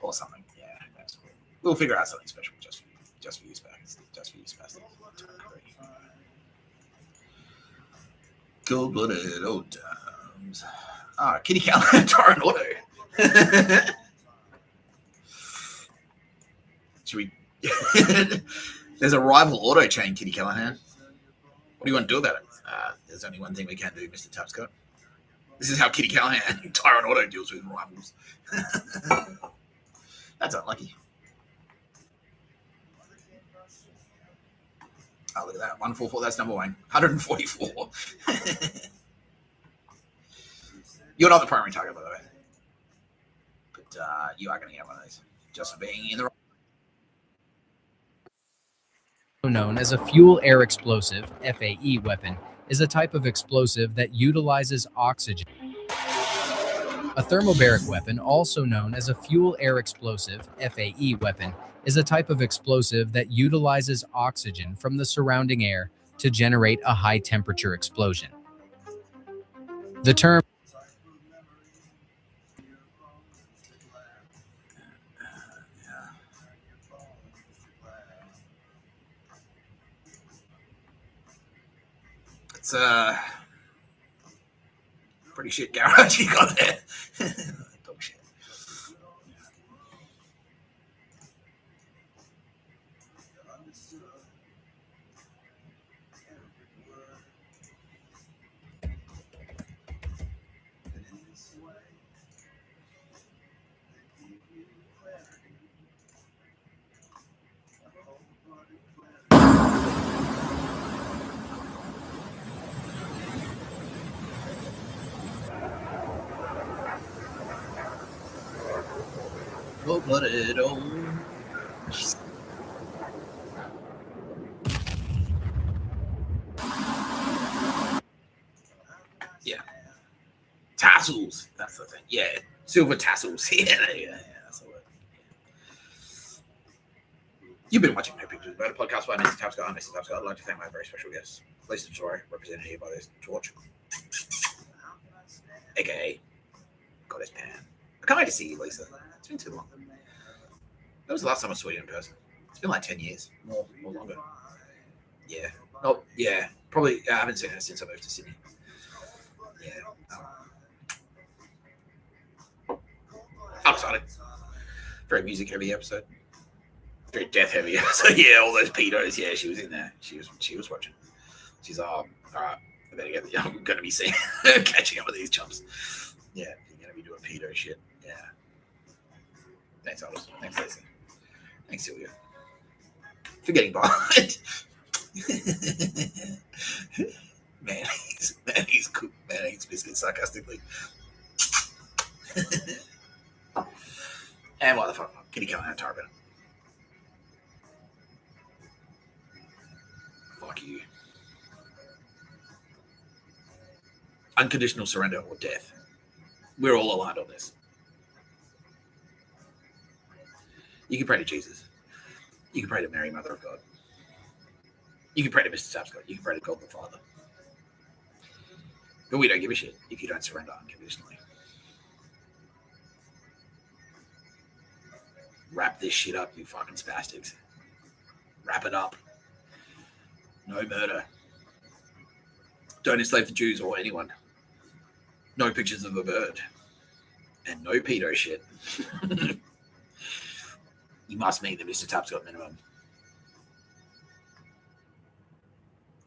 Or something, yeah. We'll figure out something special just for you, Spastic. Cold-blooded old times. Kitty Callahan, Torrent Auto. Should we? There's a rival auto chain, Kitty Callahan. What do you want to do about it? There's only one thing we can do, Mr. Tapscott. This is how Kitty Callahan, Tyrant Auto deals with rivals. That's unlucky. Oh, look at that. 144. That's number 1. 144. You're not the primary target, by the way. But you are going to get one of these. Just for being in the... Known as a fuel-air explosive, FAE weapon, is a type of explosive that utilizes oxygen. A thermobaric weapon, also known as a fuel-air explosive, FAE weapon, is a type of explosive that utilizes oxygen from the surrounding air to generate a high-temperature explosion. The term It's pretty shit garage you got there. Dog shit. Cold-blooded old. Yeah. Tassels. That's the thing. Yeah. Silver tassels. Yeah, that's the word. You've been watching No Pictures about a podcast by Mr. Tapscott. I'm Mr. Tapscott. I'd like to thank my very special guest, Lisa Torre, represented here by this torch, aka Goddess Pan. I can't wait to see you, Lisa. It's been too long. That was the last time I saw you in person. It's been like 10 years, more longer. Yeah. Oh, yeah. Probably. I haven't seen her since I moved to Sydney. Yeah. I'm excited. Very music heavy episode. Very death heavy episode. Yeah, all those pedos. Yeah, she was in there. She was watching. She's all right. I better get. I'm going to be seeing catching up with these chumps. Yeah, you're going to be doing pedo shit. Yeah. Thanks, Aldous. Thanks, Lacey. Thanks, Sylvia. For getting behind. Mayonnaise cooked mayonnaise biscuits sarcastically. And what the fuck? Kitty Callahan target. Fuck you. Unconditional surrender or death. We're all aligned on this. You can pray to Jesus. You can pray to Mary, Mother of God. You can pray to Mr. Tapscott. You can pray to God the Father. But we don't give a shit if you don't surrender unconditionally. Wrap this shit up, you fucking spastics. Wrap it up. No murder. Don't enslave the Jews or anyone. No pictures of a bird. And no pedo shit. You must meet the Mr. Tapscott minimum.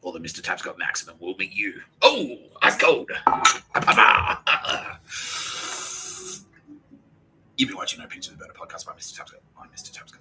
Or the Mr. Tapscott maximum will meet you. Oh, ice cold. You've been watching No Pictures of a Bird, a podcast by Mr. Tapscott. I'm Mr. Tapscott.